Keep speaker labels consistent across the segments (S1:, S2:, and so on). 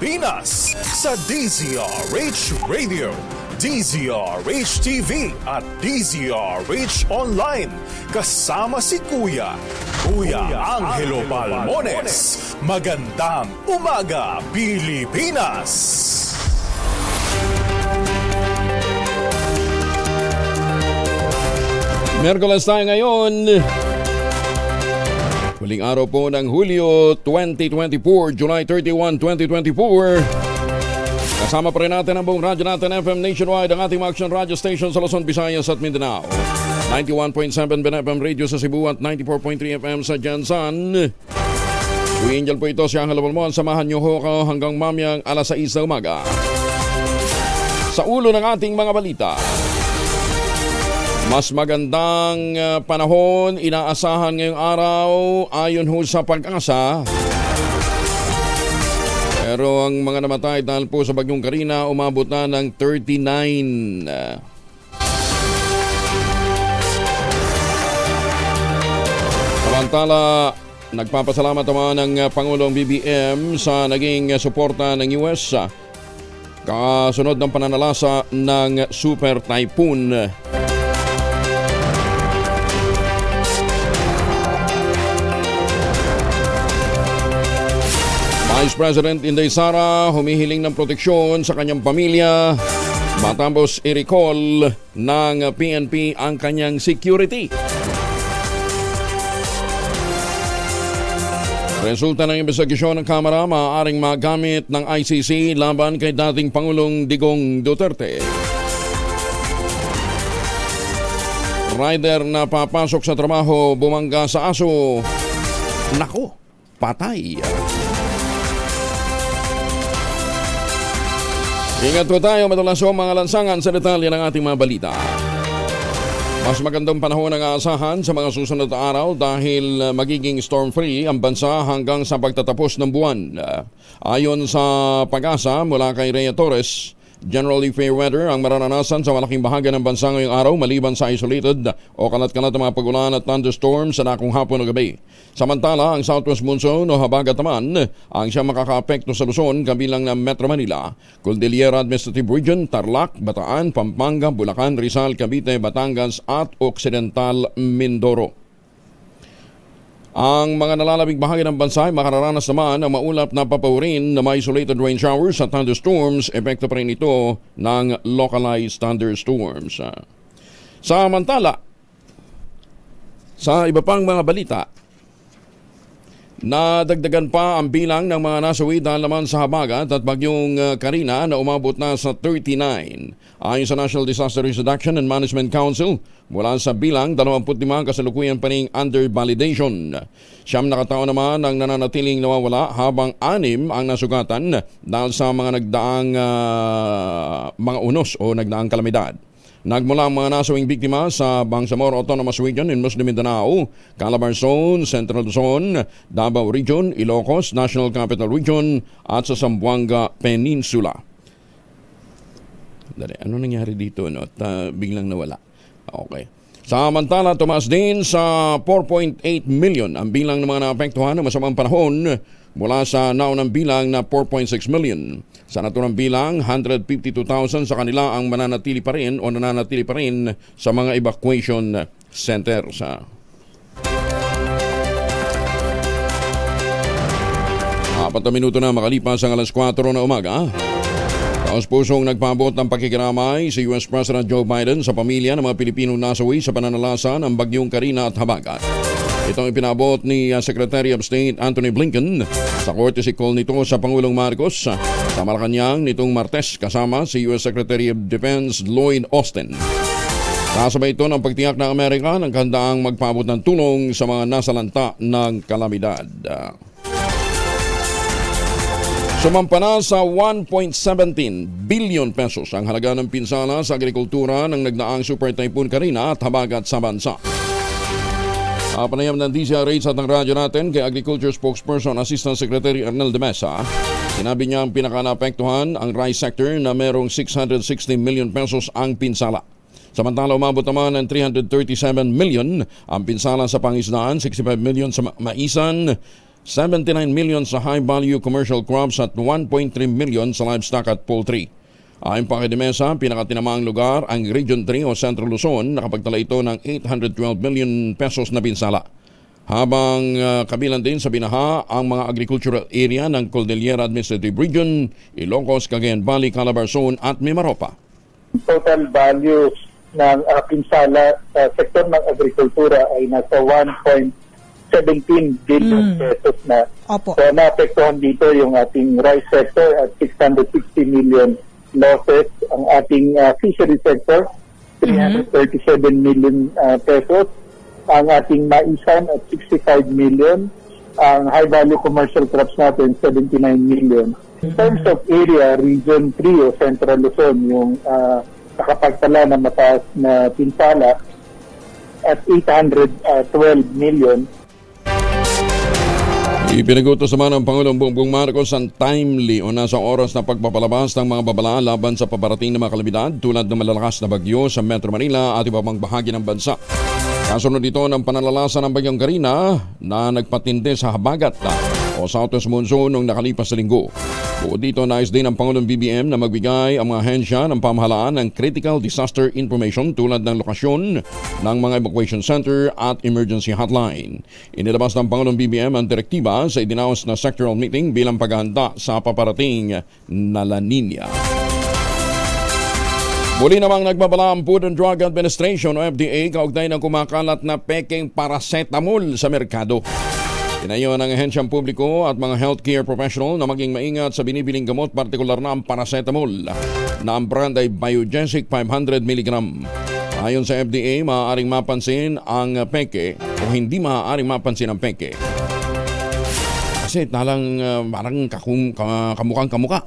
S1: Pilipinas sa DZRH Radio, DZRH TV at DZRH Online. Kasama si Kuya Angelo Palmones. Magandang umaga, Pilipinas!
S2: Miyerkules tayo ngayon. Huling araw po ng Hulyo 2024, July 31, 2024. Kasama pa rin natin ang buong radyo natin FM nationwide, ang ating mga action radio station sa Luzon, Visayas at Mindanao. 91.7 BNFM Radio sa Cebu at 94.3 FM sa Jansan. Kuya Angel po ito, si Angelo Palmon. Samahan niyo ho ako hanggang mamayang alas 6 na umaga. Sa ulo ng ating mga balita, mas magandang panahon inaasahan ngayong araw ayon ho sa Pag-asa. Pero ang mga namatay dahil po sa Bagyong Karina umabot na ng 39. Samantala, nagpapasalamat naman ng Pangulong BBM sa naging suporta ng US kasunod ng pananalasa ng Super Typhoon. Vice President Inday Sara humihiling ng proteksyon sa kanyang pamilya matapos i-recall ng PNP ang kanyang security. Resulta ng investigasyon ng Kamara maaaring magamit ng ICC laban kay dating Pangulong Digong Duterte. Rider na papasok sa trabaho bumangga sa aso. Nako, patay. Ingat po tayo, madalas ang mga lansangan sa detalye ng ating mga balita. Mas magandang panahon ang aasahan sa mga susunod na araw dahil magiging storm-free ang bansa hanggang sa pagtatapos ng buwan. Ayon sa Pag-asa mula kay Rhea Torres, generally fair weather ang mararanasan sa malaking bahagi ng bansa ngayong araw maliban sa isolated o kalat-kalat na mga pagulan at thunderstorms sa dakong hapon o gabi. Samantala, ang southwest monsoon o habagat naman ang siyang makaka-apekto sa Luzon kabilang ng Metro Manila, Cordillera Administrative Region, Tarlac, Bataan, Pampanga, Bulacan, Rizal, Cavite, Batangas at Occidental Mindoro. Ang mga nalalabing bahagi ng bansa ay makararanas naman ng maulap na papawirin na may isolated rain showers at thunderstorms. Epekto pa rin ito ng localized thunderstorms. Samantala, sa iba pang mga balita, nadagdagan pa ang bilang ng mga nasawi dahil naman sa habagat at Bagyong Karina na umabot na sa 39. Ayon sa National Disaster Risk Reduction and Management Council, mula sa bilang 25 kasalukuyan pa ring under validation. 9 na katao naman ang nananatiling nawawala habang 6 ang nasugatan dahil sa mga nagdaang mga unos o nagdaang kalamidad. Nagmula ang mga nasawing biktima sa Bangsamoro Autonomous Region in Muslim Mindanao, Calabarzon, Central Luzon, Davao Region, Ilocos, National Capital Region at sa Zamboanga Peninsula. Ano nangyari dito? No? Biglang nawala. Okay. Samantala, tumaas din sa 4.8 million ang bilang ng mga naapektuhan ng masamang panahon mula sa naunang bilang na 4.6 million. Sa naturang bilang, 152,000 sa kanila ang nananatili pa rin sa mga evacuation centers. 4 minuto na makalipas ang alas 4 na umaga. Taos-pusong nagpaabot ng pakikiramay si US President Joe Biden sa pamilya ng mga Pilipinong nasawi sa pananalasa ng Bagyong Karina at habagat. Itong ipinabot ni Secretary of State Antony Blinken sa courtesy call nito sa Pangulong Marcos sa Malacanang nitong Martes kasama si US Secretary of Defense Lloyd Austin. Kasabay ito ng pagtiyak ng Amerika ng kahandaang magpaabot ng tulong sa mga nasalanta ng kalamidad. Sumampa na sa 1.17 billion pesos ang halaga ng pinsala sa agrikultura ng nagdaang Super Typhoon Karina at habagat sa bansa. Panayam ng DZRH at ang radyo natin kay Agriculture Spokesperson Assistant Secretary Arnel de Mesa. Sinabi niya ang pinaka-naapektuhan ang rice sector na merong 660 million pesos ang pinsala. Samantala umabot naman ng 337 million ang pinsala sa pangisdaan, 65 million sa maisan, 79 million sa high-value commercial crops at 1.3 million sa livestock at poultry. Ayon pa kay Demesa, pinakatinamaang lugar ang Region 3 o Central Luzon, nakapagtala ito ng 812 million pesos na pinsala. Habang kabilang din sa binaha ang mga agricultural area ng Cordillera Administrative Region, Ilocos, Cagayan Valley, Calabarzon at Mimaropa.
S3: Total value ng pinsala sa sektor ng agrikultura ay nasa 1.17 billion pesos na.
S4: Opo.
S3: So naapektuhan dito yung ating rice sector at 660 million losses, ang ating fishery sector 337 million pesos, ang ating maisan at 65 million, ang high value commercial crops natin 79 million. In terms of area, Region 3 o Central Luzon yung nakapagtala na mataas na pinsala at 812 million.
S2: Ipinagutos naman ng Pangulong Bongbong Marcos ang timely o nasa oras na pagpapalabas ng mga babala laban sa paparating na mga kalamidad tulad ng malalakas na bagyo sa Metro Manila at iba pang bahagi ng bansa. Kasunod dito ng panalalasan ng bagyong Karina na nagpatindi sa habagat o southwest monsoon noong nakalipas na linggo. Bukod dito, nais din ng Pangulong BBM na magbigay ang mga ahensya ng pamahalaan ng critical disaster information tulad ng lokasyon ng mga evacuation center at emergency hotline. Inilabas ng Pangulong BBM ang direktiba sa idinaos na sectoral meeting bilang paghahanda sa paparating na La Nina. Muli namang nagbabala ang Food and Drug Administration o FDA kaugnay ng kumakalat na peking paracetamol sa merkado. Tinayo ng ahensyang publiko at mga healthcare professional na maging maingat sa binibiling gamot, partikular na ang paracetamol na ang brand ay Biogesic 500 mg. Ayon sa FDA, maaaring mapansin ang peke o hindi maaaring mapansin ang peke. Kasi talang parang kamukhang kamuka.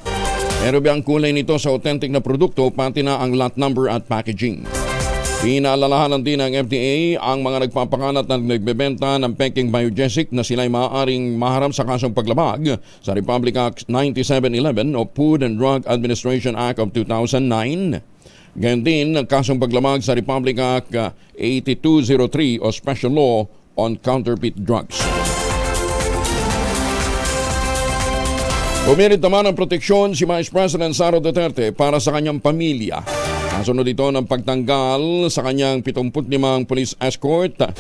S2: Pero ba ang kulay nito sa authentic na produkto pati na ang lot number at packaging. Pinaalalahanan din ng FDA ang mga nagpapakalat na nagbebenta ng peking biogesic na sila'y maaaring maharap sa kasong paglabag sa Republic Act 9711 o Food and Drug Administration Act of 2009. Gayon din ang kasong paglabag sa Republic Act 8203 o Special Law on Counterfeit Drugs. Umirit naman ang proteksyon si Vice President Sara Duterte para sa kanyang pamilya. Kasunod ito ng pagtanggal sa kanyang 75 police escort sa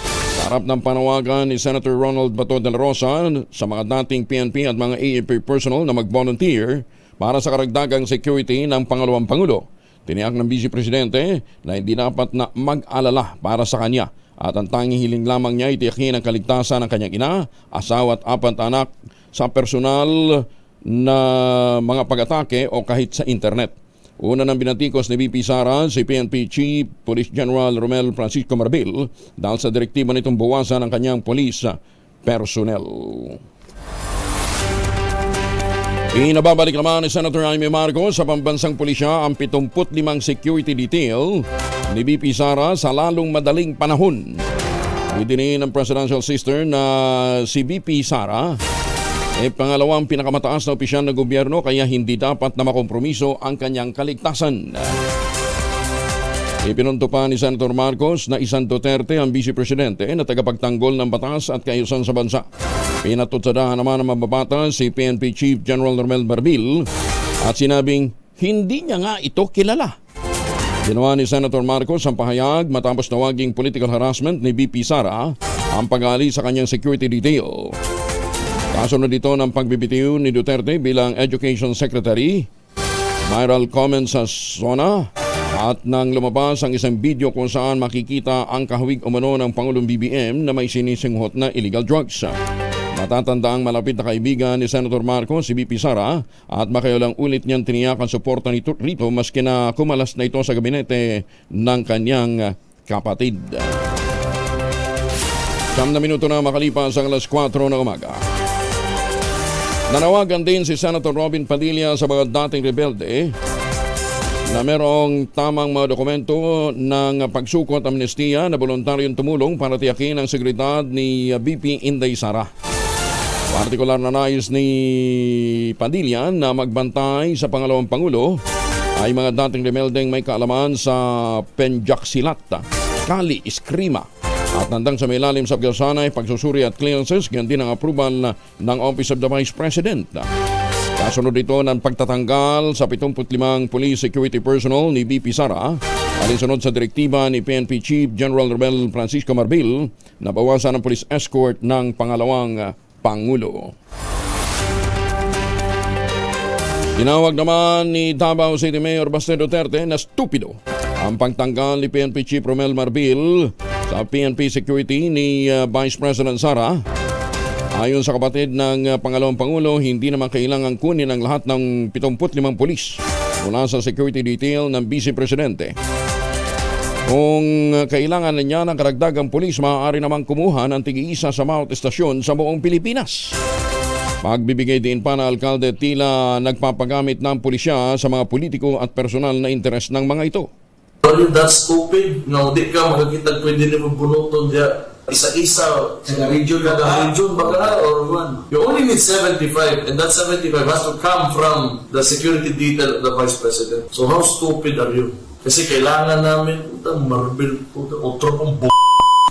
S2: harap ng panawagan ni Senator Ronald Bato de la Rosa sa mga dating PNP at mga AFP personnel na mag-volunteer para sa karagdagang security ng pangalawang Pangulo. Tiniyak ng Vice Presidente na hindi dapat na mag-alala para sa kanya at ang tanging hiling lamang niya ay tiyakin ang kaligtasan ng kanyang ina, asawa at 4 anak sa personal na mga pag-atake o kahit sa internet. Una nang binatikos ni VP Sara si PNP Chief Police General Romel Francisco Marbil dahil sa direktiba nitong bawasan ang kanyang police personnel. Inababalik naman ni Senator Jaime Marcos sa pambansang pulisya ang 75 security detail ni VP Sara sa lalong madaling panahon. Idinin ng Presidential Sister na si VP Sara pangalawang pinakamataas na opisyal ng gobyerno kaya hindi dapat na makompromiso ang kanyang kaligtasan. Ipinunto pa ni Senator Marcos na isang Duterte ang Vice Presidente na tagapagtanggol ng batas at kaayusan sa bansa. Pinatutsadahan naman ang mababatas si PNP Chief General Romel Marbil at sinabing hindi niya nga ito kilala. Ginawa ni Senator Marcos ang pahayag matapos tawaging political harassment ni VP Sara ang pag-aali sa kanyang security detail. Kasunod dito ng pagbibitiw ni Duterte bilang Education Secretary, viral comments sa SONA at nang lumabas ang isang video kung saan makikita ang kahawig umano ng Pangulong BBM na may sinisinghot na illegal drugs. Matatanda ang malapit na kaibigan ni Senator Marcos, si VP Sara, at makailang ulit niyang tiniyak ang suporta nito rito maski na kumalas na ito sa gabinete ng kanyang kapatid. 9 na minuto na makalipas ang alas 4 ng umaga. Nanawagan din si Senator Robin Padilla sa mga dating rebelde na merong tamang mga dokumento ng pagsukot amnestiya na voluntaryong tumulong para tiyakin ang seguridad ni VP Inday Sara. Partikular na nais ni Padilla na magbantay sa pangalawang Pangulo ay mga dating rebeldeng may kaalaman sa Penjaksilat, Kali, Eskrima, At nandang sa ilalim sa pagkasanay, pagsusuri at clearances, ganyan din ang approval ng Office of the Vice President. Kasunod dito ng pagtatanggal sa 75 police security personnel ni VP Sara, alinsunod sa direktiba ni PNP Chief General Romel Francisco Marbil na bawasan ang police escort ng pangalawang Pangulo. Tinawag naman ni Davao City Mayor Baste Duterte na stupido ang pagtanggal ni PNP Chief Romel Marbil sa PNP Security ni Vice President Sara. Ayon sa kapatid ng pangalawang Pangulo, hindi naman kailangang kunin ang lahat ng 75 pulis mula sa security detail ng Vice Presidente. Kung kailangan niya ng karagdagang pulis, maaari namang kumuha ng tig-isa sa bawat estasyon sa buong Pilipinas. Magbibigay din pa na alkalde tila nagpapagamit ng pulisya sa mga politiko at personal na interes ng mga ito.
S4: Well, that's stupid. No, di ka makakita pwede na magbunuton diya. Isa-isa, sa region baka or one. You only need 75 and that 75 has to come from the security detail of the Vice President. So how stupid are you? Kasi kailangan namin, marbil, otro pang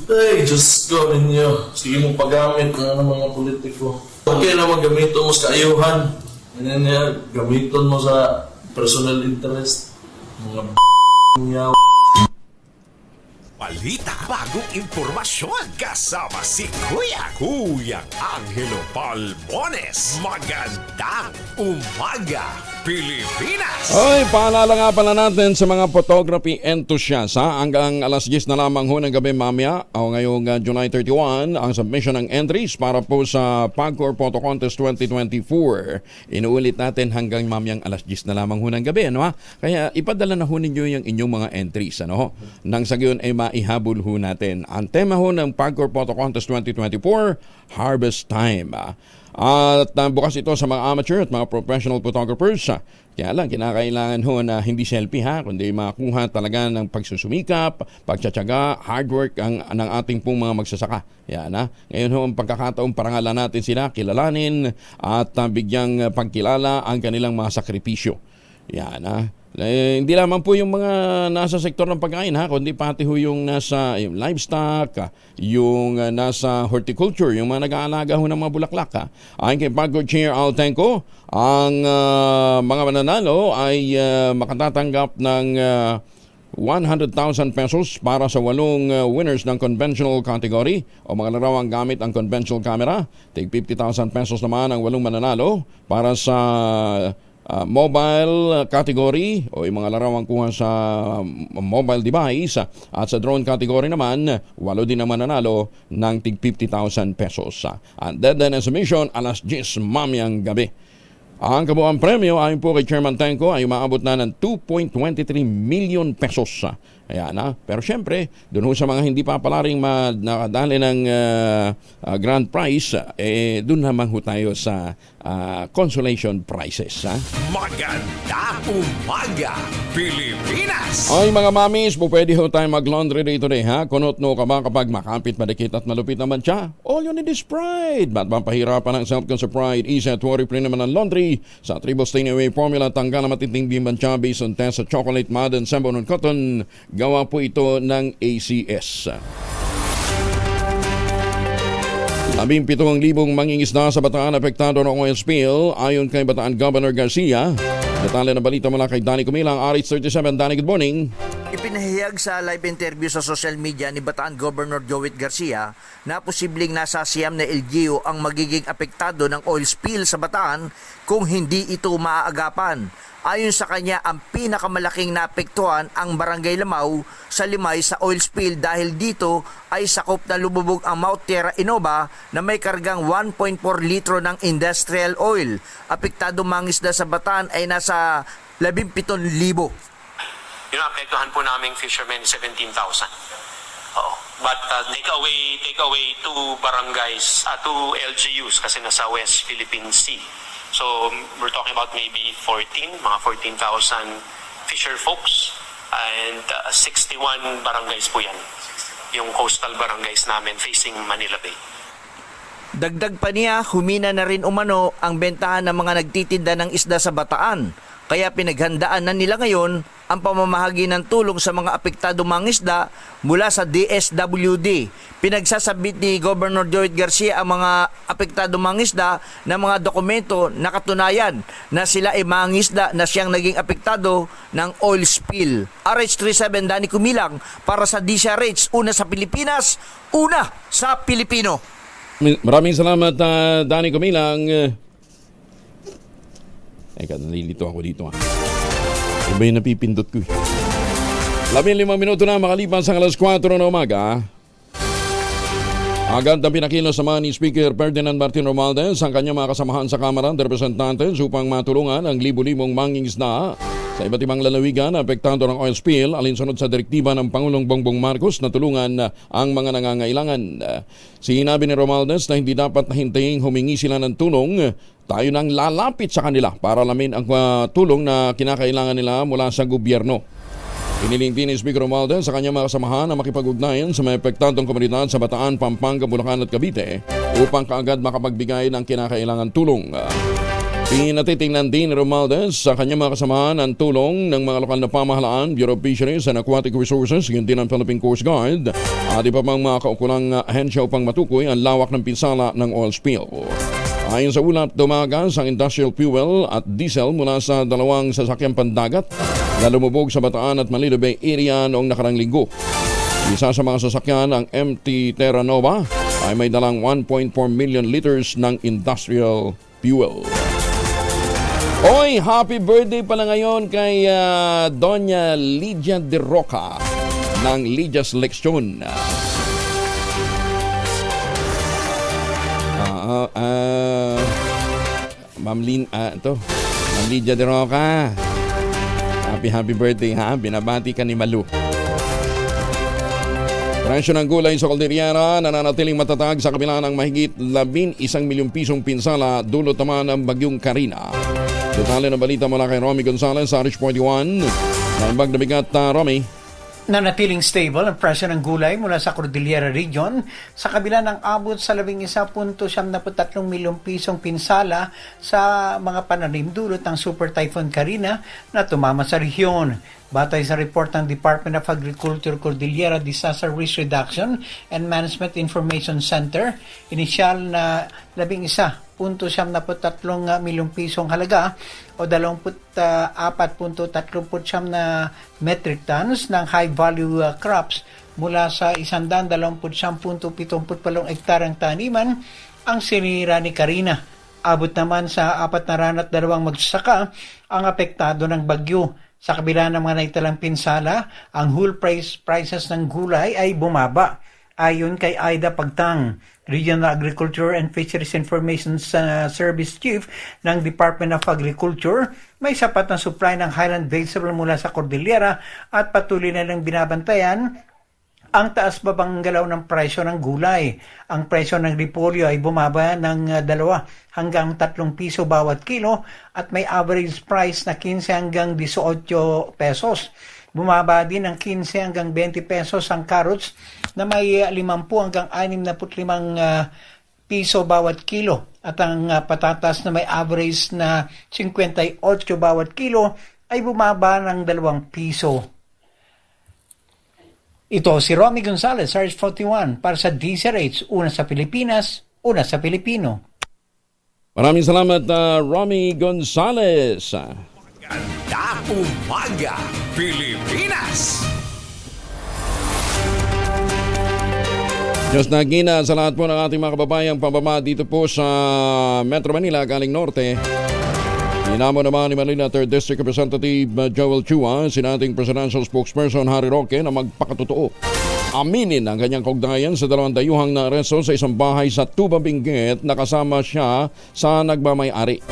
S4: Ay, just go ninyo. Sige mong paggamit ng mga politiko. Okay naman gamitin mo sa kaayuhan. Ganyan yan, gamitin mo sa personal interest. Mga niya.
S1: Balita, bagong impormasyon, kasama si Kuyang Angelo Palmones. Magandang umaga, Pilipinas!
S2: Ay, paalala nga pala natin sa mga photography enthusiasts, hanggang alas 10 na lamang ho ng gabi mamaya o ngayong July 31 ang submission ng entries para po sa PAGCOR Photo Contest 2024. Inuulit natin hanggang mamayang alas 10 na lamang ho ng gabi, ano ha? Kaya ipadala na ho ninyo yung inyong mga entries, ano ho? Nang sa gayon ay maihabol ho natin. Ang tema ho ng PAGCOR Photo Contest 2024, Harvest Time. At bukas ito sa mga amateur at mga professional photographers. Kaya lang, kinakailangan ho na hindi selfie kundi makuha talaga ng pagsusumikap, pagtsatsaga, hard work ng ating pong mga magsasaka. Yan ha. Ngayon ho, ang pagkakataong parangalan natin sila, kilalanin at bigyang pagkilala ang kanilang mga sakripisyo. Yan ha. Hindi lamang po yung mga nasa sektor ng pagkain kundi pati ho yung nasa yung livestock, yung nasa horticulture, yung mga nag-aalaga ho ng mga bulaklak. Ayon kay PAGCOR Chair Al Tenco, ang mga mananalo ay makatatanggap ng 100,000 pesos para sa 8 winners ng conventional category o mga larawang gamit ang conventional camera. Tig 50,000 pesos naman ang 8 mananalo para sa mobile category o yung mga larawang kuha sa mobile device at sa drone category naman 8 din naman nanalo ng tig 50,000 pesos. Ang deadline ng submission alas 10 mamayang gabi. Ang kabuuan premyo ayon po kay Chairman Tenco ay umaabot na ng 2.23 million pesos. Ayan na. Pero syempre, doon sa mga hindi pa palaring nakadali ng grand prize, doon naman ho tayo sa consolation prizes.
S1: Magandang umaga, Pilipinas!
S2: Ay mga mamis, pwede ho tayo mag-laundry day today Kunot no ka ba kapag makapit, madikit at malupit naman siya? All you need is Pride. Ba't mapahirapan ang self-concern Pride? Easy at worry-free naman ang laundry sa Triple Stain Away Formula. Tanggal na matitinding bansya based on test sa chocolate, mud, and sembon and cotton. Gawa po ito ng ACS. 17,000 mangingisda sa Bataan apektado ng oil spill ayon kay Bataan Governor Garcia. Detalye na balita mula kay Danny Cumilang, RH37. Danny, good morning.
S5: Ipinahayag sa live interview sa social media ni Bataan Governor Joey Garcia na posibleng nasa siyam na LGU ang magiging apektado ng oil spill sa Bataan kung hindi ito maaagapan. Ayon sa kanya, ang pinakamalaking naapektuhan ang Barangay Lamau sa Limay sa oil spill dahil dito ay sakop na lumubog ang Mount Tierra Innova na may kargang 1.4 litro ng industrial oil. Apektado mangisda sa Bataan ay nasa 17,000.
S6: Yung naapektuhan po naming fishermen 17,000. Oo. But take away 2 barangays, 2 LGUs kasi nasa West Philippine Sea. So we're talking about maybe mga 14,000 fisher folks and 61 barangays po yan. Yung coastal barangays namin facing Manila Bay.
S5: Dagdag pa niya, humina na rin umano ang bentahan ng mga nagtitinda ng isda sa Bataan. Kaya pinaghandaan na nila ngayon ang pamamahagi ng tulong sa mga apektado mangisda mula sa DSWD. Pinagsasabit ni Governor Joey Garcia ang mga apektado mangisda ng mga dokumento na katunayan na sila ay mangisda na siyang naging apektado ng oil spill. RH37 Danny Kumilang para sa DCRH, una sa Pilipinas, una sa Pilipino.
S2: Maraming salamat, Danny Kumilang. Teka, nalilito ako dito. Iba yung napipindot ko. 15 minuto na makalipas ang alas 4 na umaga. Agad na pinakilos naman ni Speaker Ferdinand Martin Romualdez ang kanyang mga kasamahan sa Kamara ng Representantes upang matulungan ang libu-libong mangingisda sa iba't ibang lalawigan na apektado ng oil spill alinsunod sa direktiba ng Pangulong Bongbong Marcos na tulungan ang mga nangangailangan. Sinabi ni Romualdez na hindi dapat hintayin humingi sila ng tulong. Tayo nang lalapit sa kanila para alamin ang tulong na kinakailangan nila mula sa gobyerno. Iniling din ni Speaker Romualdez sa kanyang mga kasamahan na makipag-ugnayan sa mga apektadong komunidad sa Bataan, Pampanga, Bulacan at Cavite upang kaagad makapagbigay ng kinakailangan tulong. Pinatitingnan din ni Romualdez sa kanyang mga kasamahan ang tulong ng mga lokal na pamahalaan, Bureau of Fisheries and Aquatic Resources, yun din ang Philippine Coast Guard at iba pang mga kaukulang ahensya upang matukoy ang lawak ng pinsala ng oil spill. Ayon sa ulat, dumagas ang industrial fuel at diesel mula sa dalawang sasakyang pandagat na lumubog sa Bataan at Manila Bay area noong nakarang linggo. Isa sa mga sasakyan, ang MT Terra Nova, ay may dalang 1.4 million liters ng industrial fuel. Oy, happy birthday pala ngayon kay Doña Lydia de Roca ng Lydia's Leksyon. Ma'am Lydia de Roca. Happy birthday ha. Binabati ka ni Malu. Presyo ng gulay sa Cordillera nananatiling matatag sa kabila ng mahigit 11 milyong pisong pinsala dulot naman ng bagyong Karina. Detalye ng balita mula kay Romy Gonzalez sa RH41. Naimbag na bigat, Romy.
S7: Nanatiling stable ang presyo ng gulay mula sa Cordillera Region sa kabila ng abot sa 11.73 milyong pisong pinsala sa mga pananim dulot ng Super Typhoon Karina na tumama sa rehiyon. Batay sa report ng Department of Agriculture Cordillera Disaster Risk Reduction and Management Information Center, inisyal na 11.73 milyong pisong halaga o 24.39 na metric tons ng high-value crops mula sa 129.78 hektaryang taniman ang sinira ni Karina. Abot naman sa 402 magsasaka ang apektado ng bagyo. Sa kabila ng mga naitalang pinsala, ang whole prices ng gulay ay bumaba. Ayon kay Aida Pagtang, Regional Agriculture and Fisheries Information Service Chief ng Department of Agriculture, may sapat na supply ng highland vegetable mula sa Cordillera at patuloy na lang binabantayan ang taas-babang galaw ng presyo ng gulay. Ang presyo ng repolyo ay bumaba ng 2 hanggang 3 piso bawat kilo at may average price na 15 hanggang 18 pesos. Bumaba din ng 15 hanggang 20 pesos ang carrots na may 50 hanggang 65 piso bawat kilo at ang patatas na may average na 58 bawat kilo ay bumaba ng 2 piso. Ito si Romy Gonzalez, RH41 para sa DCRH, una sa Pilipinas, una sa Pilipino.
S2: Maraming salamat, Romy Gonzalez.
S1: Maganda umaga, Pilipinas!
S2: Diyos na gina sa lahat po ng ating mga kababayang pababa dito po sa Metro Manila, galing Norte. Inamo naman ni Manila 3rd District Representative Joel Chua, sinating Presidential Spokesperson Harry Roque na magpakatotoo. Aminin ang kanyang kaugnayan sa 2 dayuhang na aresto sa isang bahay sa Tuba Benguet na kasama siya sa nagmamay-ari.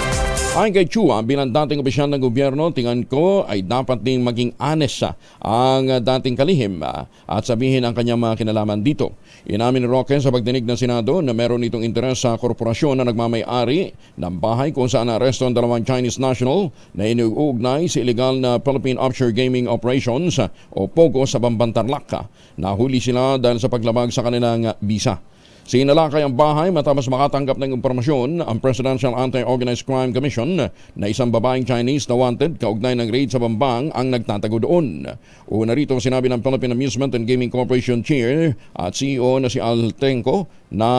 S2: Ayon kay Chua, bilang dating opisyal ng gobyerno, tingin ko ay dapat ding maging honest ang dating kalihim at sabihin ang kanyang mga kinalaman dito. Inamin ni Roque sa pagdinig ng Senado na meron itong interes sa korporasyon na nagmamay-ari ng bahay kung saan aresto ang 2 Chinese national na inuugnay sa illegal na Philippine Offshore Gaming Operations o POGO sa Bamban Tarlac. Nahuli sila dahil sa paglabag sa kanilang visa. Sinalakay ang bahay matapos makatanggap ng impormasyon ang Presidential Anti-Organized Crime Commission na isang babaeng Chinese na wanted kaugnay ng raid sa Bambang ang nagtatago doon. Una rito sinabi ng Philippine Amusement and Gaming Corporation Chair at CEO na si Al Tenco na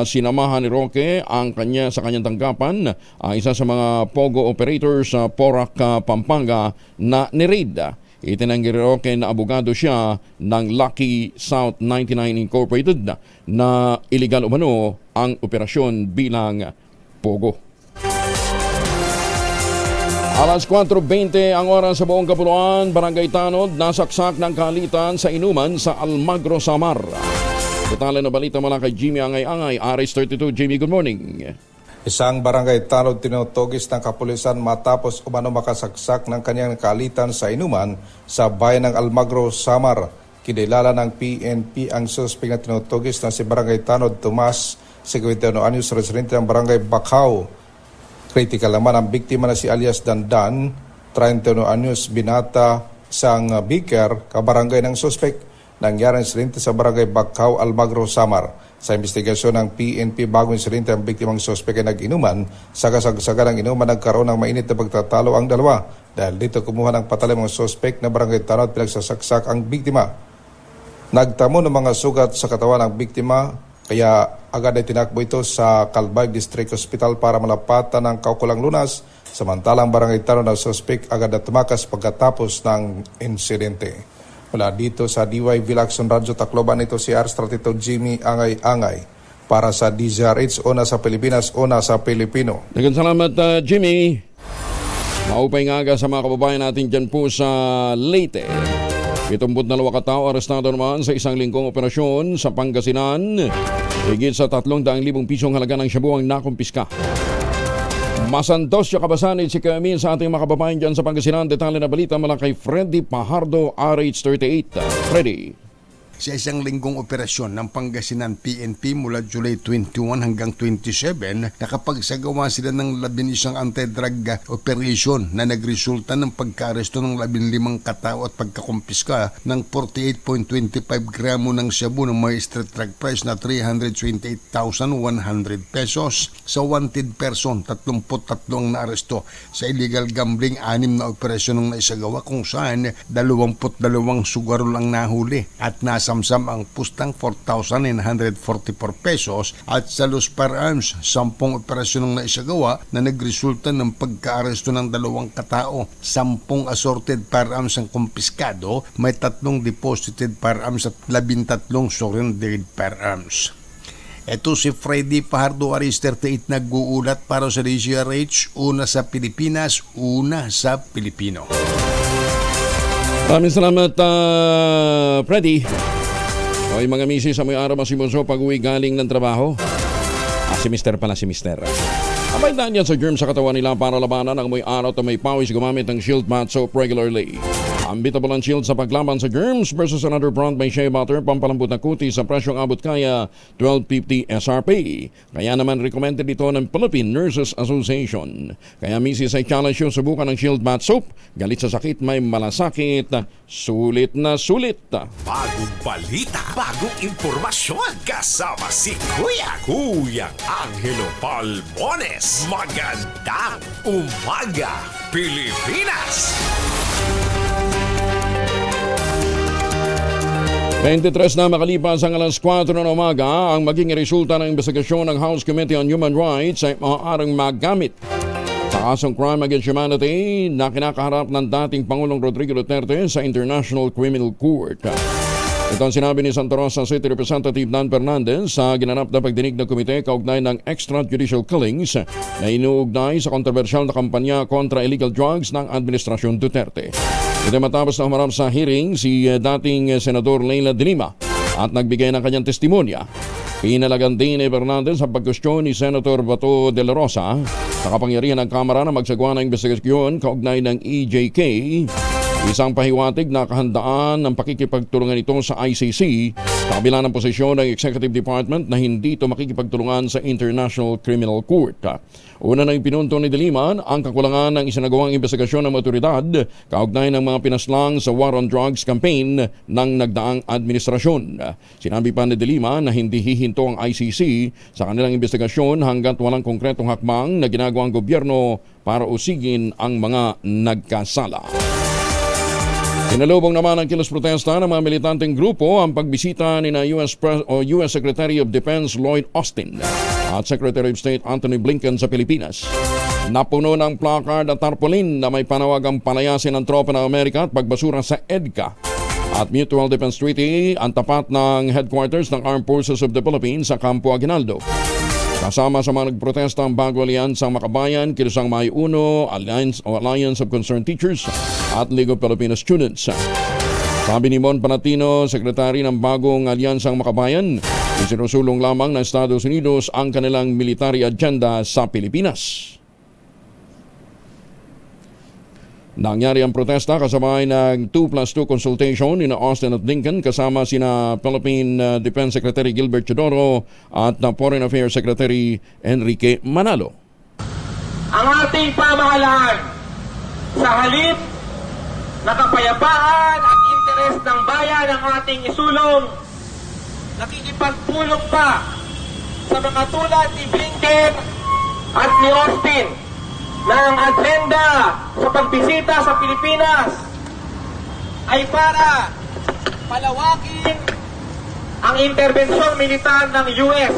S2: sinamahan ni Roque sa kanyang tanggapan ang isa sa mga pogo operators sa Porac, Pampanga na ni-raid. Itinanggi ni Roque na abogado siya ng Lucky South 99 Incorporated na iligal umano ang operasyon bilang pogo. Alas 4:20 ang oras sa buong Kapuluan, Barangay Tanod, nasaksak ng kalitan sa inuman sa Almagro, Samar. Detalye na balita mula kay Jimmy Angay-Angay, RH32. Jimmy, good morning.
S8: Isang barangay tanod tinutugis ng kapulisan matapos umano makasaksak ng kanyang kalitan sa inuman sa bayan ng Almagro, Samar. Kinilala ng PNP ang suspect na tinutugis na si Barangay Tanod Tomas, 51 anyos, residente ng Barangay Bacau. Critical naman ang biktima na si alias Dandan, 31 anyos, binata sang Biker, kabarangay ng suspect. Nangyari insidente sa Barangay Bacau, Almagro, Samar. Sa investigasyon ng PNP, bagong insidente ang biktimang suspect ay nag-inuman. Sa kasagsagan ng inuman, nagkaroon ng mainit na pagtatalo ang dalawa. Dahil dito kumuha ng patalim ng suspect na Barangay Tanod at pinagsasaksak ang biktima. Nagtamo ng mga sugat sa katawan ng biktima, kaya agad ay tinakbo ito sa Calbayog District Hospital para malapatan ng kaukulang lunas. Samantalang Barangay Tanod ng suspect agad na tumakas pagkatapos ng insidente. Mula dito sa DY Vilacson Radyo Tacloban, ito si RH32 Jimmy Angay-Angay para sa DZRH, una sa Pilipinas, una sa Pilipino.
S2: Daghang salamat, Jimmy. Maupay nga aga sa mga kababayan natin dyan po sa Leyte. 72 katao arestado naman sa isang linggong operasyon sa Pangasinan. Higit sa 300,000 pisong halaga ng shabu ang nakumpiska. Masantos yung kabasanid si Kamin sa ating mga kababayan dyan sa Pangasinan. Detalye na balita mula kay Freddy Pajardo, RH38. Freddy.
S9: Sa isang linggong operasyon ng Pangasinan PNP mula July 21 hanggang 27, nakapagsagawa sila ng 11 anti-drug operation na nagresulta ng pagka-aresto ng 15 katao at pagkakumpiska ng 48.25 gramo ng shabu ng may street drug price na 328,100 pesos. Sa wanted person, 33 ang naaresto. Sa illegal gambling, 6 na operasyon ang naisagawa kung saan 22 sugarol ang nahuli at nasa samsam ang pustang 4,944 pesos at sa Los Firearms, 10 operasyon ang naisagawa na nagresulta ng pagka-aresto ng 2 katao. 10 assorted firearms ang kumpiskado, may 3 deposited firearms at 13 surrendered firearms. Ito si Freddy Pajardo, RH38, nag-uulat para sa DZRH, una sa Pilipinas, una sa Pilipino.
S2: Maraming salamat, Freddy. Okay, mga misis, sa may araw masimuso pag-uwi galing ng trabaho. Si Mister pala, si Mister. Abay daan yan sa germ sa katawan nila para labanan ang may araw at may pawis gumamit ng Shield Mat Soap regularly. Unbeatable ang Shield sa paglaban sa germs versus another brand by Shea Butter, pampalambot na kutis sa presyong abot kaya $12.50 SRP. Kaya naman recommended ito ng Philippine Nurses Association. Kaya misis ay challenge yung subukan ng Shield Mat Soap. Galit sa sakit, may malasakit, sulit na sulit.
S1: Bagong balita, bagong impormasyon. Kasama si Kuya Angelo Palmones. Magandang umaga, Pilipinas!
S2: 23 na makalipas ang alas 4 ng umaga, ang maging resulta ng investigasyon ng House Committee on Human Rights ay maaaring magamit sa kasong crime against humanity na kinakaharap ng dating Pangulong Rodrigo Duterte sa International Criminal Court. Ito ang sinabi ni Santa Rosa City Representative Dan Fernandez sa ginanap na pagdinig ng komite kaugnay ng extrajudicial killings na inuugnay sa kontrobersyal na kampanya kontra illegal drugs ng Administrasyon Duterte. Ito matapos na humarap sa hearing si dating Senador Leila de Lima at nagbigay ng kanyang testimonya. Pinalagan din ni Fernandez ang pagkustyon ni Senator Bato de la Rosa sa kapangyarihan ng Kamara na magsagawa ng investigasyon kaugnay ng EJK. Isang pahiwatig na kahandaan ng pakikipagtulungan ito sa ICC Sa kabila ng posisyon ng Executive Department na hindi ito makikipagtulungan sa International Criminal Court. Una nang pinunto ni De Lima ang kakulangan ng isinagawang investigasyon ng otoridad kaugnay ng mga pinaslang sa War on Drugs campaign ng nagdaang administrasyon. Sinabi pa ni De Lima na hindi hihinto ang ICC sa kanilang investigasyon hanggat walang konkretong hakbang na ginagawa ang gobyerno para usigin ang mga nagkasala. Sinalubong naman ang kilos protesta ng mga militanteng grupo ang pagbisita ni US Secretary of Defense Lloyd Austin at Secretary of State Antony Blinken sa Pilipinas. Napuno ng placard at tarpaulin na may panawagang palayasin ng tropa ng Amerika at pagbasura sa EDCA at Mutual Defense Treaty ang tapat ng headquarters ng Armed Forces of the Philippines sa Campo Aguinaldo. Kasama sa mga nagprotesta ang Bago Alyansang Makabayan, Kilusang May Uno, Alliance of Concerned Teachers at League of Filipino Students. Sabi ni Mon Panatino, Sekretary ng Bagong Alyansang Makabayan, isinusulong lamang ng Estados Unidos ang kanilang military agenda sa Pilipinas. Nangyari ang protesta kasabay ng 2+2 consultation ni Austin at Blinken kasama sina Philippine Defense Secretary Gilbert Chodoro at Foreign Affairs Secretary Enrique Manalo.
S10: Ang ating pamahalaan sa halip na kapayapaan at interes ng bayan ang ating isulong, nakikipagpulong pa sa mga tulad ni Blinken at ni Austin na ang agenda sa pagbisita sa Pilipinas ay para palawakin ang interbensyon militar ng US.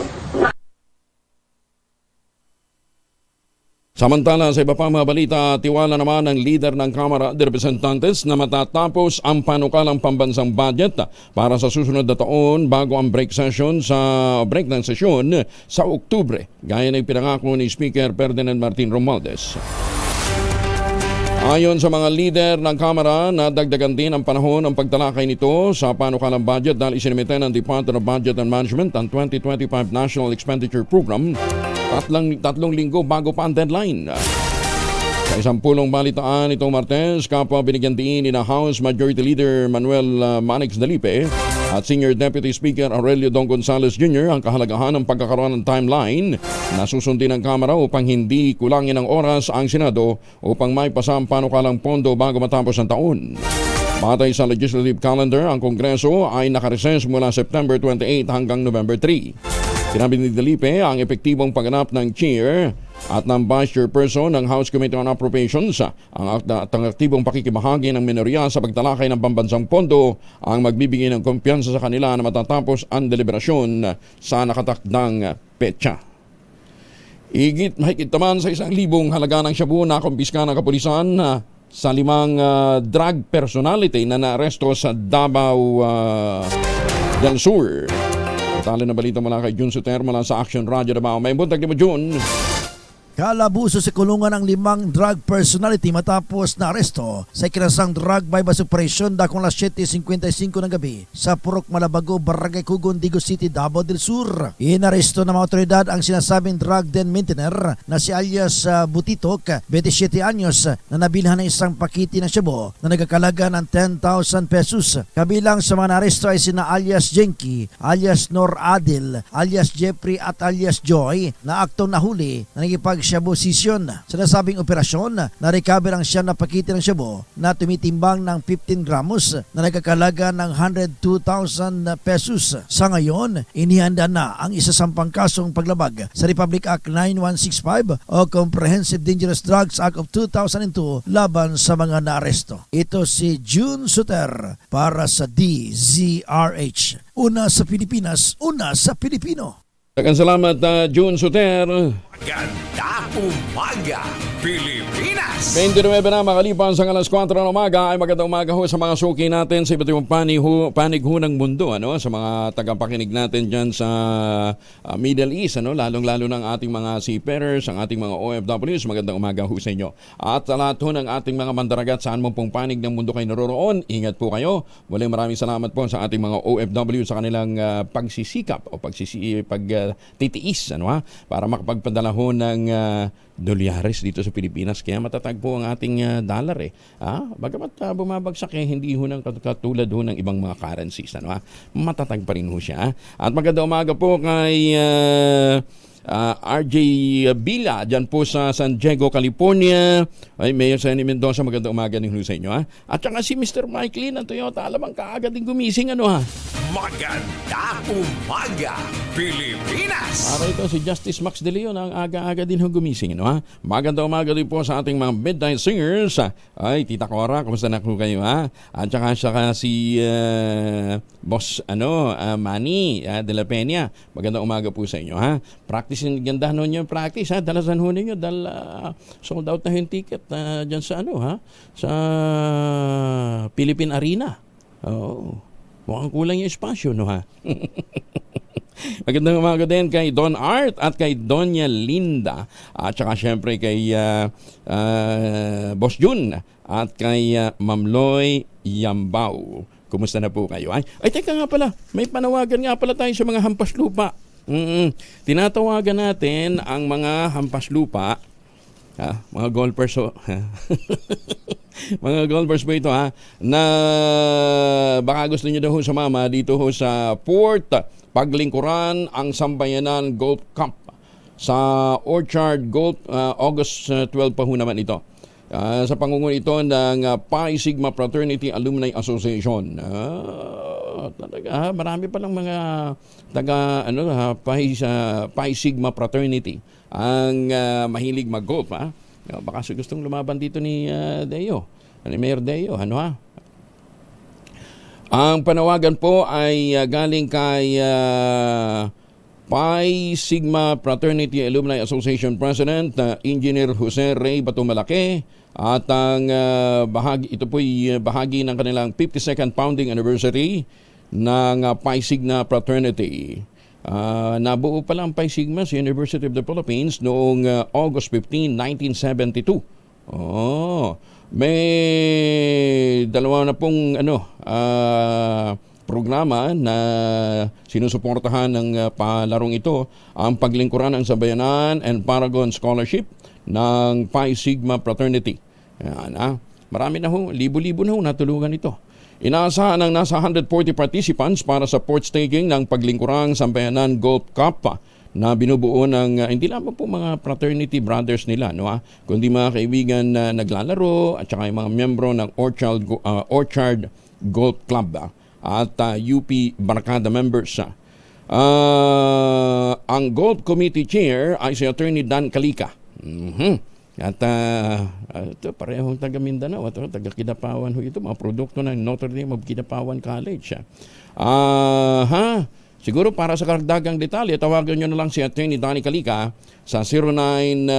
S2: Samantala, sa iba pang mga balita, tiwala naman ng leader ng Kamara de Representantes na matatapos ang panukalang pambansang budget para sa susunod na taon bago ang break ng sesyon sa Oktubre, gaya ng pinangako ni Speaker Ferdinand Martin Romualdez. Ayon sa mga leader ng Kamara, nadagdagan din ang panahon ng pagtalakay nito sa panukalang budget dahil isinimite ng Department of Budget and Management ang 2025 National Expenditure Program tatlong linggo bago pa ang deadline. Sa isang pulong balitaan itong Martes, kapwa binigyan din ni House Majority Leader Manuel Manix Dalipe at Senior Deputy Speaker Aurelio Don Gonzales Jr. ang kahalagahan ng pagkakaroon ng timeline na susundin ng Kamara upang hindi kulangin ng oras ang Senado upang maipasa ang panukalang pondo bago matapos ang taon. Batay sa legislative calendar, ang Kongreso ay nakareses mula September 28 hanggang November 3. Sinabi ni Dalipe ang epektibong pagganap ng chair at ng vice chairperson ng House Committee on Appropriations ang aktibong pakikibahagi ng minorya sa pagtalakay ng pambansang pondo ang magbibigay ng kumpiyansa sa kanila na matatapos ang deliberasyon sa nakatakdang petsa. Mahigit naman sa 1,000 halaga ng shabu na kumpiska ng kapulisan sa 5 drug personality na naaresto sa Davao del Sur. Tali na balita mula kay Jun Suter mula sa Action Radio Davao. May buntag ni mo, Jun.
S11: Kalabuso sa kulungan ang 5 drug personality matapos na aresto sa ikinasang drug bypass operation dakong alas 7:55 ng gabi sa Purok Malabago, Barangay Cugon, Digo City, Davao del Sur. Inaresto ng mga otoridad ang sinasabing drug den maintainer na si alias Butitok, 27 anyos, na nabilhan ng isang pakiti ng shabu na nagkakalaga ng 10,000 pesos. Kabilang sa mga naresto ay sina alias Jenky, alias Nor Adil, alias Jeffrey at alias Joy na aktong nahuli na shabu session. Sa nasabing operasyon, na-recover ang siyam na pakete ng shabu na tumitimbang ng 15 gramos na nagkakalaga ng 102,000 pesos. Sa ngayon, inihanda na ang isasampang kasong paglabag sa Republic Act 9165 o Comprehensive Dangerous Drugs Act of 2002 laban sa mga naaresto. Ito si June Suter para sa DZRH. Una sa Pilipinas, una sa Pilipino.
S2: Salamat, June Suter.
S1: Maganda umaga, Pilipinas!
S2: 29 na makalipas ang alas 4 ng umaga ay magandang umaga ho sa mga suki natin sa iba't ibang panig ho ng mundo, sa mga tagapakinig natin dyan sa Middle East, lalong-lalo ng ating mga seafarers, ang ating mga OFWs. Magandang umaga ho sa inyo. At sa lahat ho ng ating mga mandaragat saan mo pong panig ng mundo kayo naroroon, ingat po kayo. Muling maraming salamat po sa ating mga OFW sa kanilang pagsisikap o pagtitiis para makapagpadala ho ng dolyares dito sa Pilipinas. Kaya matatag po ang ating dollar Bagamat bumabagsak hindi ho ng katulad ho ng ibang mga currencies. Matatag pa rin ho siya. At magandang umaga po kay RJ Bila dyan po sa San Diego, California. Ay, Mayor Senny Mendoza, magandang umaga din sa inyo. At saka si Mr. Mike Lee ng Toyota, alamang kaagad din gumising
S1: Maganda umaga, Pilipinas!
S2: Para ito si Justice Max De Leon ang aga-aga din gumising. Magandang umaga din po sa ating mga midnight singers. Ay, Tita Cora, kumusta na po kayo? At saka si Boss Manny de la Peña, magandang umaga po sa inyo. Practice, ganda nun yung practice. Dalasan ho ninyo dahil sold out na yung ticket dyan sa sa Philippine Arena. Mukhang kulang yung espasyo, Magandang umaga din kay Don Art at kay Donya Linda at saka syempre kay Boss Jun at kay Ma'am Loy Yambao. Kumusta na po kayo? Ay, teka nga pala, may panawagan nga pala tayo sa mga hampas lupa. Tinatawagan natin ang mga hampas lupa, mga golfers mga golfers po ito na baka gusto nyo daw sumama dito sa Port Paglingkuran ang Sambayanan Golf Cup sa Orchard Golf, August 12 pa ho naman ito. Sa pangungunan ito ng Pi Sigma Fraternity Alumni Association. Talaga, marami pa lang mga Pi Sigma Fraternity ang mahilig mag-golf. Baka gustong lumaban dito ni Deo, ni Mayor Deo. Ang panawagan po ay galing kay Pi Sigma Fraternity Alumni Association President Engineer Jose Ray Batumalake at ang ito po'y bahagi ng kanilang 52nd founding anniversary ng Pi Sigma Fraternity. Nabuo pa lang Pi Sigma sa University of the Philippines noong August 15, 1972. May dalawa na pong programa na sinusuportahan ng palarong ito, ang paglingkuran ng Sambayanan and Paragon Scholarship ng Pi Sigma Fraternity. Marami na libo-libo na natulungan ito. Inaasahan ng nasa 140 participants para sa port staking ng paglingkurang Sambayanan Golf Cup na binubuo ng hindi lamang po mga fraternity brothers nila, kundi mga kaibigan na naglalaro at saka yung mga miyembro ng Orchard Golf Club at UP Barkada members. Ang Golf Committee Chair ay si Attorney Dan Calica. At ito, parehong taga Mindanao, taga Kidapawan ho ito, mga produkto ng Notre Dame of Kidapawan College. Siguro para sa karagdagang detalye, tawagan nyo na lang si Attorney Dan Calica sa 09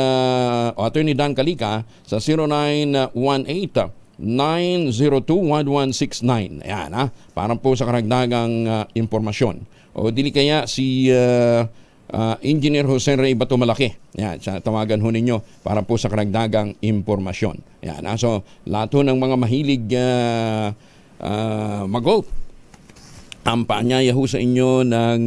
S2: Attorney Dan Calica sa 0918-902-1169. Ayan, para po sa karagdagang impormasyon. O dili kaya si Engineer Jose Ray Batumalake. Yan, tawagan ho ninyo para po sa karagdagang impormasyon. Yan, so lahat ho ng mga mahilig mag-golf, ang paanyaya ho sa inyo ng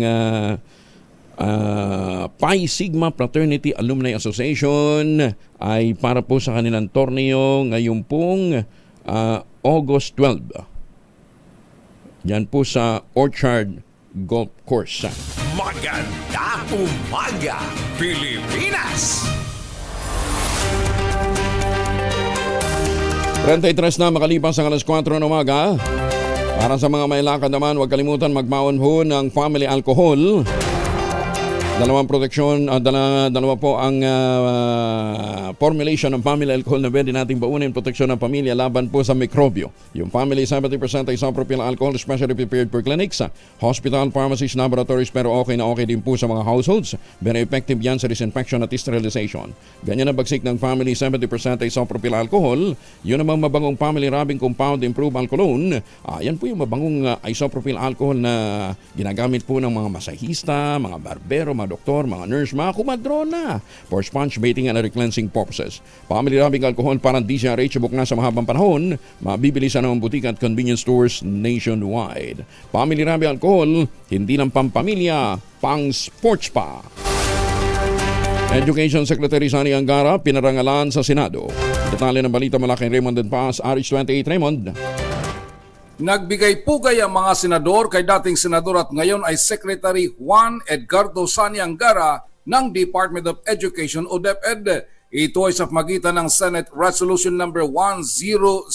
S2: Pi Sigma Fraternity Alumni Association ay para po sa kanilang torneo ngayon pong August 12. Yan po sa Orchard Golf Course.
S1: Maganda umaga, Pilipinas!
S2: 33 na makalipas ang alas 4 ng umaga. Para sa mga may lakad naman, huwag kalimutan magbaon ho ng family alcohol. Dalawang proteksyon, dalawa po ang formulation ng family alcohol na pwede nating baunin proteksyon ng pamilya laban po sa mikrobyo. Yung family 70% isopropyl alcohol specially prepared for clinics, hospital, pharmacies, laboratories, pero okay na okay din po sa mga households. Very effective yan sa disinfection at sterilization. Ganyan ang bagsik ng family 70% isopropyl alcohol. Yun namang mabangong family rubbing compound improved alcoholone. Yan po yung mabangong isopropyl alcohol na ginagamit po ng mga masahista, mga barbero, mga doktor, mga nurse, mga kumadrona for sponge baiting and cleansing purposes. Family rubbing alcohol parang DCRH subok na sa mahabang panahon, mabibili sa mga butika at convenience stores nationwide. Family rubbing alcohol, hindi lang pampamilya, pang sports pa. Education Secretary Sani Angara pinarangalan sa Senado. Detalye ng balita mula kay Raymond Denpas, RH28. Raymond.
S12: Nagbigay pugay ang mga senador kay dating senador at ngayon ay Secretary Juan Edgardo Sani Angara ng Department of Education o DepEd. Ito ay sa pagitan ng Senate Resolution number 1070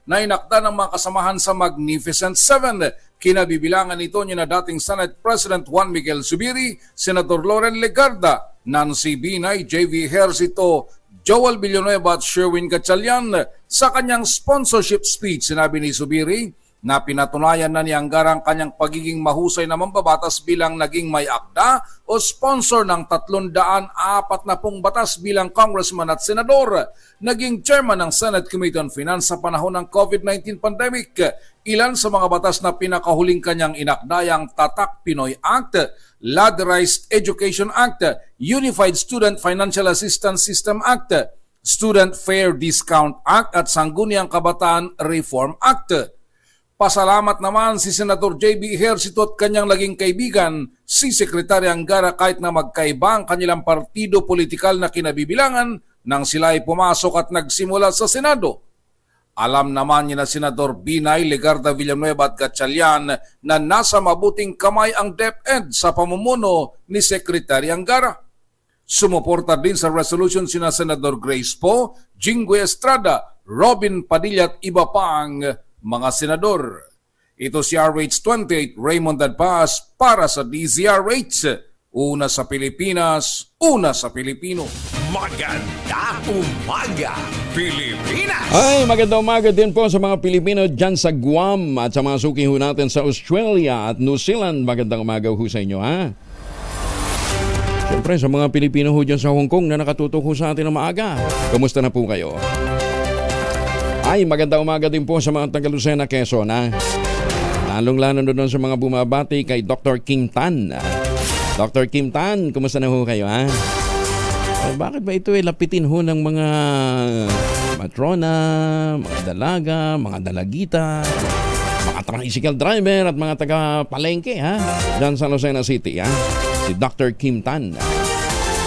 S12: na inakda ng mga kasamahan sa Magnificent Seven. Kinabibilangan ito ni na dating Senate President Juan Miguel Zubiri, Senator Loren Legarda, Nancy Binay, J.V. Ejercito, Joel Villanueva at Sherwin Gatchalian. Sa kanyang sponsorship speech, sinabi ni Zubiri na pinatunayan na ni Angara ang kanyang pagiging mahusay na mambabatas bilang naging may akda o sponsor ng 340 batas bilang congressman at senador. Naging chairman ng Senate Committee on Finance sa panahon ng COVID-19 pandemic. Ilan sa mga batas na pinakahuling kanyang inakdayang Tatak Pinoy Act, Ladderized Education Act, Unified Student Financial Assistance System Act, Student Fair Discount Act at Sangguniang Kabataan Reform Act. Pasalamat naman si Senator J.B. Ejercito at kanyang naging kaibigan, si Secretary Angara, kahit na magkaiba ang kanilang partido politikal na kinabibilangan nang sila ay pumasok at nagsimula sa Senado. Alam naman ni na Senador Binay, Legarda, Villanueva at Gatchalian na nasa mabuting kamay ang DepEd sa pamumuno ni Secretary Angara. Sumuporta din sa resolution sina Senador Grace Poe, Jinggoy Estrada, Robin Padilla at iba pang mga senador. Ito si RH28, Raymond Denpas para sa DZRH. Una sa Pilipinas, una sa Pilipino.
S1: Maganda umaga, Pilipinas!
S2: Ay, magandang umaga din po sa mga Pilipino dyan sa Guam at sa mga suki ho natin sa Australia at New Zealand. Magandang umaga ho sa inyo, ha? Siyempre, sa mga Pilipino ho dyan sa Hong Kong na nakatutok ho sa atin ng maaga. Kamusta na po kayo? Ay, magandang umaga din po sa mga taga Lucena, Quezon, ha? Lalong-lalo doon sa mga bumabati kay Dr. Kim Tan. Dr. Kim Tan, kumusta na ho kayo, ha? Bakit ba ito lapitin ho ng mga matrona, mga dalaga, mga dalagita, mga tricycle driver at mga taga-palengke, ha? Diyan sa Lucena City, ha? Si Dr. Kim Tan.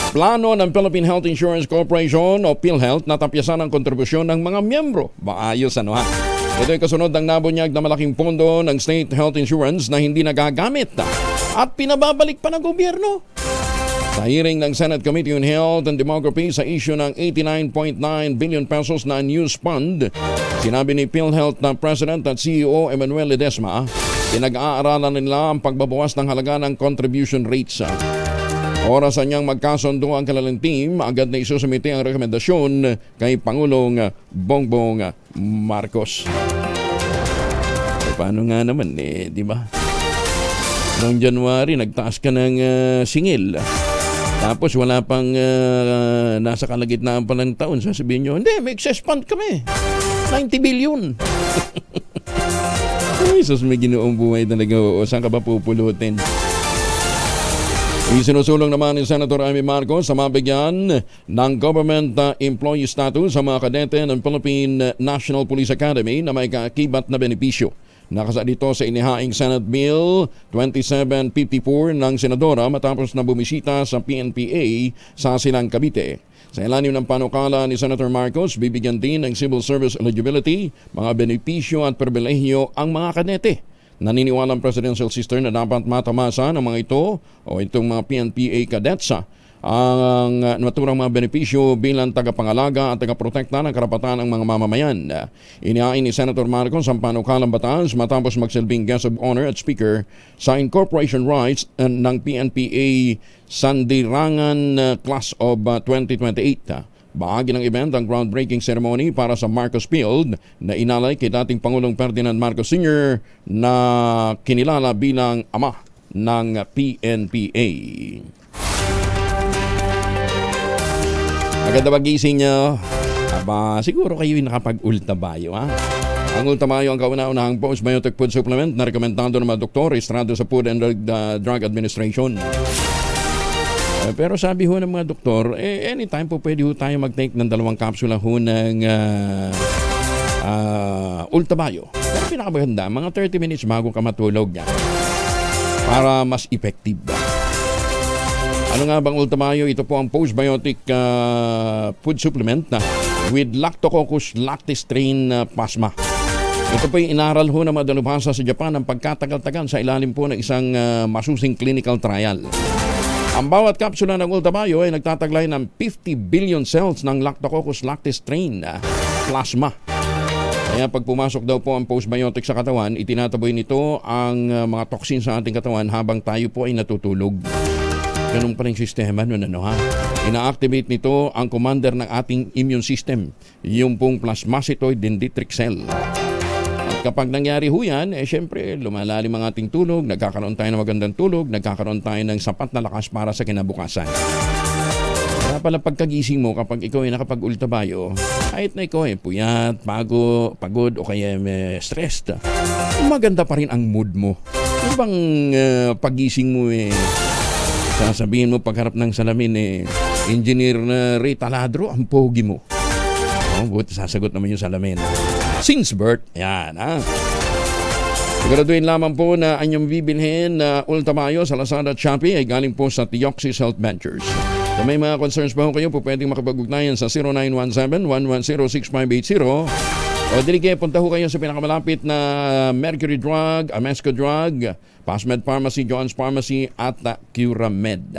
S2: Plano ng Philippine Health Insurance Corporation o PhilHealth na tapyasan ang kontribusyon ng mga miyembro. Maayos ano ha? Ito ay kasunod ng nabunyag na malaking pondo ng State Health Insurance na hindi nagagamit at pinababalik pa ng gobyerno. Sa hearing ng Senate Committee on Health and Demography sa issue ng 89.9 billion pesos na news fund, sinabi ni PhilHealth na President at CEO Emmanuel Ledesma, pinag-aaralan nila ang pagbabawas ng halaga ng contribution rates. Oras niyang magkasundo ang kanilang team, agad na isusumite ang rekomendasyon kay Pangulong Bongbong Marcos. Paano nga naman di ba? Noong January, nagtaas ka ng singil. Tapos wala pang nasa kalagitnaan pa ng taon. Sasabihin nyo, hindi, may excess fund kami. 90 billion. Ay, sus, may ginoong buhay talaga. Saan ka ba pupulutin? Isinusulong naman ni Senator Amy Marcos sa mabigyan ng government employee status sa mga kadete ng Philippine National Police Academy na may kaakibat na benepisyo. Nakasa dito sa inihaing Senate Bill 2754 ng Senadora matapos na bumisita sa PNPA sa Silang, Cavite. Sa ilalim ng panukala ni Senator Marcos, bibigyan din ng civil service eligibility, mga benepisyo at pribilehyo ang mga kadete. Naniniwala ang presidential sister na dapat matamasa ng mga ito o itong mga PNPA cadets ang naturang mga benepisyo bilang tagapangalaga at tagaprotekta ng karapatan ng mga mamamayan. Inihain ni Senator Marcos ang panukalang batas matapos magsilbing guest of honor at speaker sa incorporation rights ng PNPA Sandirangan Class of 2028. Bahagi ng event ang groundbreaking ceremony para sa Marcos Field na inalay kay dating Pangulong Ferdinand Marcos Sr. na kinilala bilang ama ng PNPA. Maganda pagising niyo. Siguro kayo'y nakapag-ultabayo, ha? Ang ultabayo ang kauna-unahang post-biotic food supplement na rekomendado ng mga doktor rehistrado sa Food and Drug Administration. Pero sabi ho ng mga doktor, anytime po pwede ho tayo mag-take ng 2 kapsula ho ng ultabayo. Pero pinakamaganda, mga 30 minutes bago ka matulog yan para mas effective. Ano nga bang Ultamayo? Ito po ang postbiotic food supplement na with Lactococcus lactis strain plasma. Ito po yung inaral ho na madalubhasa sa Japan ang pagkatagal-tagal sa ilalim po ng isang masusing clinical trial. Ang bawat kapsula ng Ultamayo ay nagtataglay ng 50 billion cells ng Lactococcus lactis strain plasma. Kaya pag pumasok daw po ang postbiotic sa katawan, itinataboy nito ang mga toxin sa ating katawan habang tayo po ay natutulog. Ganun pa rin sistema nun, ano ha? Ina-activate nito ang commander ng ating immune system, yung pong plasmacytoid dendritic cell. Kapag nangyari ho yan, syempre lumalalim ang ating tulog, nagkakaroon tayo ng magandang tulog, nagkakaroon tayo ng sapat na lakas para sa kinabukasan. Kaya pala pagkagising mo kapag ikaw ay nakapag-ultabayo, kahit na ikaw ay puyat, pagod o kaya stressed, maganda pa rin ang mood mo. Yung bang pagising mo sasabihin mo pagharap ng salamin Engineer na Ray Taladro, ang pogi mo. Buti sasagot naman yung salamin. Since birth, yan ha. Siguraduhin lamang po na anyong bibilhin na Ultamayo sa Lazada at Shopee ay galing po sa Theoxis Health Ventures. Kung may mga concerns pa ho kayo, po pwedeng makipag-ugnayan sa 0917-110-6580 o dili kayo, punta ho kayo sa pinakamalapit na Mercury Drug, Amesco Drug, Pasmed Pharmacy, John's Pharmacy at Curamed.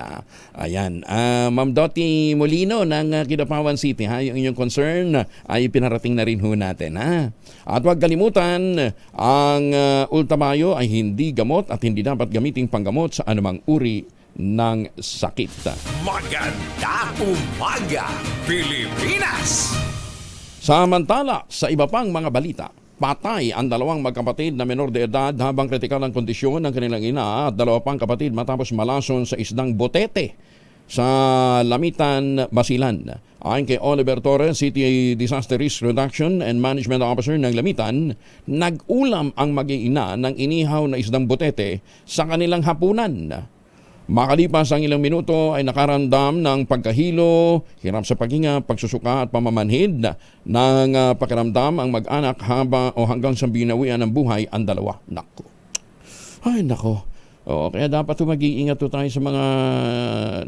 S2: Ayan. Ma'am Dottie Molino ng Kidapawan City, ha? Yung inyong concern ay pinarating na rin ho natin. Ha? At huwag kalimutan, ang Ultamayo ay hindi gamot at hindi dapat gamitin panggamot sa anumang uri ng sakit.
S1: Magandang umaga, Pilipinas!
S2: Samantala, sa iba pang mga balita, patay ang dalawang magkapatid na menor de edad habang kritikal ang kondisyon ng kanilang ina at dalawa pang kapatid matapos malason sa isdang botete sa Lamitan, Basilan. Ayon kay Oliver Torres, City Disaster Risk Reduction and Management Officer ng Lamitan, nag-ulam ang mag-iina ng inihaw na isdang botete sa kanilang hapunan. Makalipas ang ilang minuto ay nakaramdam ng pagkahilo, hirap sa paghinga, pagsusuka at pamamanhid ng pakiramdam ang mag-anak hanggang sa binawian ng buhay ang dalawa. Nako. Ay nako. Kaya dapat mag-iingat tayo sa mga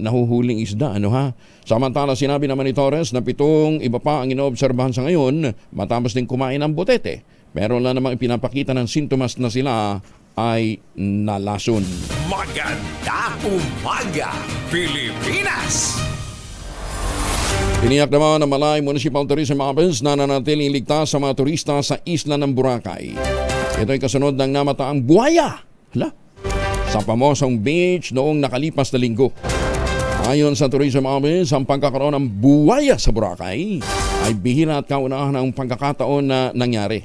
S2: nahuhuling isda. Ano ha? Samantala sinabi naman ni Torres na 7 iba pa ang inoobserbahan sa ngayon matapos din kumain ng botete. Meron lang namang ipinapakita ng sintomas na sila ay nalason.
S1: Magandang umaga, Pilipinas!
S2: Tiniyak naman ng Malay Municipal Tourism Office na nanatiling ligtas sa mga turista sa isla ng Boracay. Ito ay kasunod ng namataang buhaya sa pamosong beach noong nakalipas na linggo. Ayon sa Tourism Office, ang pagkakaroon ng buhaya sa Boracay ay bihira at kaunahan ng pagkakataon na nangyari.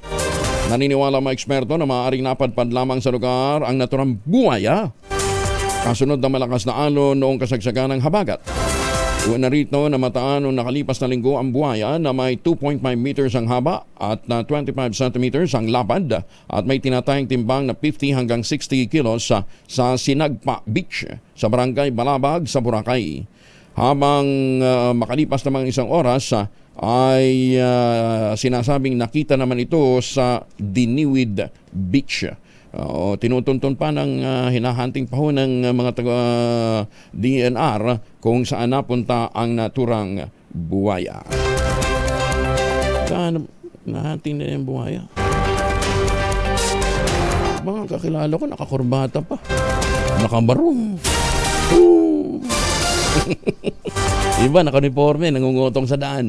S2: Naniniwala mga eksperto na maaaring napadpad lamang sa lugar ang naturang buhaya kasunod ng malakas na alon noong kasagsagan ng habagat. Una rito na mataan noong nakalipas na linggo ang buhaya na may 2.5 meters ang haba at 25 centimeters ang lapad at may tinatayang timbang na 50 hanggang 60 kilos sa Sinagpa Beach sa Barangay Balabag sa Boracay. Habang makalipas naman isang oras ay sinasabing nakita naman ito sa Diniwid Beach. Tinutuntun pa ng hinahanting pa ho ng mga DNR kung saan napunta ang naturang buhaya. Saan nahanting na yung buhaya? Mga kakilala ko nakakurbata pa. Nakabarong. Iba, naka-uniforme, nangungutong sa daan.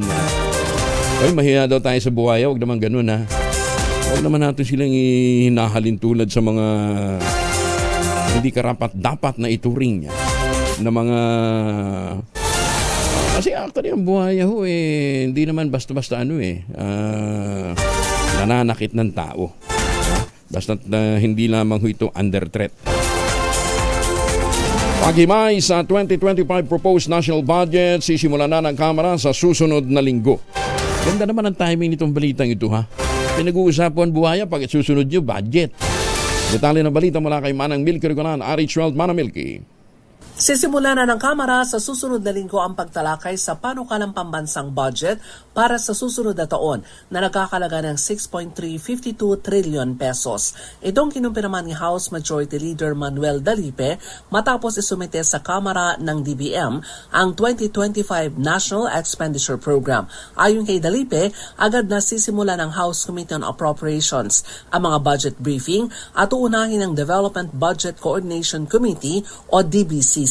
S2: Ay, mahiya daw tayo sa buhaya. Huwag naman ganun, ha. Huwag naman natin silang hinahalin tulad sa mga hindi karapat-dapat na ituring na mga... Kasi actually, ang buhaya ho, hindi naman basta-basta nananakit ng tao. Basta hindi lamang ho ito under threat. Paghimay sa 2025 proposed national budget, sisimulan na ng Kamara sa susunod na linggo. Ganda naman ang timing nitong balitang ito, ha? Pinag-uusapan buhaya pag susunod nyo, budget. Detalye ng balita mula kay Manang Milky Riconan, RH12 Manang Milky.
S13: Sisimula na ng Kamara sa susunod na linggo ang pagtalakay sa panukalang pambansang budget para sa susunod na taon na nagkakalaga ng 6.352 trillion pesos. Itong kinumpirma ni House Majority Leader Manuel Dalipe matapos isumite sa Kamara ng DBM ang 2025 National Expenditure Program. Ayon kay Dalipe, agad na sisimula ng House Committee on Appropriations ang mga budget briefing at uunahin ng Development Budget Coordination Committee o DBCC.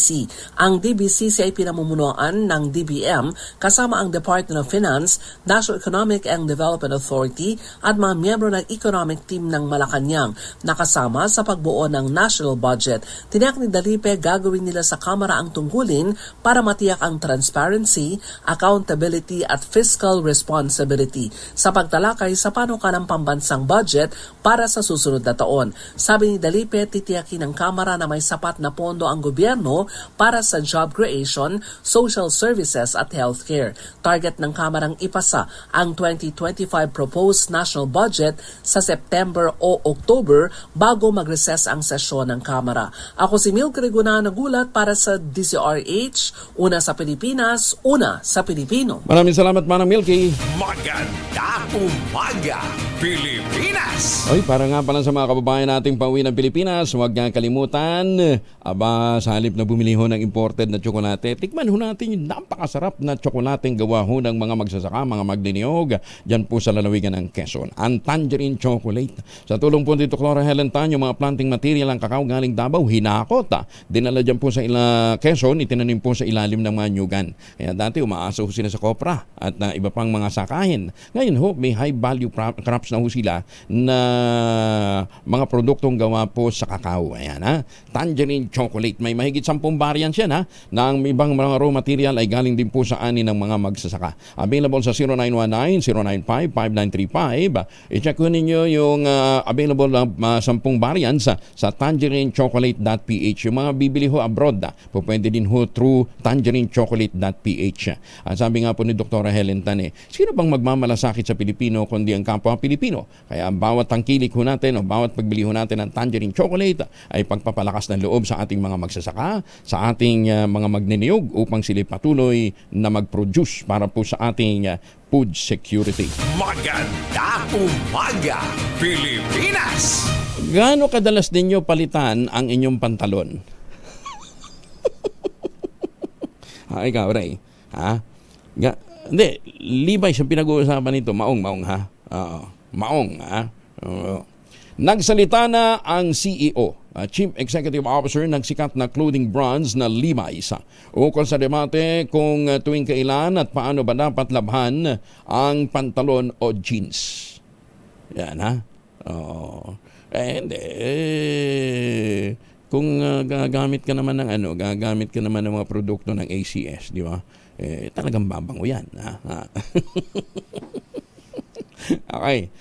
S13: Ang DBCC ay pinamumunuan ng DBM kasama ang Department of Finance, National Economic and Development Authority at mga miyembro ng economic team ng Malacanang nakasama sa pagbuo ng national budget. Tiniyak ni Dalipe gagawin nila sa Kamara ang tungkulin para matiyak ang transparency, accountability at fiscal responsibility sa pagtalakay sa panukalang pambansang budget para sa susunod na taon. Sabi ni Dalipe, titiyakin ng Kamara na may sapat na pondo ang gobyerno para sa job creation, social services at healthcare. Target ng Kamarang ipasa ang 2025 proposed national budget sa September o October bago mag-recess ang sesyon ng Kamara. Ako si Milk Reguna, nagulat para sa DZRH, una sa Pilipinas, una sa Pilipino.
S2: Maraming salamat, Manang Milky.
S1: Maganda umaga, Pilipinas!
S2: Oy, para nga pala sa mga kababayan nating pauwi ng Pilipinas, huwag nga kalimutan, sa halip na bumili ho ng imported na tsokolate, tikman ho natin yung napakasarap na tsokolating gawa ho ng mga magsasaka, mga magniniyog, dyan po sa lalawigan ng Quezon. Ang tangerine chocolate. Sa tulong po ni Dr. Helen Tan, yung mga planting material ang kakao galing Davao, hinakot. Dinala dyan po sa Quezon, itinanim po sa ilalim ng mga nyugan. Kaya dati umaasa ho sila sa kopra at iba pang mga sakahin. Ngayon ho, may high value crops na ho sila na mga produktong gawa po sa kakao. Ayan ha, tangerine chocolate. May mahigit 10 variants yan ha, na ang ibang mga raw material ay galing din po sa ani ng mga magsasaka. Available sa 0919-095-5935. I-check ko ninyo yung available na 10 variants sa tangerinechocolate.ph. Yung mga bibili ho abroad, pwede din ho through tangerinechocolate.ph. Sabi nga po ni Dr. Helen Tan, sino bang magmamalasakit sa Pilipino kundi ang kapwa Pilipino? Kaya bawat tangkilik ho natin o bawat pagbili ho natin ng tangerine chocolate ay pagpapalakas ng loob sa ating mga magsasaka, sa ating mga magniniyog upang sila patuloy na mag-produce para po sa ating food security.
S1: Maganda umaga, Pilipinas!
S2: Gaano kadalas ninyo palitan ang inyong pantalon? Ikaw, Ray. Ha? Hindi, Levi's ang pinag-uusapan nito. Maong, ha? Maong, ha? Nagsalita na ang CEO, Chief Executive Officer ng sikat na clothing brands na Levi's, ukol sa debate kung tuwing kailan at paano ba dapat labhan ang pantalon o jeans. Yan ha. Hindi. Kung gagamit ka naman ng gagamit ka naman ng mga produkto ng ACS, di ba? Talagang babango yan. Ha? Okay.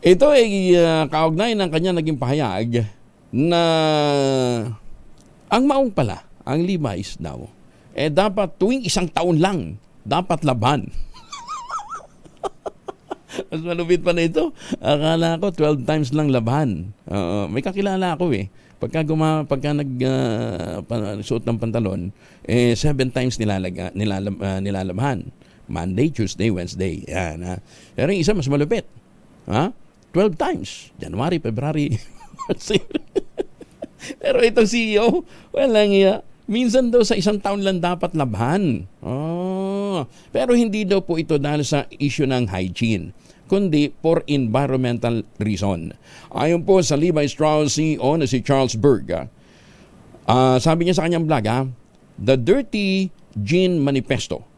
S2: Ito ay kaugnay ng kanya naging pahayag na ang maong pala, ang Levi's daw, dapat tuwing isang taon lang, dapat laban. Mas malupit pa na ito. Akala ko 12 times lang laban. May kakilala ako Pagka nagsuot ng pantalon, 7 times nilalabhan. Monday, Tuesday, Wednesday. Yan, ha? Pero yung isa mas malupit. Ha? 12 times. January, February. Pero itong CEO, walang iya. Minsan daw sa isang taon lang dapat labhan. Pero hindi daw po ito dahil sa issue ng hygiene, kundi for environmental reason. Ayon po sa Levi Strauss CEO na si Charles Berg, sabi niya sa kanyang vlog, The Dirty Jean Manifesto,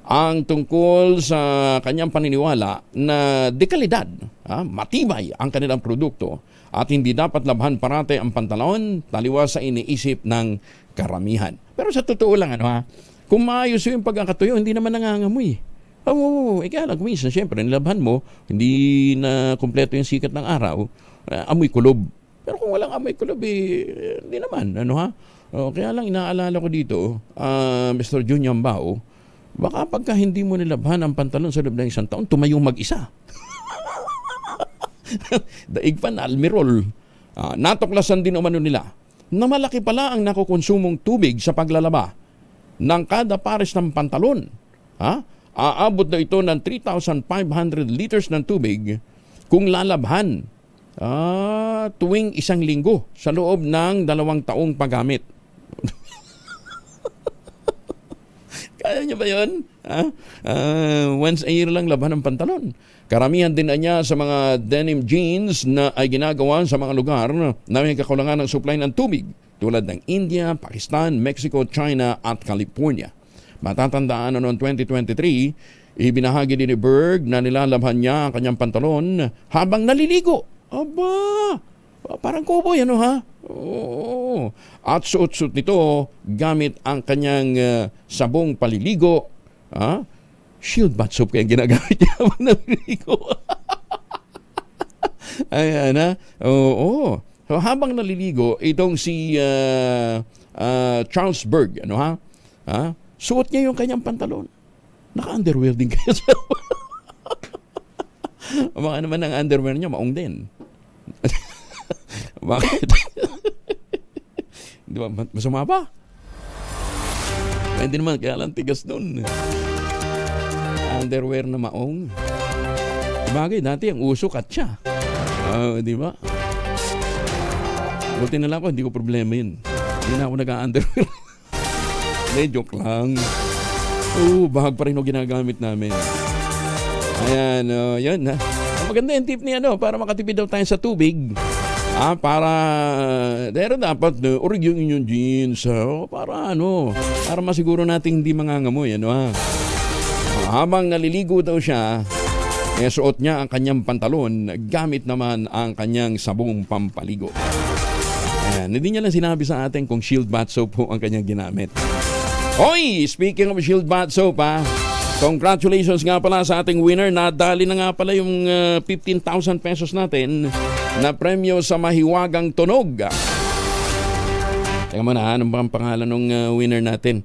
S2: ang tungkol sa kanyang paniniwala na dekalidad, matibay ang kanilang produkto at hindi dapat labhan parate ang pantalon taliwas sa iniisip ng karamihan. Pero sa totoo lang, kung maayos yung pagkakatuyo, hindi naman nangangamoy. Kaya lang, minsan, siyempre, nilabhan mo, hindi na kumpleto yung sikat ng araw, amoy kulob. Pero kung walang amoy kulob, hindi naman. Kaya lang, inaalala ko dito, Mr. Junior Bao, baka pagka hindi mo nilabhan ang pantalon sa loob ng isang taon, tumayong mag-isa. Daig pa na almirol. Natuklasan din umano nila na malaki pala ang nakukonsumong tubig sa paglalaba ng kada pares ng pantalon. Aabot na ito ng 3,500 liters ng tubig kung lalabhan tuwing 1 linggo sa loob ng 2 taong paggamit. Kaya niya ba yun? Once a year lang laban ng pantalon. Karamihan din niya sa mga denim jeans na ay ginagawa sa mga lugar na may kakulangan ng supply ng tubig tulad ng India, Pakistan, Mexico, China at California. Matatandaan na noong 2023, ibinahagi din ni Berg na nilalabhan niya ang kanyang pantalon habang naliligo. Aba! Parang cowboy, ano ha? Oo. At suot-suot nito gamit ang kanyang sabong paliligo. Shield bath soap kaya ginagamit niya habang naliligo. Ayan ha? Oo. So, habang naliligo, itong si Charles Berg, ano ha? Suot niya yung kanyang pantalon. Naka-underwear din kaya siya. Baka naman ang underwear niya, maong din. Bakit? Di ba? Masama ba? Hindi naman, kaya lang tigas doon. Underwear na maong. Bagay, dati ang uso katsa. Di ba? Buti na lang ako, hindi ko problema yun. Hindi na ako nag-underwear. Hindi, joke lang. Bahag pa rin ang ginagamit namin. Ayan, yan ha. Maganda yung tip niya, para makatipid daw tayo sa tubig. Para, pero dapat, orig yung inyong jeans. Para masiguro natin hindi mangangamoy, habang naliligo daw siya, suot niya ang kanyang pantalon, gamit naman ang kanyang sabong pampaligo. Ayan, hindi niya lang sinabi sa atin kung shield bath soap po ang kanyang ginamit. Hoy, speaking of shield bath soap, congratulations nga pala sa ating winner. Nadali na nga pala yung 15,000 pesos natin na premyo sa mahiwagang tunog. Teka muna, anong ba ang pangalan ng winner natin?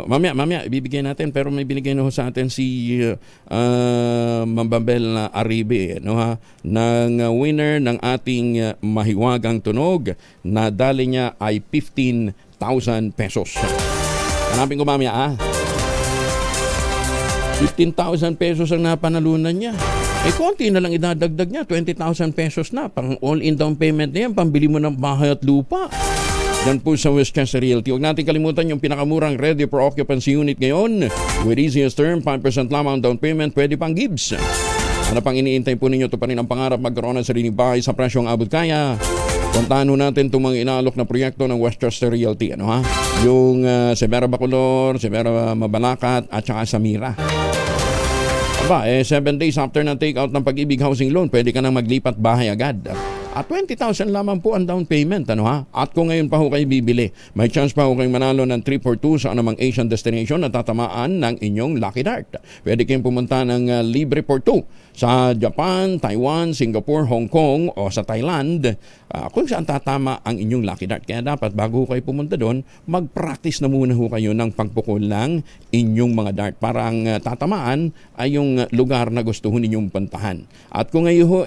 S2: Mamaya, ibibigay natin. Pero may binigay na ho sa atin si Mambabel na Aribe, ng winner ng ating mahiwagang tunog. Nadali niya ay 15,000 pesos. Hanapin ko mamaya, 15,000 pesos ang napanalunan niya. Konti na lang idadagdag niya, 20,000 pesos na. Pang all-in down payment na yan, pambili mo ng bahay at lupa. Yan po sa Westchester Realty. Huwag natin kalimutan yung pinakamurang ready for occupancy unit ngayon. With easiest term, 5% lamang down payment, pwede pang Gibbs. Ano pang iniintay po ninyo? Ito pa rin ang pangarap magkaroon ng sariling bahay sa presyong abot kaya. Puntahan natin itong mga inaalok na proyekto ng Westchester Realty. Yung Severa Bacolor, Severa Mabalacat, at saka Samira. 7 days after ng take-out ng Pag-ibig Housing Loan, pwede ka nang maglipat bahay agad. At 20,000 lamang po ang down payment. At kung ngayon pa ho kayo bibili, may chance pa ho kayong manalo ng 342 sa anumang Asian destination na tatamaan ng inyong Lucky Dart. Pwede kayong pumunta ng libre for 2 sa Japan, Taiwan, Singapore, Hong Kong o sa Thailand, kung saan tatama ang inyong Lucky Dart. Kaya dapat bago kayo pumunta doon, mag-practice na muna ho kayo ng pagpukol ng inyong mga dart para ang tatamaan ay yung lugar na gusto ho ninyong puntahan. At kung ngayon ho,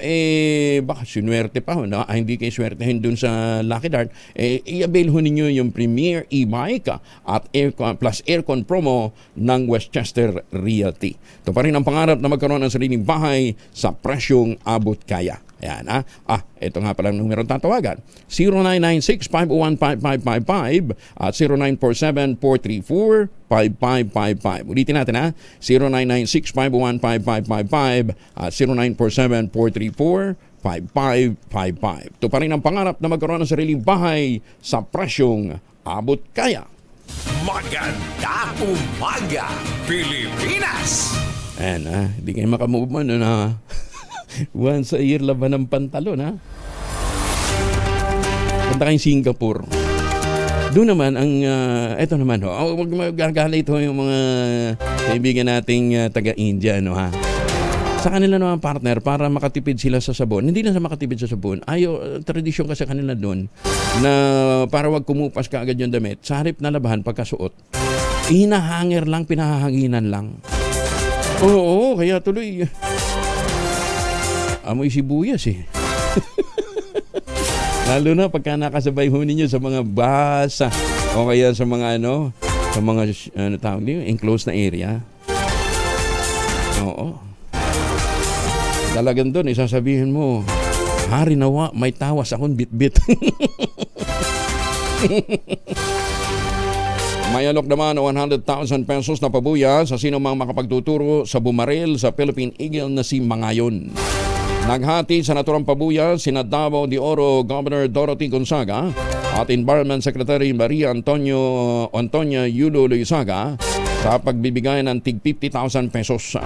S2: baka sinuwerte pa ho, hindi kayo swertehin doon sa Lucky Dart, i-avail ho ninyo yung Premier e-bike at plus aircon promo ng Westchester Realty. Ito pa rin ang pangarap na magkaroon ng sariling bahay sa presyong abot kaya. Ayan, ito nga pala ang numero tatawagan. 0996-501-5555 at 0947-434-5555. Ulitin natin 0996-501-5555 at 0947-434-5555. Ito pa rin ang pangarap na magkaroon ng sariling bahay sa presyong abot kaya.
S1: Maganda umaga, Pilipinas!
S2: Ayan, hindi kayo makamove on na once a year laban ng pantalon, Punta kayong Singapore. Doon naman, eto naman, huwag magagala ito yung mga kaibigan nating taga-India, Sa kanila naman partner, para makatipid sila sa sabon. Hindi lang sa makatipid sa sabon. Tradisyon kasi kanila doon na para wag kumupas ka agad yung damit, sa harip na labahan pagkasuot, hinahanger lang, pinahahanginan lang. Oo, kaya tuloy. Amoy sibuyas Lalo na pagka nakasabay ho ninyo sa mga bus o kaya sa mga sa mga tawag niyo, enclosed na area. Oo. Talagang doon, isasabihin mo, hari nawa, may tawas akong bit-bit. May alok naman 100,000 pesos na pabuya sa sino mang makapagtuturo sa bumaril sa Philippine Eagle na si Mangayon. Naghati sa naturang pabuya sina Davao de Oro Governor Dorothy Gonzaga at Environment Secretary Maria Antonia Yulo Luisaga sa pagbibigay ng tig 50,000 pesos.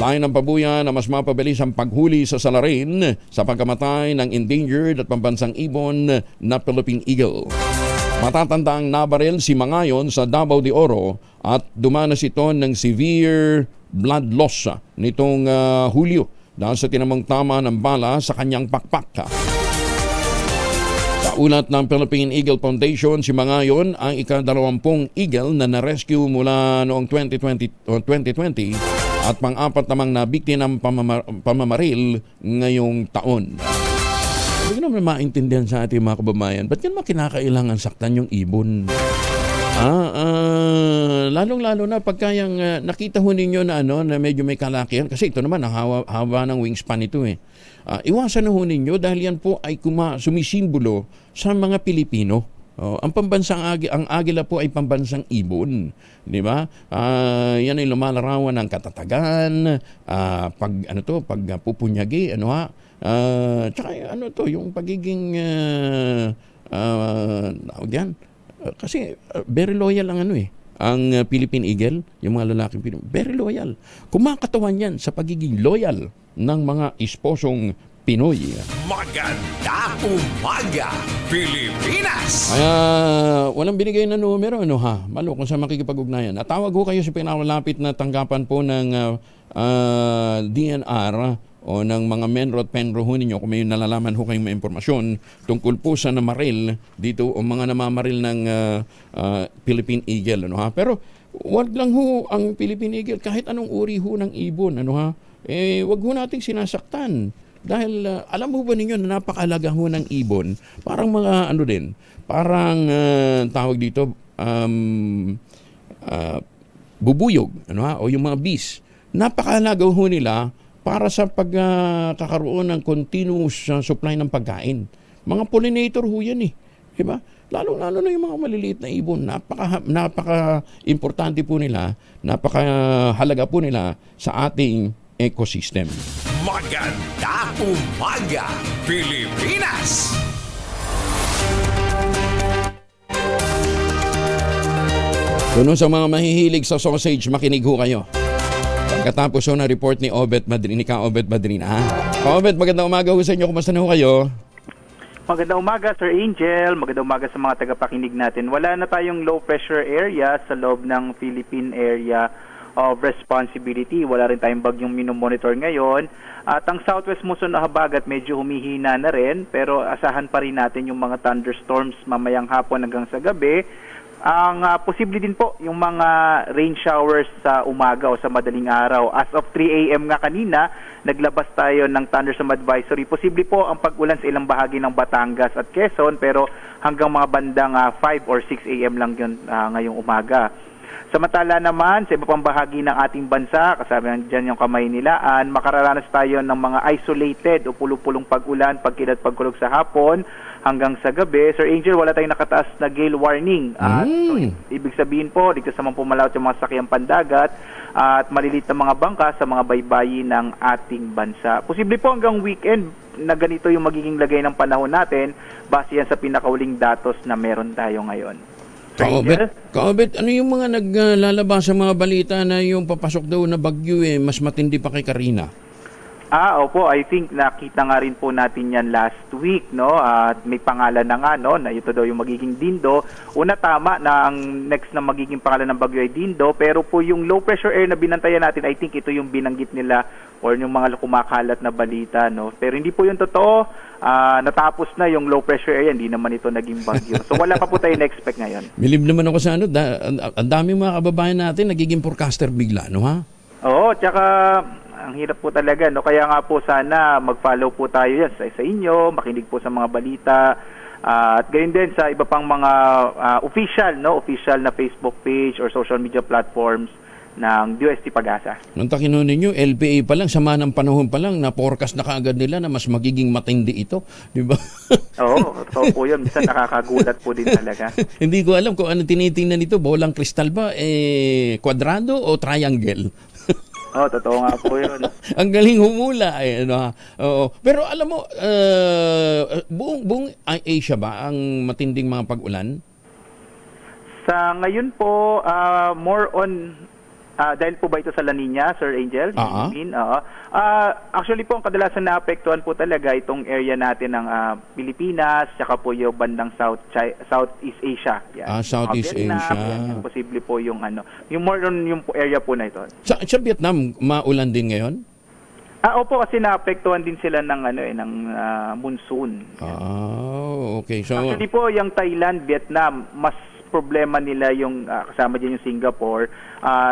S2: Lain ng pabuya na mas mapabilis ang paghuli sa salarin sa pagkamatay ng endangered at pambansang ibon na Philippine Eagle. Matatandang nabaril si Mangayon sa Davao de Oro at dumanas ito ng severe blood loss nitong Hulyo dahil sa tinamang tama ng bala sa kanyang pakpak. Sa ulat ng Philippine Eagle Foundation, si Mangayon ang ika-20 eagle na na-rescue mula noong 2020 at pang-apat namang nabikti ng pamamaril ngayong taon. Hindi ko naman maintindihan sa ating mga kababayan. Ba't yan kinakailangan saktan yung ibon? Lalong-lalo na pagka nakita ho ninyo na na medyo may kalakihan. Kasi ito naman, ang haba ng wingspan ito eh. Iwasan na ho ninyo dahil yan po ay sumisimbolo sa mga Pilipino. Ang ang agila po ay pambansang ibon, di ba? Yan ay lumalarawan ng katatagan, pag pupunyagi, tsaka yung pagiging kasi very loyal ang ang Philippine Eagle, yung mga lalaking Pilipino, very loyal. Kumakatawan yan sa pagiging loyal ng mga esposong Pinoy.
S1: Magandang umaga, Pilipinas!
S2: Walang binigay na numero, Malo kung sa makikipag-ugnayan. Natawag ho kayo sa pinakalapit na tanggapan po ng DNR o ng mga Menro at Penro ho ninyo kung may nalalaman ho kayong may impormasyon tungkol po sa namaril dito o mga namamaril ng Philippine Eagle. Pero wag lang ho ang Philippine Eagle, kahit anong uri ho ng ibon. Wag ho nating sinasaktan. Dahil alam mo ba ninyo na napakalaga ho ng ibon? Parang mga parang tawag dito, bubuyog, o yung mga bees. Napakalaga ho nila para sa pagkakaroon ng continuous supply ng pagkain. Mga pollinator ho yan Diba? Lalo na yung mga maliliit na ibon. Napaka-importante po nila, napakahalaga po nila sa ating ecosystem.
S1: Magandang umaga, Pilipinas!
S2: Kuno sa mga mahihilig sa sausage, makinig ho kayo. Pagkatapos ho na report ni Obet Madrina. Obet, magandang umaga ho sa inyo. Kumusta na ho kayo?
S14: Magandang umaga, Sir Angel. Magandang umaga sa mga tagapakinig natin. Wala na tayong low pressure area sa loob ng Philippine Area of Responsibility. Wala rin tayong bagyong minomonitor ngayon. At ang southwest monsoon na habagat medyo humihina na rin, pero asahan pa rin natin yung mga thunderstorms mamayang hapon hanggang sa gabi. Ang posible din po yung mga rain showers sa umaga o sa madaling araw. As of 3 a.m. nga kanina, naglabas tayo ng thunderstorm advisory. Posible po ang pag-ulan sa ilang bahagi ng Batangas at Quezon, pero hanggang mga bandang 5 or 6 a.m. lang yun ngayong umaga. Samantala naman, sa iba pang bahagi ng ating bansa, kasama dyan yung kamay nilaan, makararanas tayo ng mga isolated o pulong-pulong pag-ulan, pagkilat, pagkulog sa hapon, hanggang sa gabi. Sir Angel, wala tayong nakataas na gale warning. So, ibig sabihin po, ligtas naman pumalawat yung mga sakyang pandagat at malilit na mga bangka sa mga baybayin ng ating bansa. Posible po hanggang weekend na ganito yung magiging lagay ng panahon natin base yan sa pinakauling datos na meron tayo ngayon.
S2: Kaobet, ano yung mga naglalabas sa mga balita na yung papasok daw na bagyo mas matindi pa kay Karina?
S14: Opo, I think nakita nga rin po natin yan last week, at may pangalan na nga, na ito daw yung magiging Dindo. Una, tama na ang next na magiging pangalan ng bagyo ay Dindo, pero po yung low pressure area na binantayan natin, I think ito yung binanggit nila or yung mga kumakalat na balita, Pero hindi po yung totoo, natapos na yung low pressure area, hindi naman ito naging bagyo. So wala pa po tayo na-expect ngayon.
S2: Bilib naman ako sa ang daming mga kababayan natin nagiging forecaster bigla, ha?
S14: Oo, tsaka Ang hirap po talaga, no? Kaya nga po sana mag-follow po tayo yan sa inyo, makinig po sa mga balita, at gayon din sa iba pang mga official na Facebook page or social media platforms ng DOST Pag-asa.
S2: Nung takinon ninyo, LPA pa lang, sama ng panahon pa lang, na-forecast na kaagad nila na mas magiging matindi ito. Di ba?
S14: Oo, totoo po yun. Minsan nakakagulat po din talaga.
S2: Hindi ko alam kung ano tinitingnan nito. Bolang kristal ba? Kwadrado o triangle?
S14: Oo, totoo nga po yun.
S2: Ang galing humula. Oo. Pero alam mo, buong Asia ba ang matinding mga pag-ulan?
S14: Sa ngayon po, more on dahil po ba ito sa La Nina, Sir Angel? Actually po, ang kadalasan naapektuhan po talaga itong area natin ng Pilipinas, tsaka po yung bandang Southeast Asia. Yan.
S2: Southeast
S14: Vietnam,
S2: Asia.
S14: Yan, posible po yung yung more on yung area po na ito.
S2: Sa Vietnam, maulan din ngayon?
S14: Opo, kasi naapektuhan din sila ng ng monsoon.
S2: Okay. So
S14: actually po, yung Thailand, Vietnam, mas problema nila yung kasama din yung Singapore.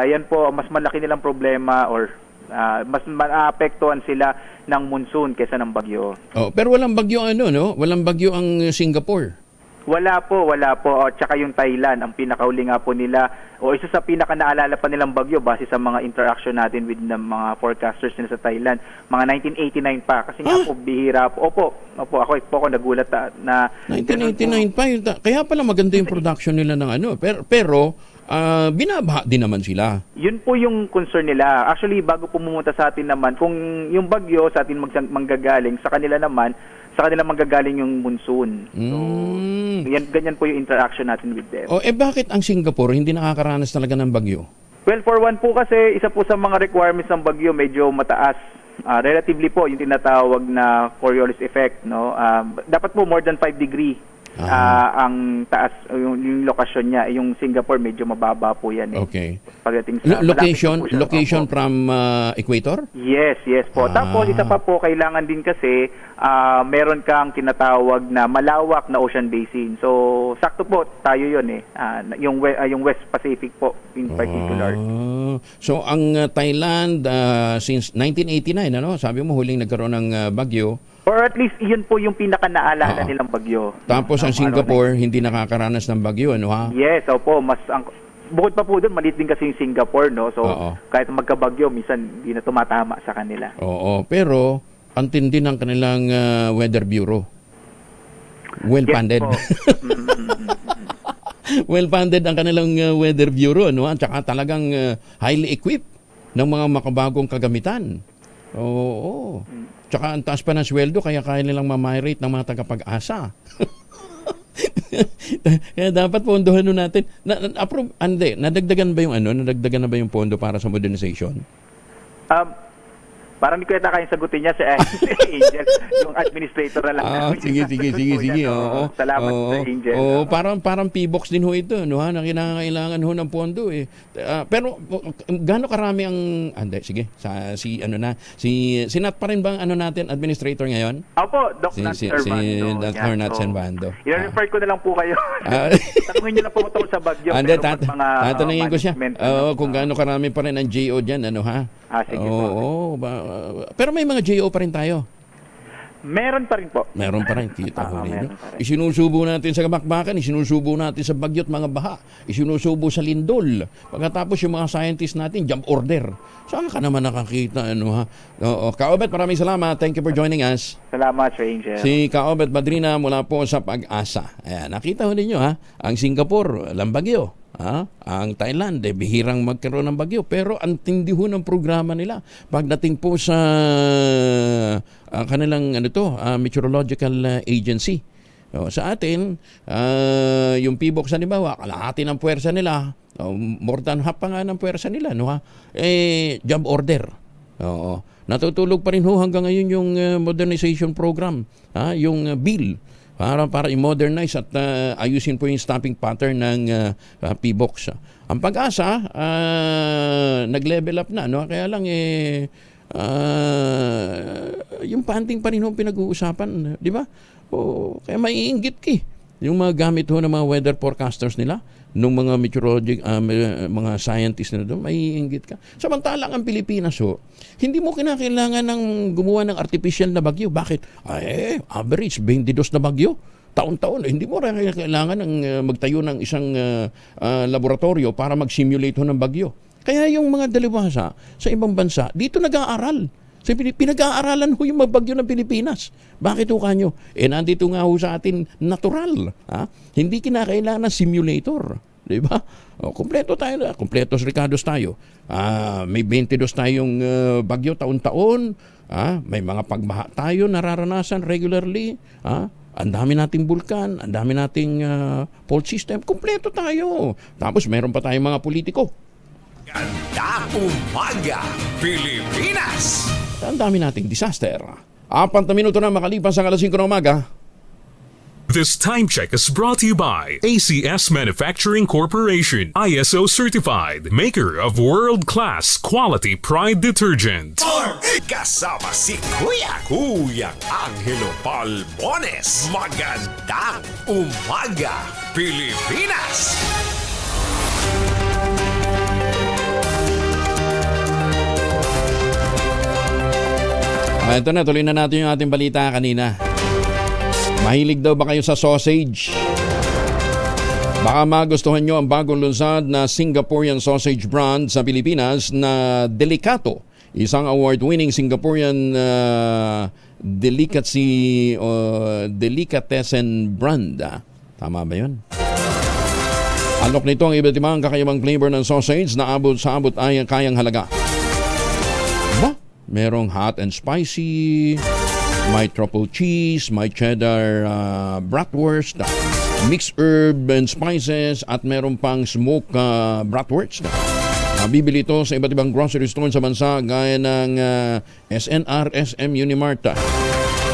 S14: Yan po, mas malaki nilang problema or mas maapektuhan sila ng monsoon kaysa ng bagyo.
S2: Pero walang bagyo no? Walang bagyo ang Singapore.
S14: Wala po. Tsaka yung Thailand, ang pinakauli nga po nila, o isa sa pinaka naalala pa nilang bagyo base sa mga interaction natin with ng mga forecasters nila sa Thailand, mga 1989 pa. Kasi nga po, bihira po. Opo, ako nagulat na
S2: 1989 pa yun. Kaya pala maganda yung production nila ng Pero binabaha din naman sila.
S14: Yun po yung concern nila. Actually, bago pumunta sa atin naman, kung yung bagyo sa atin manggagaling, sa kanila manggagaling yung monsoon. So, ganyan po yung interaction natin with them.
S2: Bakit ang Singapore hindi nakakaranas talaga ng bagyo?
S14: Well, for one po kasi, isa po sa mga requirements ng bagyo, medyo mataas. Relatively po, yung tinatawag na Coriolis effect. No? Dapat po more than 5 degree ang taas, yung lokasyon niya. Yung Singapore, medyo mababa po yan.
S2: Okay.
S14: Pagdating sa
S2: location from equator?
S14: Yes po. Tapos, isa pa po, kailangan din kasi meron kang tinatawag na malawak na ocean basin. So, sakto po, tayo yun yung West Pacific po in particular.
S2: So, ang Thailand, since 1989, sabi mo huling nagkaroon ng bagyo,
S14: or at least, iyon po yung pinaka-naalala nilang bagyo.
S2: Tapos ang Singapore, hindi nakakaranas ng bagyo,
S14: Yes, opo. Bukod pa po doon, maliit din kasi yung Singapore, no? So, kahit magkabagyo, minsan hindi na tumatama sa kanila.
S2: Pero ang tindi ng kanilang weather bureau. Well-funded. Well-funded ang kanilang weather bureau, At saka talagang highly equipped ng mga makabagong kagamitan. Tsaka ang taas pa ng sweldo, kaya kaya nilang ma-migrate ng mga tagapag-asa. Kaya dapat pondohan natin. Nadagdagan ba yung Nadagdagan na ba yung pondo para sa modernization?
S14: Parang hindi ko yata kayang sagutin niya si Angel, yung administrator na lang.
S2: Sige.
S14: Salamat sa Angel.
S2: Parang P-box din ho ito, na kinakailangan ho ng pondo pero gaano karami ang Sinat pa rin bang natin administrator ngayon?
S14: Opo, Doc Nat Servando.
S2: Si Dr. Nat Servando.
S14: I-refer ko na lang po kayo. Tanungin niyo na po ito sa bagyo.
S2: Tatanungin ko siya. Kung gaano karami pa rin ang JO dyan,
S14: sige po.
S2: Pero may mga JO pa rin tayo.
S14: Meron pa rin po.
S2: Meron pa rin. Kita ko rin. Isinusubo natin sa kabakbakan, isinusubo natin sa bagyo't mga baha, isinusubo sa lindol. Pagkatapos yung mga scientists natin, jump order. Saan ka naman nakakita? Kaobet, maraming salamat. Thank you for joining us.
S14: Salamat, Sir Angel.
S2: Si Kaobet Madrina mula po sa Pag-asa. Ayan, nakita ho ninyo, ang Singapore, walang bagyo. Ang Thailand, bihirang magkaroon ng bagyo. Pero ang tindi ho ng programa nila. Pagdating po sa kanilang meteorological agency. Sa atin, yung PBOX halimbawa, kalahati ng puwersa nila, more than half pa nga ng puwersa nila, job order. Natutulog pa rin ho hanggang ngayon yung modernization program, yung bill. Para i-modernize at ayusin po yung stamping pattern ng PBOX. Ang Pag-asa, nag-level up na, kaya lang yung funding pa rin pinag-uusapan, di ba? Kaya maiinggit ka. yung mga gamit ho ng mga weather forecasters nila, nung mga meteorologic, mga scientists na doon, may inggit ka. Samantalang ang Pilipinas ho, hindi mo kinakailangan ng gumawa ng artificial na bagyo. Bakit? Average, 22 na bagyo. Taon-taon. Hindi mo rin kailangan ng magtayo ng isang laboratorio para mag-simulate ho ng bagyo. Kaya yung mga dalibhasa sa ibang bansa, dito nag-aaral. Pinag-aaralan ho yung mga bagyo ng Pilipinas. Bakit ho kanyo? Nandito nga ho sa atin natural. Ha? Hindi kinakailangan ng simulator. Diba? Kompleto tayo. Kompletos Ricardos tayo. May 22 tayong bagyo taon-taon. May mga pagbaha tayo nararanasan regularly. Ang dami nating bulkan, ang dami nating fault system. Kompleto tayo. Tapos meron pa tayong mga politiko.
S1: Ganda umaga, Pilipinas!
S2: Ang dami nating disaster. 4 na minuto na makalipas ang 5:00 ng umaga.
S15: This time check is brought to you by ACS Manufacturing Corporation, ISO certified, maker of world-class quality Pride detergent.
S1: Kasama si Kuya Angelo Palmones. Magandang umaga, Pilipinas!
S2: Ito na, tuloy na natin yung ating balita kanina. Mahilig daw ba kayo sa sausage? Baka magustuhan nyo ang bagong lunsad na Singaporean sausage brand sa Pilipinas na Delicato. Isang award-winning Singaporean delicatessen brand. Tama ba yun? Alok nito ang iba't ibang kakaibang flavor ng sausage na abot ay ang kayang halaga. Merong hot and spicy, may truffle cheese, may cheddar bratwurst, mixed herb and spices, at meron pang smoked bratwurst. Mabibili ito sa iba't ibang grocery store sa bansa gaya ng SNR, SM, Unimart.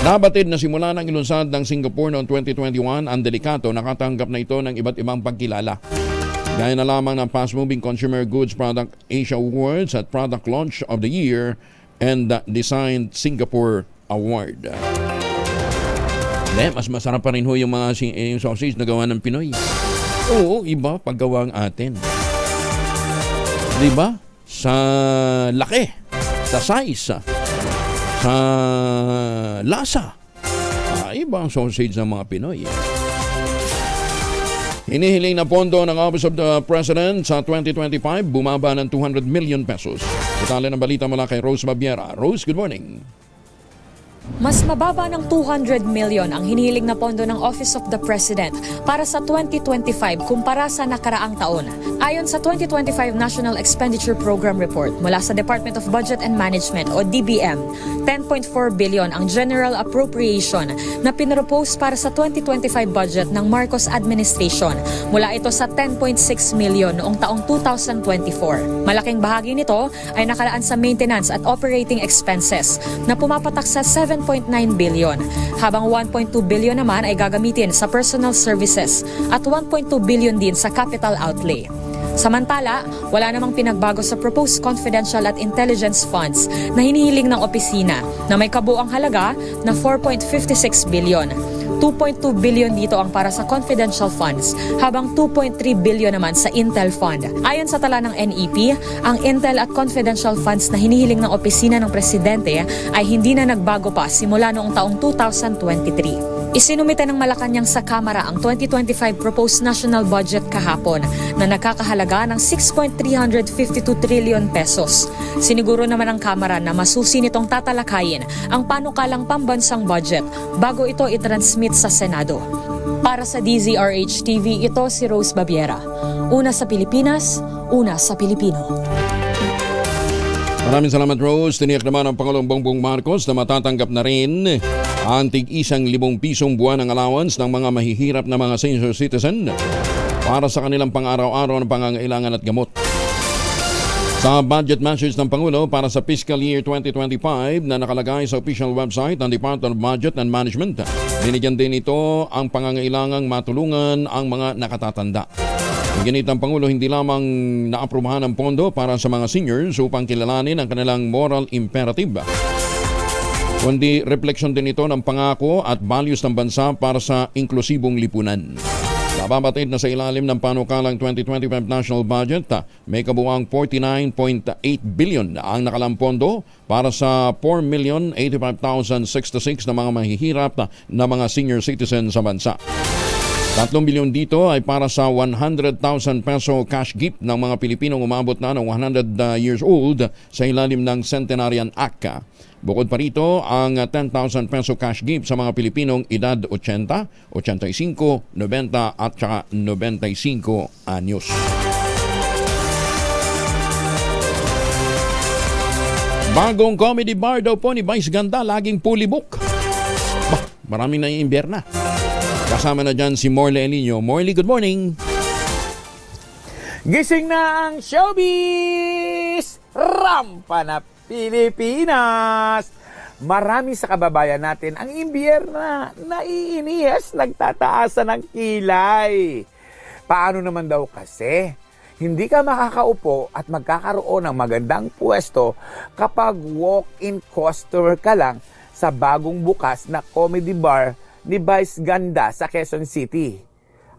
S2: Nabatid na simula ng ilunsad ng Singapore noong 2021, ang Delicato nakatanggap na ito ng iba't ibang pagkilala. Gaya na lamang ng Fast Moving Consumer Goods Product Asia Awards at Product Launch of the Year and the Design Singapore Award. Mas masarap pa rin ho yung mga yung sausage na gawa ng Pinoy. Oo, iba paggawa ang atin. Diba? Sa laki, sa size, sa lasa. Iba ang sausage ng mga Pinoy. Hinihiling na pondo ng Office of the President sa 2025, bumaba ng 200 million pesos. Detalye ng balita mula kay Rose Babiera. Rose, good morning.
S16: Mas mababa ng 200 million ang hinihiling na pondo ng Office of the President para sa 2025 kumpara sa nakaraang taon. Ayon sa 2025 National Expenditure Program Report mula sa Department of Budget and Management o DBM, 10.4 billion ang general appropriation na pinropose para sa 2025 budget ng Marcos administration. Mula ito sa 10.6 million noong taong 2024. Malaking bahagi nito ay nakalaan sa maintenance at operating expenses na pumapatak sa 7.9 billion, habang 1.2 billion naman ay gagamitin sa personal services at 1.2 billion din sa capital outlay. Samantala, wala namang pinagbago sa proposed confidential at intelligence funds na hinihiling ng opisina na may kabuuang halaga na 4.56 billion. 2.2 billion dito ang para sa confidential funds, habang 2.3 billion naman sa Intel Fund. Ayon sa tala ng NEP, ang Intel at confidential funds na hinihiling ng opisina ng presidente ay hindi na nagbago pa simula noong taong 2023. Isinumite ng Malacanang sa Kamara ang 2025 proposed national budget kahapon na nakakahalaga ng 6.352 trillion pesos. Siniguro naman ng Kamara na masusi nitong tatalakayin ang panukalang pambansang budget bago ito i-transmit sa Senado. Para sa DZRH TV, ito si Rose Babiera. Una sa Pilipinas, una sa Pilipino.
S2: Maraming salamat, Rose. Tiniyak naman ang Pangulong Bongbong Marcos na matatanggap na rin ang tig-1,000 pisong buwan ng allowance ng mga mahihirap na mga senior citizen para sa kanilang pang-araw-araw na pangangailangan at gamot. Sa budget message ng Pangulo para sa fiscal year 2025 na nakalagay sa official website ng Department of Budget and Management, binigyan din ito ang pangangailangang matulungan ang mga nakatatanda. Ginit ng Pangulo, hindi lamang naaprubahan ang pondo para sa mga seniors upang kilalanin ang kanilang moral imperative. kundi refleksyon din ito ng pangako at values ng bansa para sa inklusibong lipunan. Nababatid na sa ilalim ng panukalang 2025 national budget, may kabuuang 49.8 billion ang nakalang pondo para sa 4,085,066 na mga mahihirap na mga senior citizens sa bansa. 3 bilyon dito ay para sa 100,000 peso cash gift ng mga Pilipinong umabot na ng 100 years old sa ilalim ng Centenarian Act. Bukod pa rito ang 10,000 peso cash gift sa mga Pilipinong edad 80, 85, 90 at saka 95 anyos. Bagong comedy bar daw po ni Vice Ganda, laging fully book. Maraming naiimbierna. Kasama na dyan si Morley Elinio. Morley, good morning.
S17: Gising na ang showbiz! Rampa na Pilipinas! Marami sa kababayan natin ang imbierna, naiinihas, nagtataasan ng kilay. Paano naman daw kasi? Hindi ka makakaupo at magkakaroon ng magandang pwesto kapag walk-in customer ka lang sa bagong bukas na comedy bar ni Vice Ganda sa Quezon City.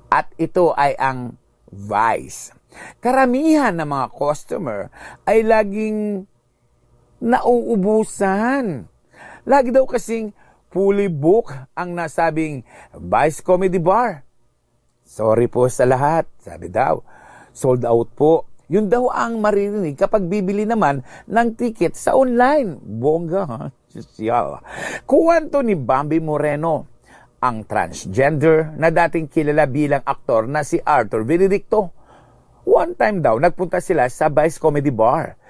S17: At ito ay ang Vice. Karamihan ng mga customer ay laging nauubusan. Lagi daw kasing fully book ang nasabing Vice Comedy Bar. Sorry po sa lahat, sabi daw. Sold out po. Yun daw ang maririnig kapag bibili naman ng ticket sa online. Bongga, ha? Kuwento ni Bambi Moreno, ang transgender na dating kilala bilang aktor na si Arthur Benedicto. One time daw, nagpunta sila sa Vice Comedy Bar.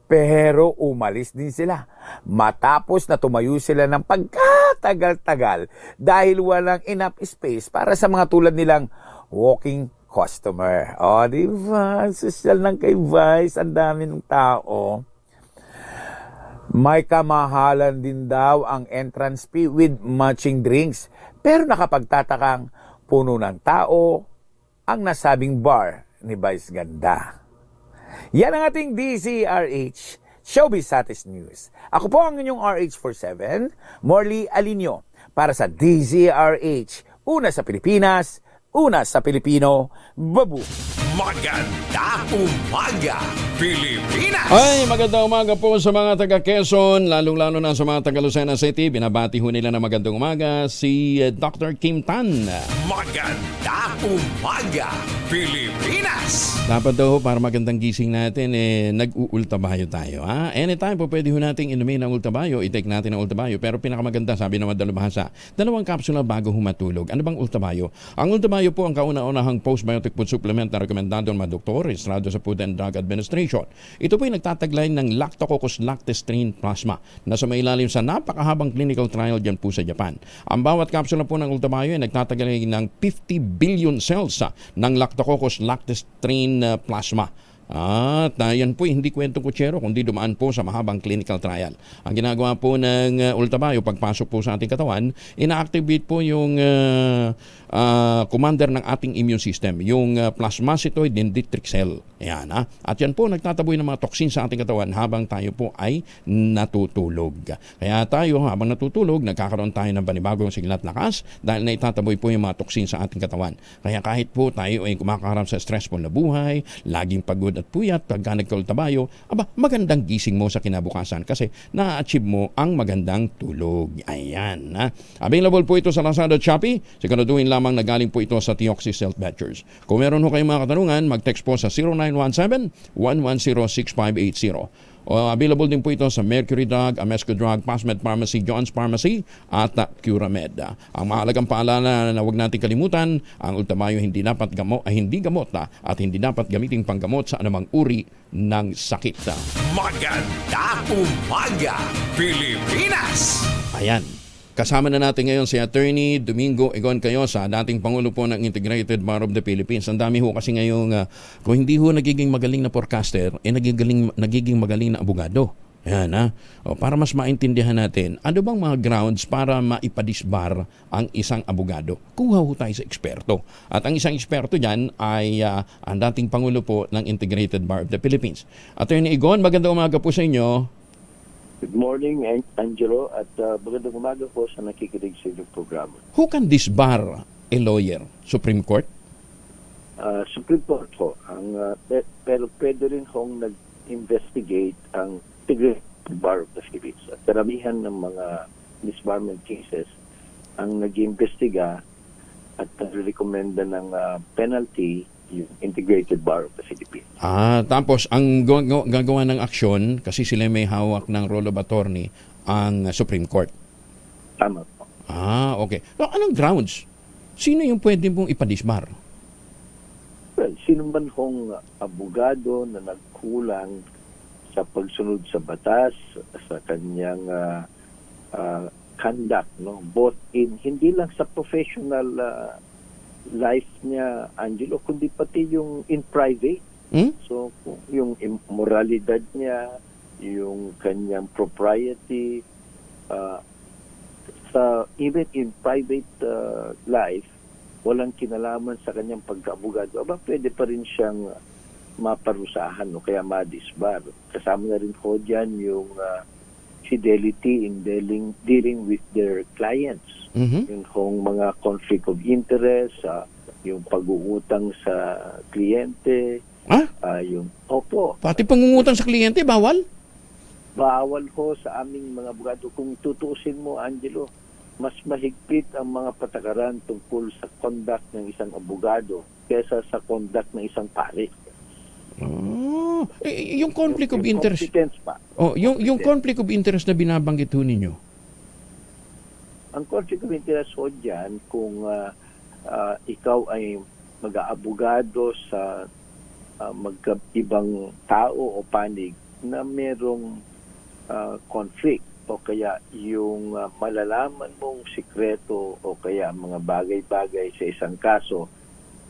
S17: Pero umalis din sila matapos na tumayo sila ng pagkatagal-tagal dahil walang enough space para sa mga tulad nilang walking customer. O, di ba? Social ng kay Vice, ang dami ng tao. May kamahalan din daw ang entrance fee with matching drinks. Pero nakapagtatakang puno ng tao ang nasabing bar ni Vice Ganda. Yan ang ating DZRH Showbiz Satis News. Ako po ang inyong RH47, Morley Alinio, para sa DZRH. Una sa Pilipinas, una sa Pilipino, babu.
S1: Magandang umaga, Pilipinas!
S2: Ay, magandang umaga po sa mga taga Quezon, lalong-lalo na sa mga taga Lucena City. Binabati ho nila na magandang umaga si Dr. Kim Tan.
S1: Magandang umaga, Pilipinas!
S2: Dapat daw para magandang gising natin, nag-uultabayo tayo. Ha? Anytime po pwede ho nating inumin ang ultabayo, i-take natin ang ultabayo. Pero pinakamaganda, sabi naman dalubhasa, 2 kapsula bago humatulog. Ano bang ultabayo? Ang ultabayo po ang kauna-unahang postbiotic food supplement na rekomendado ng mga doktor, rehistrado sa Food and Drug Administration. Ito po ay nagtataglay ng Lactococcus lactestrin plasma na sumailalim sa napakahabang clinical trial dyan po sa Japan. Ang bawat kapsula po ng ultabayo ay nagtataglay ng 50 billion cells ng Lactococcus lactestrin plasma. At yan po hindi kwentong kutsero kundi dumaan po sa mahabang clinical trial. Ang ginagawa po ng ultabayo pagpasok po sa ating katawan, ina-activate po yung commander ng ating immune system, yung plasmacytoid dendritic cell. Ayan, ha? At yan po nagtataboy ng mga toxin sa ating katawan habang tayo po ay natutulog. Kaya tayo habang natutulog, nagkakaroon tayo ng panibagong sigla at lakas dahil naitataboy po yung mga toxin sa ating katawan. Kaya kahit po tayo ay kumakaharap sa stressful na buhay, laging pagod at puyat, pagka nagkaultabayo, magandang gising mo sa kinabukasan kasi na-achieve mo ang magandang tulog. Ayan. Ha? Available po ito sa Lazada at Shopee. Siguraduhin lamang na galing po ito sa Tioxis Health Ventures. Kung meron ho kayong mga katanungan, mag-text po sa 0917-110-6580. Available din po ito sa Mercury Drug, Amesco Drug, Pasmed Pharmacy, John's Pharmacy at Curamed. Ang mahalagang paalala na huwag natin kalimutan, ang ultamayo hindi dapat hindi gamot at hindi dapat gamitin panggamot sa anumang uri ng sakit.
S1: Magandang umaga, Pilipinas!
S2: Ayan. Kasama na natin ngayon si Attorney Domingo Egon Cayosa, dating Pangulo po ng Integrated Bar of the Philippines. Ang dami ho kasi ngayong, kung hindi ho nagiging magaling na forecaster, nagiging magaling na abogado. Ayan, ha? Para mas maintindihan natin, ano bang mga grounds para maipadisbar ang isang abogado? Kuha ho tayo sa eksperto. At ang isang eksperto dyan ay ang dating Pangulo po ng Integrated Bar of the Philippines. Attorney Egon, magandang umaga po sa inyo.
S18: Good morning, Angelo, at magandang umaga po sa nakikinig sa inyong programa.
S2: Who can disbar a lawyer? Supreme Court?
S18: Supreme Court ho. Pero pwede rin hong nag-investigate ang Integrated Bar of the Philippines. At karamihan ng mga disbarment cases ang nag-iimbestiga at nag-recommenda ng penalty yung Integrated Bar of the Philippines.
S2: Tapos ang gagawa ng aksyon, kasi sila may hawak ng role of attorney, ang Supreme Court.
S18: Tama po.
S2: Okay. So, anong grounds? Sino yung pwede mong ipadisbar?
S18: Well, sino man hong abogado na nagkulang sa pagsunod sa batas, sa kanyang conduct, no? Both in, hindi lang sa professional life niya, Angelo, kundi pati yung in private. So, yung moralidad niya, yung kanyang propriety, even in private life, walang kinalaman sa kanyang pagkaabogado, pwede pa rin siyang maparusahan o kaya madisbar. Kasama na rin po dyan yung fidelity in dealing with their clients. Yung hong mga conflict of interest, yung pag-uutang sa kliyente, yung
S2: Pati pangungutang sa kliyente, bawal?
S18: Bawal ho sa aming mga abogado. Kung tutuusin mo, Angelo, mas mahigpit ang mga patakaran tungkol sa conduct ng isang abogado kesa sa conduct ng isang pare.
S2: Yung conflict of interest.
S18: Pa.
S2: Yung conflict of interest na binabanggit ho ninyo.
S18: Ang conflict of interest ho dyan, kung ikaw ay mag-aabogado sa magkaibang tao o panig na merong conflict o kaya yung malalaman mong sikreto o kaya mga bagay-bagay sa isang kaso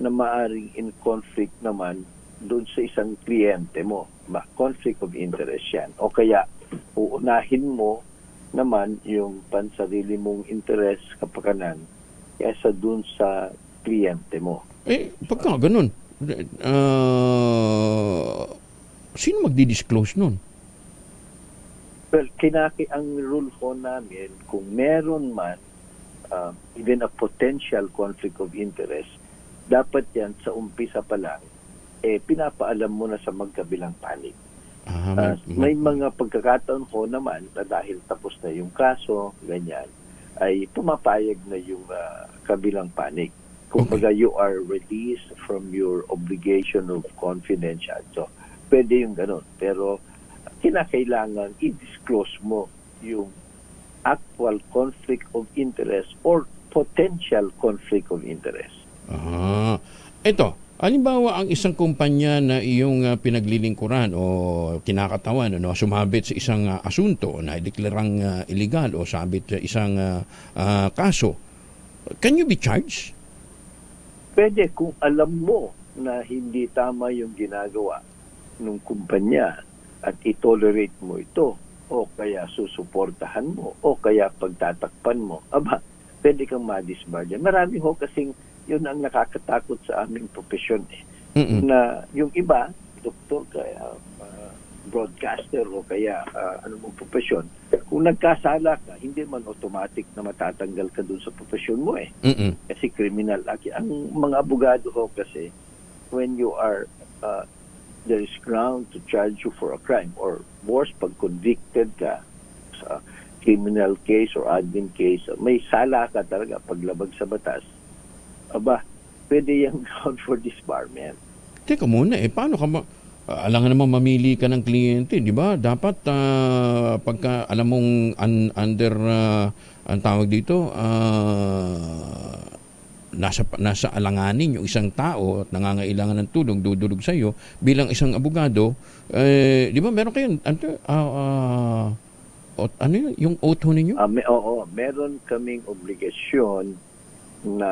S18: na maaring in conflict naman doon sa isang kliyente mo. Conflict of interest yan. O kaya uunahin mo naman yung pansarili mong interest, kapakanan, kaysa dun sa kliyente mo.
S2: Pagka ganun, sino magdi-disclose nun?
S18: Well, ang rule ho namin, kung meron man even a potential conflict of interest, dapat yan sa umpisa pa lang, pinapaalam mo na sa magkabilang panig. May mga pagkakataon ho naman na dahil tapos na yung kaso, ganyan, ay pumapayag na yung kabilang panig. Kumbaga, you are released from your obligation of confidential. So, pwede yung ganun. Pero, kinakailangan i-disclose mo yung actual conflict of interest or potential conflict of interest.
S2: Ito, halimbawa ang isang kumpanya na iyong pinaglilingkuran o kinakatawan, sumabit sa isang asunto na deklarang illegal o sabit sa isang kaso, can you be charged?
S18: Pwede kung alam mo na hindi tama yung ginagawa ng kumpanya at itolerate mo ito o kaya susuportahan mo o kaya pagtatakpan mo. Pwede kang madisbar dyan. Marami ho kasing yun ang nakakatakot sa aming profesyon na yung iba, doktor, kaya broadcaster o kaya anumang profesyon, kung nagkasala ka, hindi man automatic na matatanggal ka dun sa profesyon mo kasi criminal act. Ang mga abogado ho kasi, when you are there is ground to charge you for a crime or worse, pag convicted ka sa criminal case or admin case, may sala ka talaga paglabag sa batas, pwede yung ground for disbarment.
S2: Teka muna, paano ka alangan naman mamili ka ng kliyente, di ba? Dapat pagka alam mong under ang tawag dito, nasa alanganin yung isang tao at nangangailangan ng tulong, dudulog sa iyo bilang isang abogado, di ba meron kayong yung oath ninyo?
S18: Meron kaming obligasyon na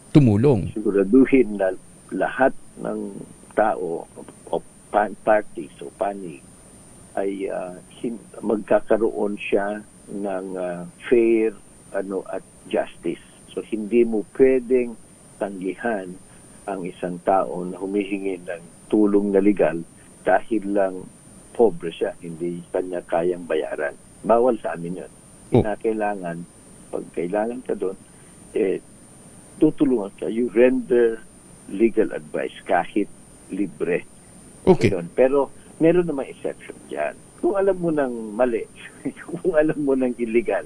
S2: tumulong.
S18: Siguraduhin na lahat ng tao o parties o panig ay magkakaroon siya ng fair at justice. So hindi mo pwedeng tanggihan ang isang tao na humihingi ng tulong na legal dahil lang pobre siya, hindi kanya kayang bayaran. Bawal sa amin yun. Kailangan, pag kailangan ka doon, tutulungan ka. You render legal advice kahit libre.
S2: Okay.
S18: Yun. Pero meron namang exception dyan. Kung alam mo ng mali, kung alam mo ng illegal,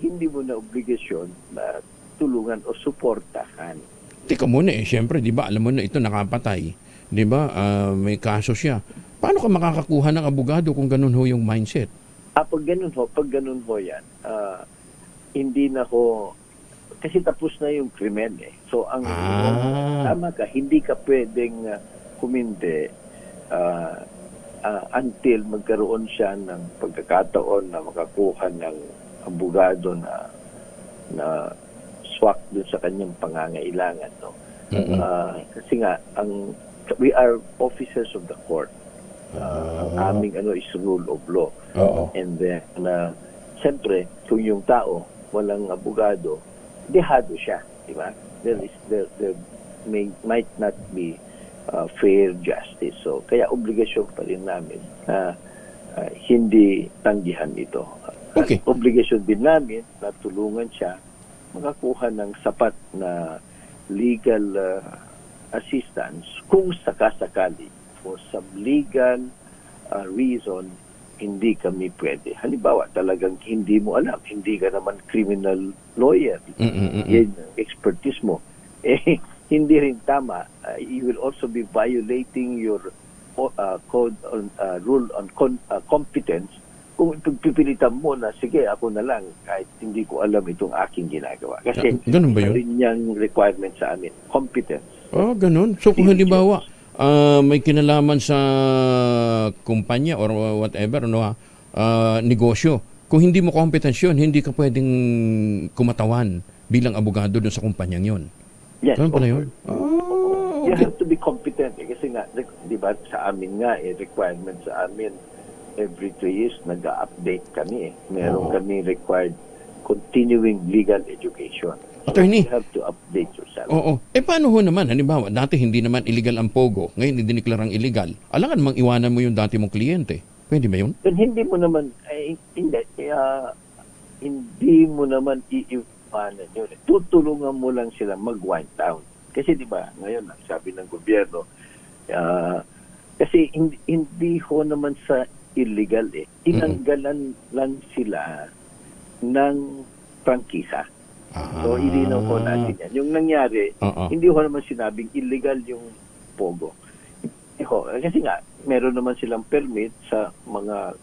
S18: hindi mo na obligasyon na tulungan o suportahan.
S2: Teka muna siyempre, di ba, alam mo na ito nakapatay. Di ba, may kaso siya. Paano ka makakakuha ng abogado kung ganun ho yung mindset?
S18: Pag ganun ho yan, hindi na ho, kasi tapos na yung krimen So, tama ka, hindi ka pwedeng kumindi until magkaroon siya ng pagkakataon na makakuha ng abogado na swak dun sa kanyang pangangailangan. No? Kasi nga, we are officers of the court. Ang aming is rule of law. And then, siyempre, kung yung tao walang abogado, dehado siya. Diba? There might not be fair justice. So, kaya obligasyon pa rin namin na hindi tanggihan ito.
S2: Okay.
S18: Obligasyon din namin na tulungan siya makakuha ng sapat na legal assistance kung sakasakali for some legal reason hindi kami pwede. Halimbawa, talagang hindi mo alam, hindi ka naman criminal lawyer. Yan ang expertise mo. Hindi rin tama. You will also be violating your code on rule on competence kung pipilitan mo na, sige, ako na lang, kahit hindi ko alam itong aking ginagawa. Kasi,
S2: ganun ba yun?
S18: rin niyang requirement sa amin. Competence.
S2: Ganun. So, kung halimbawa, may kinalaman sa kumpanya or whatever, negosyo, kung hindi mo competence yun, hindi ka pwedeng kumatawan bilang abogado doon sa kumpanyang yun.
S18: Yes.
S2: Ganun pala yun?
S18: You have to be competent. Kasi nga, di ba, sa amin nga, requirement sa amin, every 3 years, nag-update kami. Meron kami required continuing legal education.
S2: Attorney.
S18: You have to update yourself.
S2: Paano ho naman? Halimbawa, dati hindi naman illegal ang Pogo. Ngayon, diniklarang illegal. Alangan mang iwanan mo yung dati mong kliyente. Pwede ba yun?
S18: Hindi mo naman, hindi mo naman iiwanan yun. Tutulungan mo lang sila mag-wind down. Kasi di ba, ngayon, sabi ng gobyerno, kasi hindi ho naman sa illegal tinanggalan lang sila ng prangkisa. So, ilinaw ko natin yan. Yung nangyari, hindi ko naman sinabing illegal yung Pogo. Kasi nga, meron naman silang permit sa mga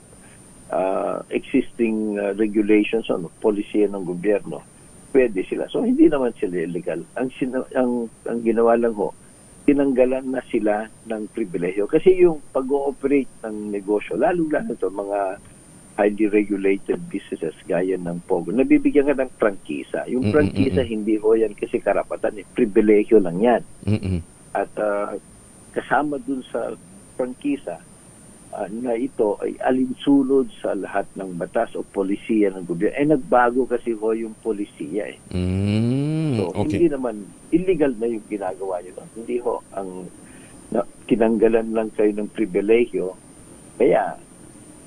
S18: existing regulations o polisiya ng gobyerno. Pwede sila. So, hindi naman sila illegal. Ang ginawa lang tinanggalan na sila ng pribilehyo. Kasi yung pag-ooperate ng negosyo, lalo-lalo ito, mga highly regulated businesses gaya ng Pogo, nabibigyan ka ng prangkisa. Yung prangkisa, hindi ho yan kasi karapatan. Pribilehyo lang yan. At kasama dun sa prangkisa na ito ay alinsunod sa lahat ng batas o polisiya ng gobyerno. Nagbago kasi ho yung polisiya So, hindi naman, illegal na yung ginagawa nyo. Hindi ho, kinanggalan lang kayo ng pribilehyo. Kaya,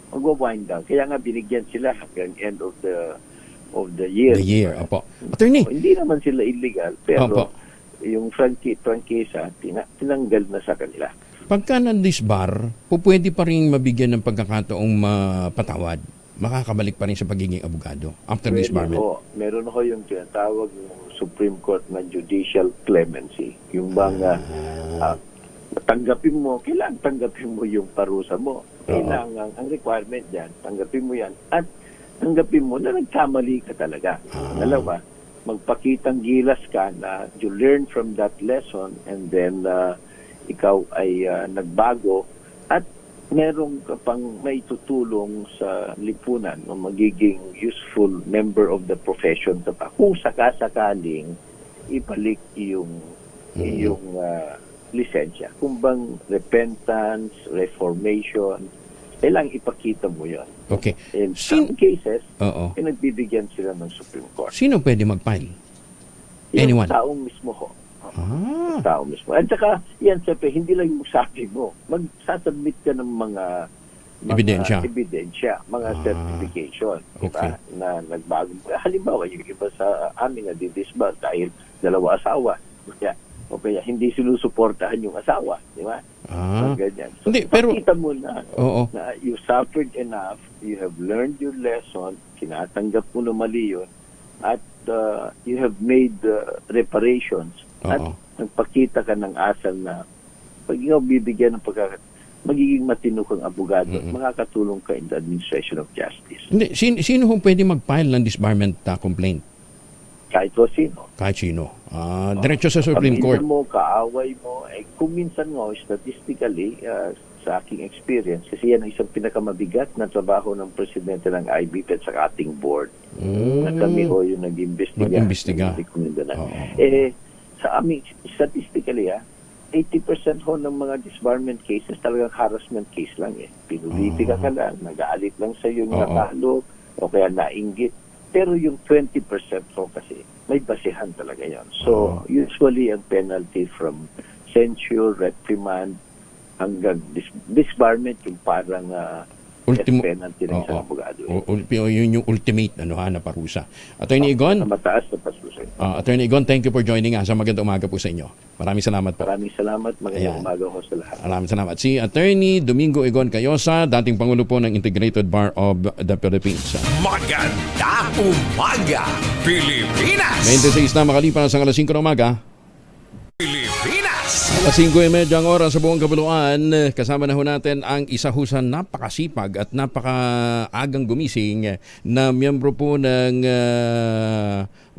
S18: mag-wind down. Kaya nga binigyan sila hanggang end of the year.
S2: The year, opo. Attorney.
S18: Hindi naman sila illegal, pero yung prangkisa, tinanggal na sa kanila.
S2: Pagka na-disbar, pwede pa rin mabigyan ng pagkakataong mapatawad. Makakabalik pa rin sa pagiging abogado after disbarment.
S18: Meron ho yung tinatawag ng Supreme Court na judicial clemency. Yung bang tanggapin mo yung parusa mo. Kailangan, ang requirement dyan, tanggapin mo yan. At tanggapin mo na nagkamali ka talaga. Dalawa, magpakitang gilas ka na you learn from that lesson and then ikaw ay nagbago at meron ka pang may tutulong sa lipunan o magiging useful member of the profession kung sakasakaling ibalik yung lisensya. Kung bang repentance, reformation, kailangang ipakita mo yun.
S2: Okay.
S18: In some cases, pinagbibigyan sila ng Supreme Court.
S2: Sino pwede mag-file?
S18: Anyone? Yung taong mismo ho. Tao mismo. At saka, yan, siyempre, hindi lang yung sabi mo. Magsasubmit ka ng mga ebidensya, mga certification,
S2: Okay.
S18: diba? Na nagbago. Halimbawa, yung iba sa amin na didisband dahil dalawa asawa. O kaya hindi sinusuportahan yung asawa, di ba? Ganyan. So,
S2: Hindi, pero
S18: pakita mo na,
S2: Oo.
S18: na you suffered enough, you have learned your lesson, kinatanggap mo na mali yun, at you have made reparations, at nagpakita ka ng asal na pag ikaw bibigyan ng magiging matino kang abogado at makakatulong ka in the administration of justice.
S2: Hindi, sino hong pwede mag-file ng disbarment complaint?
S18: Kahit o sino.
S2: Kahit sino. Diretso sa Supreme Court.
S18: Pamilya mo, kaaway mo, kung minsan mo, statistically, sa aking experience, kasi yan ang isang pinakamabigat na trabaho ng presidente ng IBP at sa ating board. Na kami ho yung nag-imbestiga. Sa aming, statistically, 80% ho ng mga disbarment cases talagang harassment case lang Pinulitika ka lang, nag-aalit lang sa iyo natalo, o kaya nainggit. Pero yung 20% ho kasi, may basihan talaga yon. So, usually ang penalty from censure, reprimand, hanggang disbarment, yung parang penalty ng isang abogado.
S2: Yun yung ultimate na parusa. Attorney Igon?
S18: Mataas na parusa.
S2: Attorney Igon, thank you for joining us. Magandang umaga po sa inyo. Maraming salamat po.
S18: Maraming salamat. Magandang umaga ko sa lahat.
S2: Maraming salamat. Si Attorney Domingo Igon Cayosa, dating Pangulo po ng Integrated Bar of the Philippines.
S1: Magandang umaga, Pilipinas!
S2: 26 na makalipas ang alas 5 ng umaga.
S1: Pilipinas!
S2: Alas 5:30 ang oras sa buong kabuluan. Kasama na ho natin ang isa ho sa napakasipag at napakaagang gumising na miyembro po ng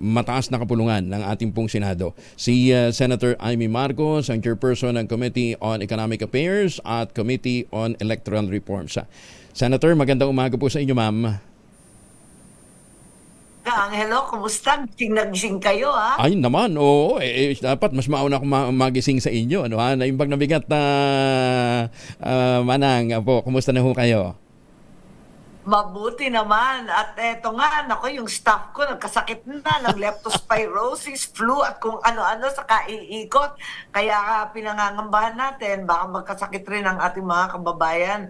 S2: mataas na kapulungan ng ating pong Senado. Si Senator Amy Marcos, ang chairperson ng Committee on Economic Affairs at Committee on Electoral Reforms. Senator, magandang umaga po sa inyo, ma'am.
S19: Hello, kumusta? Nagising kayo, ha?
S2: Ay naman, oo. Dapat mas mauna akong magising sa inyo. Naimbag na bigat na Manang. Po, kumusta na ho kayo?
S19: Mabuti naman. At eto nga, yung staff ko nagkasakit na ng leptospirosis, flu at kung ano-ano sa kaiikot. Kaya pinangangambahan natin, baka magkasakit rin ang ating mga kababayan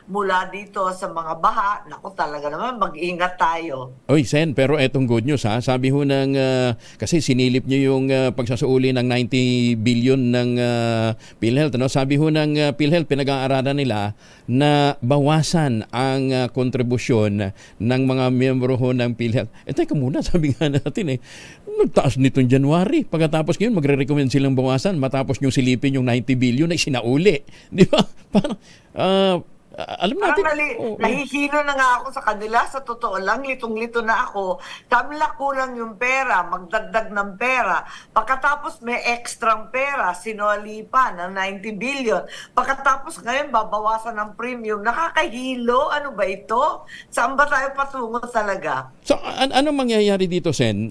S19: mula dito sa mga baha. Naku, talaga naman, mag-ingat tayo.
S2: Oy, Sen, pero etong good news ha. Sabi ho ng, kasi sinilip nyo yung pagsasuuli ng 90 billion ng PhilHealth. Sabi ho ng PhilHealth, pinag-aaralan nila na bawasan ang kontribusyon ng mga miyembro ho ng PhilHealth. Teka muna, sabi nga natin nagtaas nitong January. Pagkatapos ngayon, magre-recommend silang bawasan matapos nyo silipin yung 90 billion na isinauli. Di ba? Parang, alam natin.
S19: Nahihilo na nga ako sa kanila. Sa totoo lang, litong-lito na ako. Tamla kulang yung pera, magdagdag ng pera. Pagkatapos may ekstrang pera, sinoli pa ng 90 billion. Pagkatapos ngayon, babawasan ng premium. Nakakahilo. Ano ba ito? Saan ba tayo patungo talaga?
S2: So, ano mangyayari dito, Sen?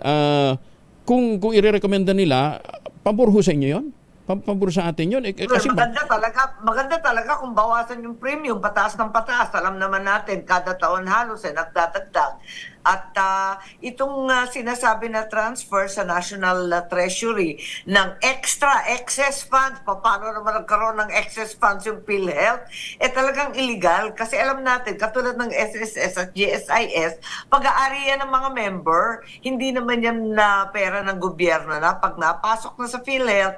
S2: Kung i-recommenda nila, pabor ho sa inyo yun? Pabor sa atin yun. Kasi
S19: maganda talaga kung bawasan yung premium, pataas ng pataas. Alam naman natin, kada taon halos nagdadagdag. At itong sinasabi na transfer sa National Treasury ng excess funds, paano naman nagkaroon ng excess funds yung PhilHealth, talagang illegal. Kasi alam natin, katulad ng SSS at GSIS, pag-aarian ng mga member, hindi naman yan na pera ng gobyerno na. Pag napasok na sa PhilHealth,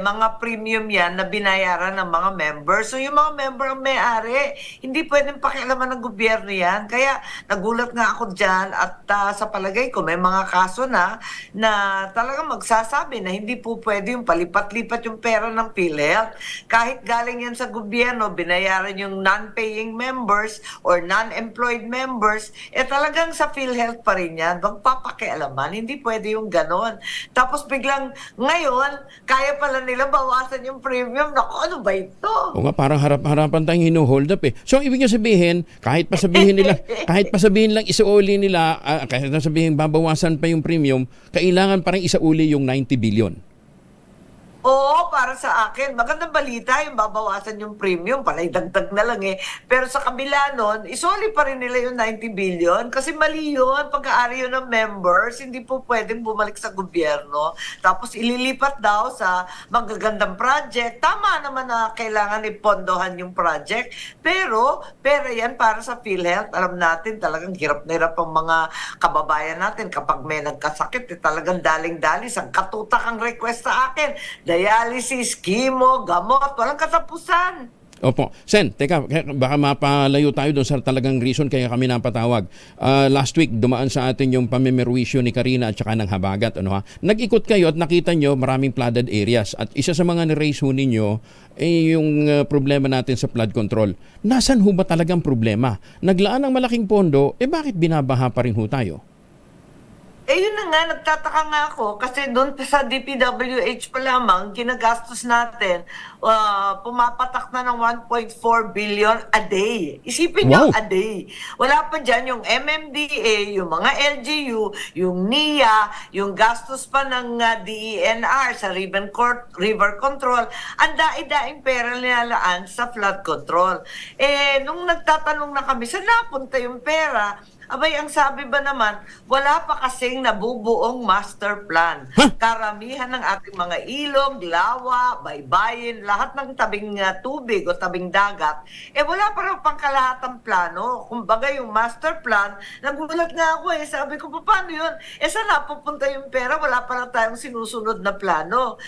S19: mga premium yan na binayaran ng mga member. So yung mga member ang may-ari, hindi pwedeng pakialaman ng gobyerno yan. Kaya nagulat nga ako dyan at sa palagay ko may mga kaso na talagang magsasabi na hindi po pwede yung palipat-lipat yung pera ng PhilHealth. Kahit galing yan sa gobyerno, binayaran yung non-paying members or non-employed members, talagang sa PhilHealth pa rin yan. Magpapakialaman, hindi pwede yung ganon. Tapos biglang ngayon, kaya pala nila bawasan yung premium. Naku, ano ba ito?
S2: O nga, parang harapan tayong hino-hold up So, ibig sabihin, kahit pa sabihin lang isauli nila, kahit na sabihin babawasan pa yung premium, kailangan pa rin isauli yung 90 billion.
S19: Oo, para sa akin. Magandang balita yung babawasan yung premium. Palay dagdag na lang eh. Pero sa kabila nun, isoli pa rin nila yung 90 billion kasi mali yun. Pagka-ari yun ng members, hindi po pwedeng bumalik sa gobyerno. Tapos ililipat daw sa magagandang project. Tama naman na kailangan ipondohan yung project. Pero yan para sa PhilHealth. Alam natin talagang hirap na hirap ang mga kababayan natin. Kapag may nagkasakit, talagang daling-dali. Ang katutak ang request sa akin. Dialysis, chemo, gamot, walang katapusan.
S2: Opo. Sen, teka, baka mapalayo tayo doon sa talagang reason kaya kami napatawag. Last week, dumaan sa atin yung pamimerwisyo ni Karina at saka ng Habagat. Ano, ha? Nag-ikot kayo at nakita nyo maraming flooded areas. At isa sa mga ni-raise ho ninyo yung problema natin sa flood control. Nasaan ho ba talagang problema? Naglaan ng malaking pondo, bakit binabaha pa rin ho tayo?
S19: Yun na nga, nagtataka nga ako kasi doon sa DPWH pa lamang, ginagastos natin, pumapatak na ng 1.4 billion a day. Isipin nyo, a day. Wala pa dyan yung MMDA, yung mga LGU, yung NIA, yung gastos pa ng DENR sa river control. Ang daing pera nilalaan sa flood control. Nung nagtatanong na kami, saan napunta yung pera? Abay, ang sabi ba naman, wala pa kasing nabubuong master plan. Karamihan ng ating mga ilog, lawa, baybayin, lahat ng tabing tubig o tabing dagat, wala pa rin pangkalahatang plano. Kumbaga yung master plan, nagulat nga ako sabi ko, paano yun? Saan napupunta yung pera? Wala pa rin tayong sinusunod na plano.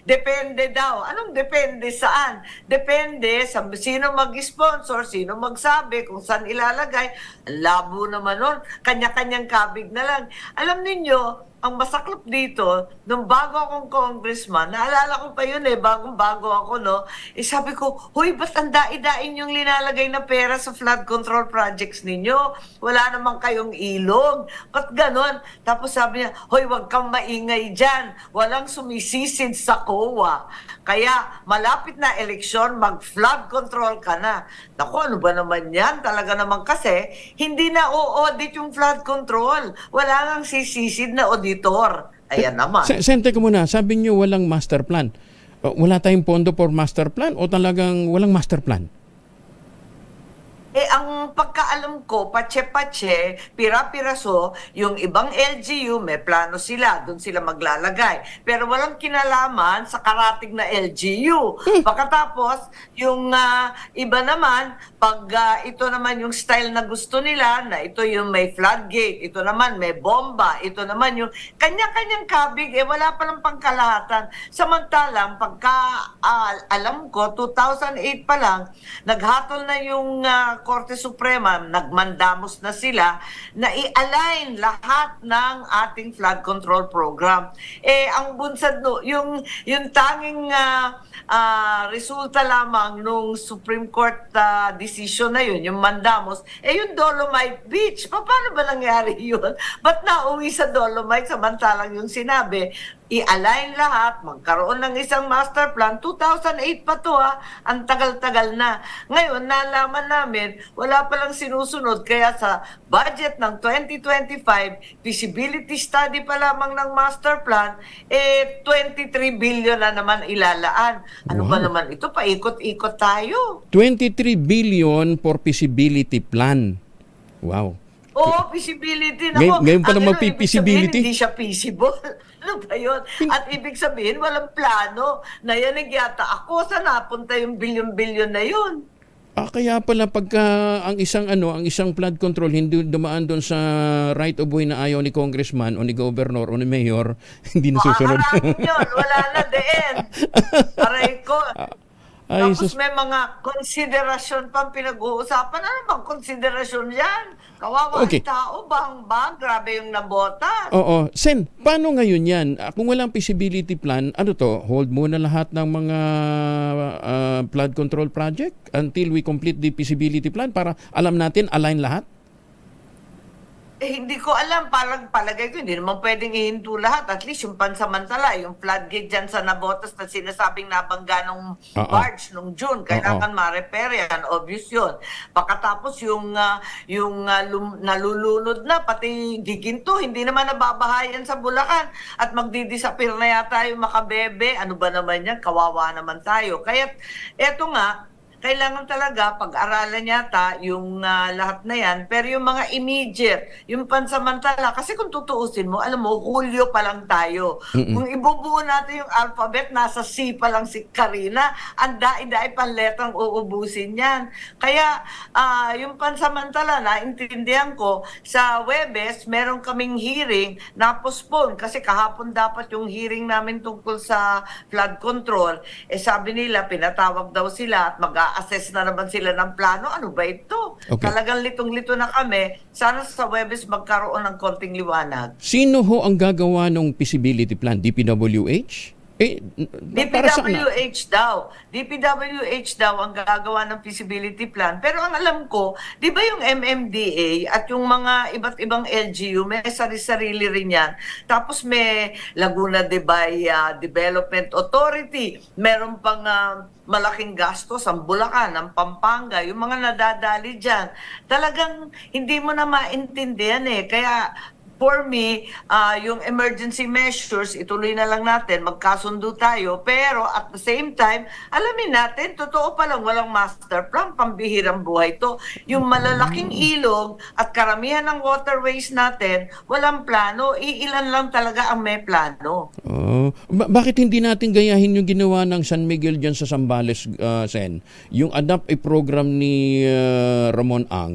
S19: Depende daw. Anong depende saan? Depende sa sino mag-sponsor, sino magsabi, kung saan ilalagay. Labo naman nun. Kanya-kanyang kabig na lang. Alam ninyo, ang masaklap dito, nung bago akong congressman, naalala ko pa yun bagong-bago ako, no? Sabi ko, huy, ba't ang daing yung linalagay na pera sa flood control projects ninyo? Wala naman kayong ilog. Ba't ganon? Tapos sabi niya, huy, wag kang maingay dyan. Walang sumisisid sa COA. Kaya, malapit na eleksyon, mag-flood control ka na. Naku, ano ba naman yan? Talaga naman kasi, hindi na o-audit yung flood control. Wala nang sisisid na auditor. Ayan naman.
S2: Sente ko muna, sabi niyo walang master plan. Wala tayong pondo for master plan o talagang walang master plan?
S19: Ang pagkaalam ko, patse-patse, pira-piraso, yung ibang LGU, may plano sila, doon sila maglalagay. Pero walang kinalaman sa karating na LGU. Pagkatapos, yung iba naman, pag ito naman yung style na gusto nila, na ito yung may floodgate, ito naman may bomba, ito naman yung kanya-kanyang kabig, wala pa lang pangkalahatan. Samantalang, pagka alam ko, 2008 pa lang, naghatol na yung Korte Suprema, nagmandamos na sila na i-align lahat ng ating flood control program. Ang bunsad yung tanging resulta lamang nung Supreme Court decision na yun, yung mandamos, yung Dolomite Beach. Paano ba nangyari yun? Ba't nauwi sa Dolomite samantalang yung sinabi, i-align lahat, magkaroon ng isang master plan. 2008 pa to ang tagal-tagal na. Ngayon, nalaman namin, wala palang sinusunod. Kaya sa budget ng 2025, feasibility study pa lamang ng master plan, 23 billion na naman ilalaan. Ano ba naman ito? Paikot-ikot tayo.
S2: 23 billion for feasibility plan. Wow.
S19: Oo, feasibility.
S2: Ngayon pa lang mag-feasibility.
S19: Hindi siya feasible. Ano ba yun? At ibig sabihin, walang plano. Nayanig yata ako, saan napunta yung bilyon-bilyon na yun?
S2: Kaya pala pagka ang isang flood control hindi dumaan doon sa right of way na ayaw ni congressman o ni governor o ni mayor, hindi na susunod.
S19: Yun, wala na din. Aray ko. Tapos may mga konsiderasyon pang pinag-uusapan. Ano bang konsiderasyon yan? Kawawa ang tao, bang-bang, grabe yung nabota.
S2: Oo. Sen, paano ngayon yan? Kung walang feasibility plan, hold muna lahat ng mga flood control project until we complete the feasibility plan para alam natin, align lahat?
S19: Hindi ko alam, parang palagay ko, hindi naman pwedeng ihinto lahat. At least yung pansamantala, yung floodgate dyan sa Navotas na sinasabing nabangga nung March, nung June, kailangan ma-repair yan, obvious yun. Pagkatapos nalulunod na, pati Giginto, hindi naman nababahayan sa Bulacan. At magdidisappear na yata yung Makabebe. Ano ba naman yan? Kawawa naman tayo. Kaya, eto nga, kailangan talaga pag-aralan yata yung lahat na yan. Pero yung mga immediate, yung pansamantala, kasi kung tutuusin mo, alam mo, Hulyo pa lang tayo. Kung ibubuo natin yung alphabet, nasa C pa lang si Karina, ang dai-dai pang letrang uubusin yan. Kaya yung pansamantala, naintindihan ko, sa Webes, meron kaming hearing na postpone kasi kahapon dapat yung hearing namin tungkol sa flood control. Sabi nila, pinatawag daw sila at mag-assess na naman sila ng plano. Ano ba ito?
S2: Okay.
S19: Talagang litong-lito na kami. Sana sa Webes magkaroon ng konting liwanag.
S2: Sino ho ang gagawa ng feasibility plan? DPWH? Para saan na?
S19: DPWH daw ang gagawa ng feasibility plan. Pero ang alam ko, di ba yung MMDA at yung mga iba't ibang LGU, may sarili-sarili rin yan. Tapos may Laguna de Bay Development Authority. Meron pang malaking gastos ang Bulacan, ang Pampanga, yung mga nadadali dyan. Talagang hindi mo na maintindihan eh. Kaya for me, yung emergency measures, ituloy na lang natin, magkasundo tayo, pero at the same time, alamin natin, totoo pa lang, walang master plan, pambihirang buhay to. Yung malalaking ilog at karamihan ng waterways natin, walang plano, iilan lang talaga ang may plano.
S2: Bakit hindi natin gayahin yung ginawa ng San Miguel dyan sa Zambales, Sen? Yung adapt a program ni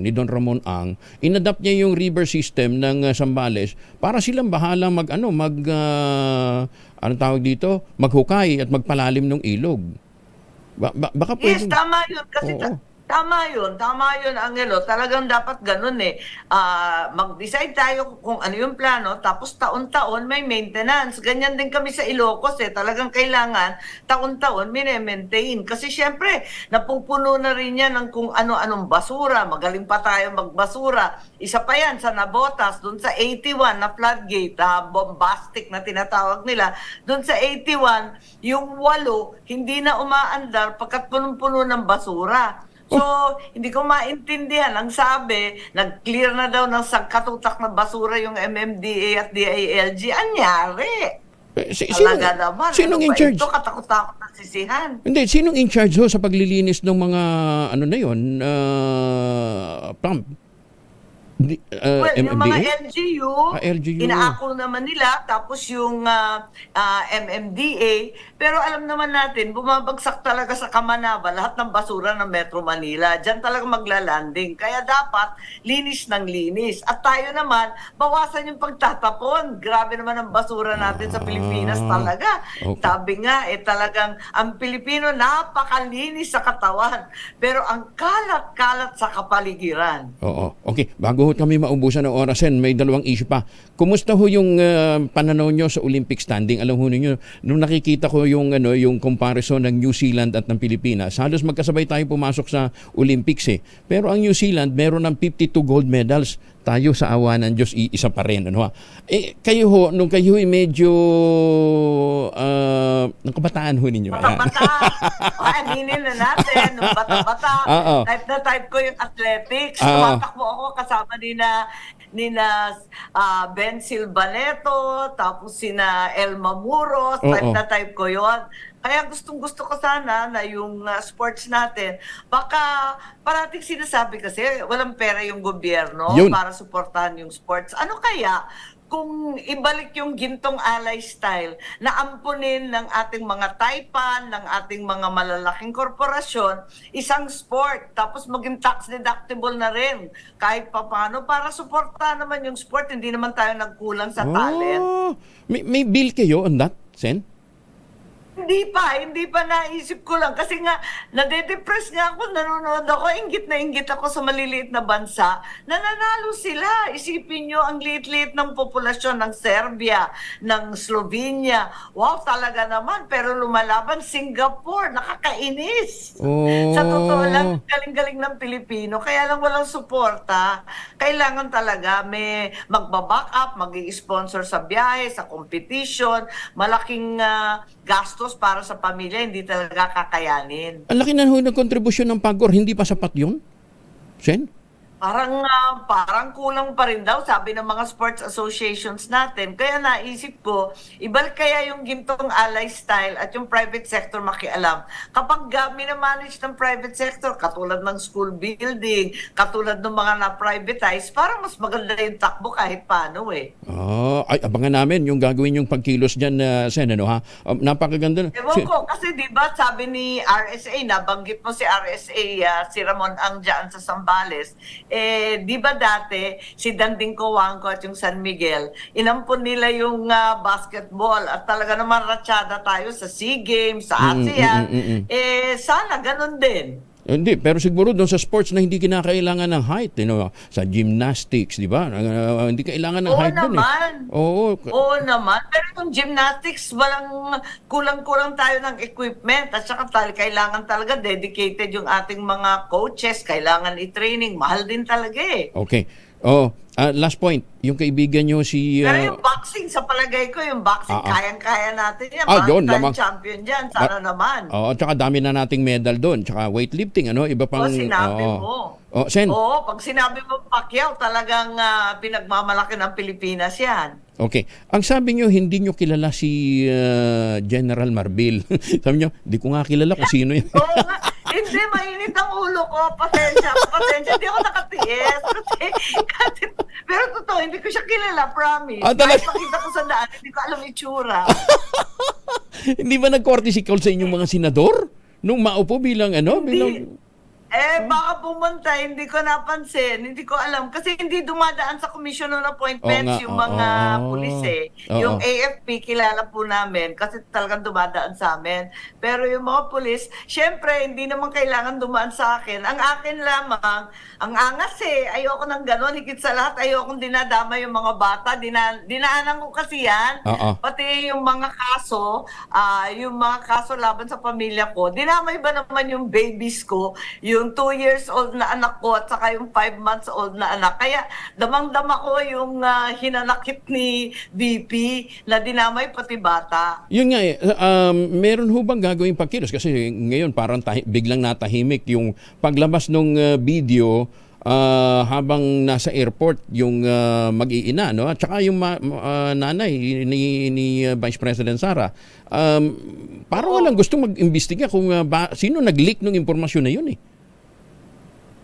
S2: ni Don Ramon Ang, inadapt niya yung river system ng Zambales para silang bahala maghukay at magpalalim ng ilog. Baka
S19: Yes,
S2: pwedeng...
S19: tama yun. Kasi tama yun, Angelo. Talagang dapat ganun eh. Mag-decide tayo kung ano yung plano, tapos taon-taon may maintenance. Ganyan din kami sa Ilocos eh. Talagang kailangan taon-taon mine-maintain. Kasi syempre, napupuno na rin yan ng kung ano-anong basura. Magaling pa tayo magbasura. Isa pa yan sa Navotas, dun sa 81 na floodgate, bombastic na tinatawag nila. Dun sa 81, yung 8, hindi na umaandar pagkat punong-puno ng basura. So, hindi ko maintindihan. Ang sabi, nag-clear na daw ng katutak na basura yung MMDA at DILG. Anyari? Talaga naman.
S2: Sinong in charge?
S19: Ito, katakot-takot na sisihan.
S2: Hindi, sinong in charge ho sa paglilinis ng mga pump?
S19: Yung mga LGU,
S2: LGU.
S19: inaako naman nila, tapos yung MMDA, pero alam naman natin, bumabagsak talaga sa Kamanaba lahat ng basura ng Metro Manila. Diyan talaga maglalanding. Kaya dapat linis ng linis. At tayo naman, bawasan yung pagtatapon. Grabe naman ang basura natin sa Pilipinas talaga.
S2: Okay.
S19: Sabi nga, talagang ang Pilipino napakalinis sa katawan. Pero ang kalat-kalat sa kapaligiran.
S2: Oo. Okay, bago kami maubusan ng orasen, may dalawang issue pa. Kumusta ho yung pananaw nyo sa Olympic standing? Alam ho ninyo, nung nakikita ko yung comparison ng New Zealand at ng Pilipinas, halos magkasabay tayo pumasok sa Olympics eh. Pero ang New Zealand meron ng 52 gold medals. Tayo sa awa ng Diyos, isa pa rin. Kayo ho, nung kayo medyo ng kabataan ho ninyo.
S19: Bata-bata. Aminin na natin. Nung bata-bata, type na type ko yung athletics. Tumatakbo ako kasama nina Ben Silvaneto, tapos sina Elma Muros, type na type ko yon. Kaya gustong-gusto ko sana na yung sports natin, baka parating sinasabi kasi walang pera yung gobyerno para suportahan yung sports. Ano kaya kung ibalik yung gintong alay style na ampunin ng ating mga taipan, ng ating mga malalaking korporasyon, isang sport, tapos maging tax deductible na rin kahit papano para suportahan naman yung sport, hindi naman tayo nagkulang sa talent.
S2: May bill kayo on that, Sen?
S19: Hindi pa naisip ko lang. Kasi nga, nade-depress nga ako, nanonood ako, inggit na inggit ako sa maliliit na bansa. Nananalo sila. Isipin nyo, ang liit-liit ng populasyon ng Serbia, ng Slovenia. Wow, talaga naman. Pero lumalaban, Singapore, nakakainis. Sa totoo lang, galing-galing ng Pilipino. Kaya lang walang suporta. Kailangan talaga may magbaback up, mag-i-sponsor sa biyahe, sa competition, malaking gastos para sa pamilya, hindi talaga kakayanin.
S2: Ang laki na ho ng kontribusyon ng PAGCOR, hindi pa sapat yun? Sen?
S19: Parang kulang pa rin daw, sabi ng mga sports associations natin. Kaya naisip ko, ibalik kaya yung gintong alay style at yung private sector makialam. Kapag minamanage ng private sector, katulad ng school building, katulad ng mga na-privatize, parang mas maganda yung takbo kahit paano
S2: Ay, abangan namin yung gagawin yung pagkilos dyan, Sen, ano ha? Napakaganda.
S19: Ewan ko, kasi diba sabi ni RSA, nabanggit mo si RSA, si Ramon Ang dyan sa Zambales, di ba dati si Danding Coangco at yung San Miguel, inampun nila yung basketball at talaga naman ratsyada tayo sa SEA Games, sa ASEAN. Sana ganun din.
S2: Hindi, pero siguro doon sa sports na hindi kinakailangan ng height, sa gymnastics, di ba? Hindi kailangan ng height doon
S19: Oo naman. Pero yung gymnastics, kulang-kulang tayo ng equipment at saka kailangan talaga dedicated yung ating mga coaches, kailangan i-training, mahal din talaga
S2: Okay. Last point, yung kaibigan nyo si...
S19: Pero yung boxing, sa palagay ko, yung boxing, kayang-kaya natin yan.
S2: Yun,
S19: lamang champion dyan, sana naman.
S2: At saka dami na nating medal doon. Tsaka weightlifting, iba pang...
S19: Sinabi mo.
S2: Sen?
S19: Pag sinabi mo Pacquiao, talagang pinagmamalaki ng Pilipinas yan.
S2: Okay. Ang sabi nyo, hindi nyo kilala si General Marbil. Sabi nyo, di ko nga kilala kung sino yan.
S19: Oo nga. Hindi, mainit ang ulo ko. Pasensya. Hindi ako nakatiis. Pero totoo, hindi ko siya kilala, promise. Kahit makita ko sa daan, hindi ko alam itsura.
S2: Hindi ba nag-courtesy call sa inyong mga senador? Nung maupo bilang
S19: baka pumunta, hindi ko napansin, hindi ko alam. Kasi hindi dumadaan sa commission on appointments yung mga pulis Yung AFP, kilala po namin kasi talagang dumadaan sa amin. Pero yung mga pulis, syempre, hindi naman kailangan dumaan sa akin. Ang akin lamang, ang angas ayoko ng gano'n. Higit sa lahat, ayokong dinadama yung mga bata. Dinaanan ko kasi yan. Pati yung mga kaso laban sa pamilya ko. Dinamay ba naman yung babies ko, yung 2 years old na anak ko at saka yung 5 months old na anak. Kaya damang-dama ko yung hinanakit ni VP na dinamay pati bata.
S2: Yun nga meron ho bang gagawing pagkilos? Kasi ngayon parang biglang natahimik yung paglabas ng video habang nasa airport yung mag-iina, at saka yung nanay ni Vice President Sara. Parang walang gustong mag-imbestiga kung sino nag-leak ng impormasyon na yun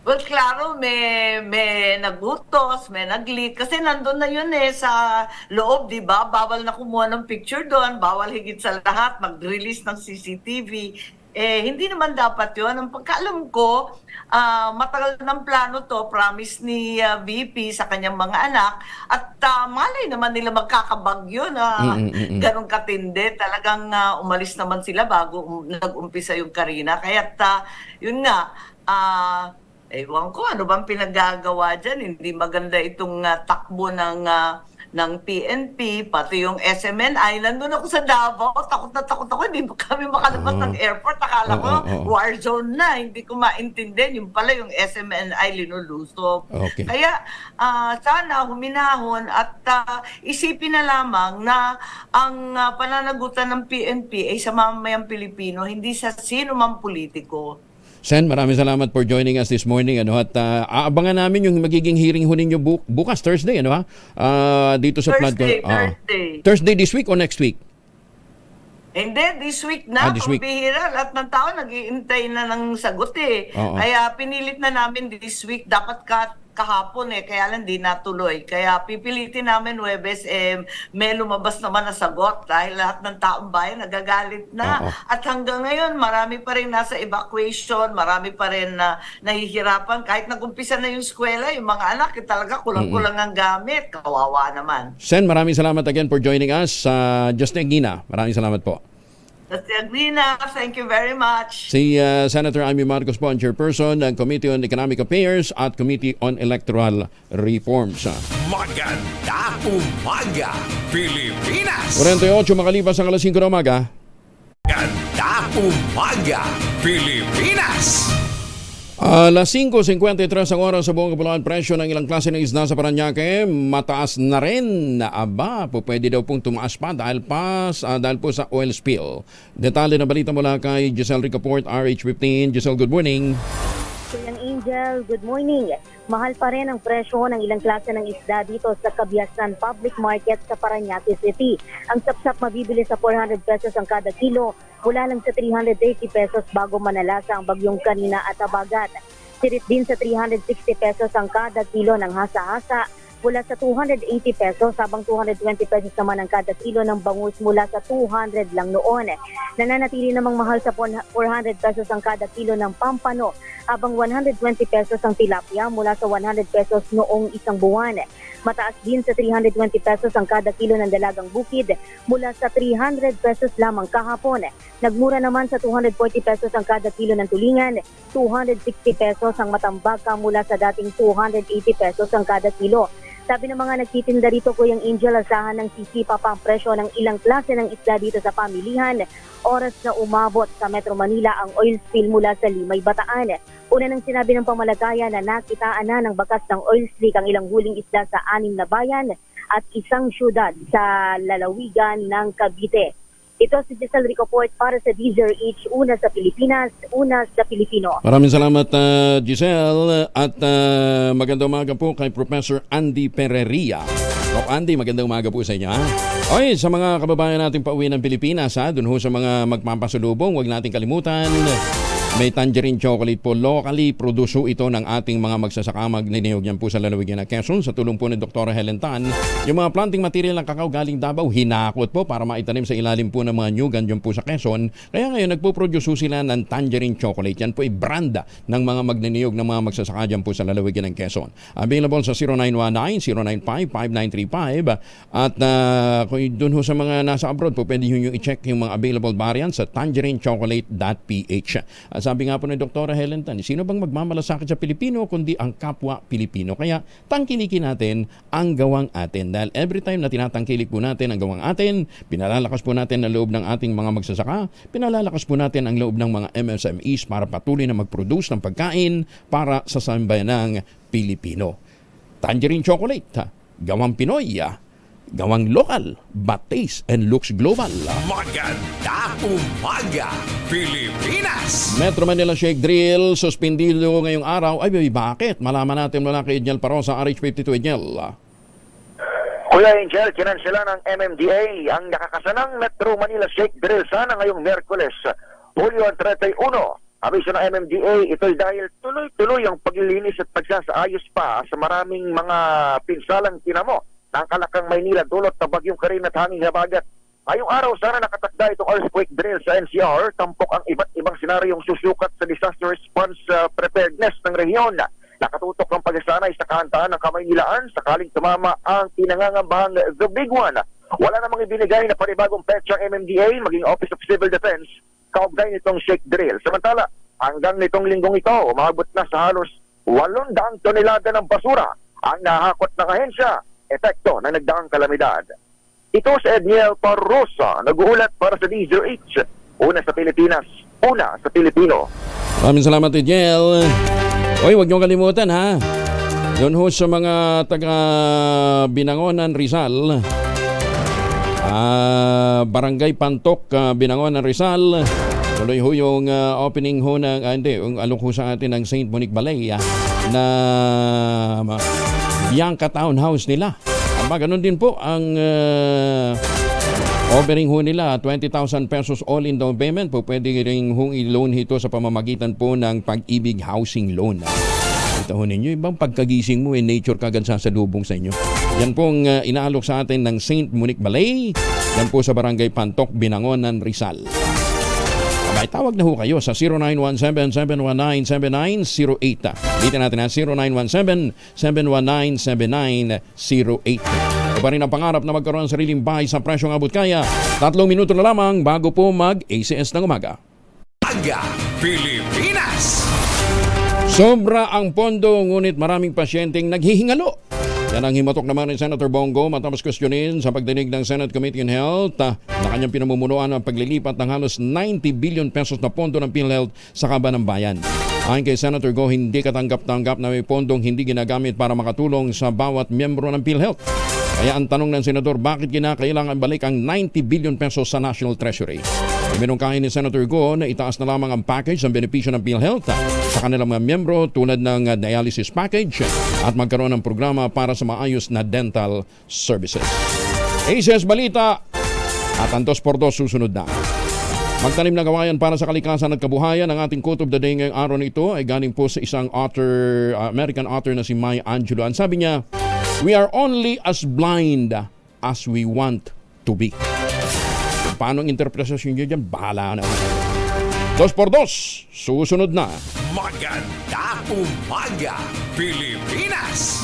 S19: Well, klaro, may nagutos, may nag-leak. Kasi nandun na yun sa loob, di ba? Bawal na kumuha ng picture doon. Bawal higit sa lahat mag-release ng CCTV. Hindi naman dapat yun. Ang pagkaalam ko, matagal ng plano to, promise ni VP sa kanyang mga anak. At malay naman nila magkakabagyo na ganun katindi. Talagang umalis naman sila bago nag-umpisa yung Karina. Kaya yun nga, ewan ko, ano bang pinagagawa dyan? Hindi maganda itong takbo ng PNP, pati yung SMNI. Nandun ako sa Davao, takot na takot ako. Hindi kami makalabas ng airport. Akala ko, war zone na. Hindi ko maintindihan. Yung pala yung SMNI linulusob.
S2: Okay.
S19: Kaya sana huminahon at isipin na lamang na ang pananagutan ng PNP ay sa mamamayang Pilipino, hindi sa sino mang politiko.
S2: Sen, maraming salamat for joining us this morning. At aabangan namin yung magiging hearing ho ninyo bukas, Thursday, dito sa
S19: Thursday.
S2: Thursday this week or next week?
S19: Hindi, this week na.
S2: This week.
S19: Pambihira. Lahat ng tao nag-iintay na ng sagot Kaya pinilit na namin this week. Dapat kahapon kaya lang di natuloy. Kaya pipilitin namin Huwebes, may lumabas naman na sagot dahil lahat ng taong bayan nagagalit na. At hanggang ngayon, marami pa rin nasa evacuation, marami pa rin na nahihirapan. Kahit nag-umpisa na yung eskwela, yung mga anak, talaga kulang-kulang ang gamit. Kawawa naman.
S2: Sen, maraming salamat again for joining us. Justin Gina, maraming salamat po.
S19: Si Agrina, thank you very much.
S2: Si Senator Amy Marcos po, ang chairperson ng Committee on Economic Affairs at Committee on Electoral Reforms.
S1: Maganda umaga, Pilipinas!
S2: 48 makalipas ang alas 5 na umaga.
S1: Maganda umaga, Pilipinas!
S2: Alas 5:53 ang oras sa buong kapuluan. Presyo ng ilang klase ng isda sa Parañaque mataas na rin. Aba, pwede daw pong tumaas pa dahil po sa oil spill. Detalye na balita mula kay Giselle Ricaport, RH15. Giselle, good morning.
S20: Kuya Angel, good morning. Mahal pa rin ang presyo ng ilang klase ng isda dito sa Cabiasan Public Market sa Parañaque City. Ang sapsap mabibili sa 400 pesos ang kada kilo, mula lang sa 380 pesos bago manalasa ang bagyong kanina at abagat. Sirit din sa 360 pesos ang kada kilo ng hasa-hasa, mula sa 280 pesos habang 220 pesos naman ang kada kilo ng bangus mula sa 200 lang noon. Nananatili namang mahal sa 400 pesos ang kada kilo ng pampano habang 120 pesos ang tilapia mula sa 100 pesos noong isang buwan. Mataas din sa 320 pesos ang kada kilo ng dalagang bukid mula sa 300 pesos lamang kahapon. Nagmura naman sa 240 pesos ang kada kilo ng tulingan, 260 pesos ang matambaka mula sa dating 280 pesos ang kada kilo. Sabi ng mga nagtitinda rito, Kuyang Angel, asahan ng sisipa pa ang presyo ng ilang klase ng isda dito sa pamilihan. Oras na umabot sa Metro Manila ang oil spill mula sa Limay, Bataan. Una nang sinabi ng pamalagayan na nakitaan na ng bakas ng oil slick ang ilang huling isda sa 6 na bayan at isang syudad sa lalawigan ng Cavite. Ito si Giselle Ricaport para sa DZRH, una sa Pilipinas, una sa Pilipino.
S2: Maraming salamat, Giselle. At magandang umaga po kay Professor Andy Pereria. Andy, magandang umaga po sa inyo. Okay, sa mga kababayan natin pauwi ng Pilipinas, dun ho sa mga magpapasalubong, huwag natin kalimutan. May tangerine chocolate po. Locally produce ito ng ating mga magsasaka. Magniniyog yan po sa lalawigan ng Quezon. Sa tulong po ni Dr. Helen Tan. Yung mga planting material ng kakao galing Davao, hinakot po para maitanim sa ilalim po ng mga nyugan dyan po sa Quezon. Kaya ngayon nagpo-produce sila ng tangerine chocolate. Yan po ay branda ng mga magniniyog ng mga magsasaka dyan po sa lalawigan ng Quezon. Available sa 0919-095-5935. At kung doon ho sa mga nasa abroad po, pwede nyo i-check yung mga available variants sa tangerinechocolate.ph. Sabi nga po ni Dr. Helen Tan, sino bang magmamalasakit sa Pilipino kundi ang kapwa Pilipino? Kaya tangkilikin natin ang gawang atin. Dahil every time na tinatangkilik po natin ang gawang atin, pinalalakas po natin ang loob ng ating mga magsasaka, pinalalakas po natin ang loob ng mga MSMEs para patuloy na mag-produce ng pagkain para sa sambayan ng Pilipino. Tangerine chocolate, gawang Pinoy, gawang lokal, but taste and looks global.
S1: Maganda umaga, Pilipinas!
S2: Metro Manila Shake Drill, suspindido ngayong araw. Ay, bakit? Malaman natin mula kay Edniel Parosa, RH52. Edniel.
S21: Kuya Angel, kinansela ng MMDA ang nakakasanang Metro Manila Shake Drill sana ngayong Miyerkules, Hulyo 31. Abiso ng MMDA, ito'y dahil tuloy-tuloy ang paglilinis at pagsasaayos pa sa maraming mga pinsalang tinamo ng Kalakang Maynila dulot na bagyong Karin at hanging habagat. Ngayong araw sana nakatakda itong earthquake drill sa NCR, tampok ang iba't ibang senaryong susukat sa disaster response preparedness ng rehiyon. Nakatutok ang pagsasanay sa kahantaan ng Kamaynilaan sakaling tumama ang pinangangambahang The Big One. Wala namang ibinigay na panibagong petsa ang MMDA maging Office of Civil Defense kaugnay nitong shake drill. Samantala, hanggang nitong linggong ito, umabot na sa halos 800 tonelada ng basura ang nahakot ng ahensya, epekto ng nagdaang kalamidad. Ito si Edniel Parosa, nag-uulat para sa DZRH, una sa Pilipinas, una sa Pilipino.
S2: Maraming salamat, Edniel. Oy, huwag niyo kalimutan ha. Doon ho sa mga taga Binangonan, Rizal, Barangay Pantok, Binangonan, Rizal, tuloy ho yung opening ho ng, yung alok ho sa atin ng St. Monique Balay na Bianca Townhouse nila. Ganun din po ang offering ho nila, 20,000 pesos all-in down payment po. Pwede rin hong i-loan ito sa pamamagitan po ng Pag-ibig Housing Loan. Ito ho ninyo, ibang pagkagising mo, nature kagad sasalubong sa inyo. Yan po ang inaalok sa atin ng St. Monique Balay. Yan po sa Barangay Pantok, Binangonan, Rizal. Abay, tawag na ho kayo sa 0917-719-7908. Dito natin na 0917-719-7908. Iba rin ang pangarap na magkaroon ng sariling bahay sa presyong abot kaya. 3 minuto na lamang bago po mag-ACS ng umaga.
S1: Umaga, Pilipinas!
S2: Sobra ang pondo ngunit maraming pasyenteng naghihingalo. Yan ang himatok naman ni Senator Bongo matapos questionin sa pagdinig ng Senate Committee on Health na kanyang pinamumunuan ang paglilipat ng halos 90 billion pesos na pondo ng PhilHealth sa kaban ng bayan. Ayon kay Senator Go, hindi katanggap-tanggap na may pondong hindi ginagamit para makatulong sa bawat miyembro ng PhilHealth. Kaya ang tanong ng Senador, bakit kinakailangan balik ang 90 billion pesos sa National Treasury? Minungkahin ni Senator Go na itaas na lamang ang package ng benepisyo ng PhilHealth sa kanilang mga miyembro tulad ng dialysis package at magkaroon ng programa para sa maayos na dental services. ACS Balita at Antos Portos susunod na. Magtanim na kawayan para sa kalikasan at kabuhayan. Ang ating quote of the day ngayong araw na ito ay galing po sa isang author, American author na si Maya Angelou. Ang sabi niya, "We are only as blind as we want to be." Paano ang interpretasyon niyo dyan? Bahala na. 2x2, susunod na.
S1: Maganda umaga, Pilipinas!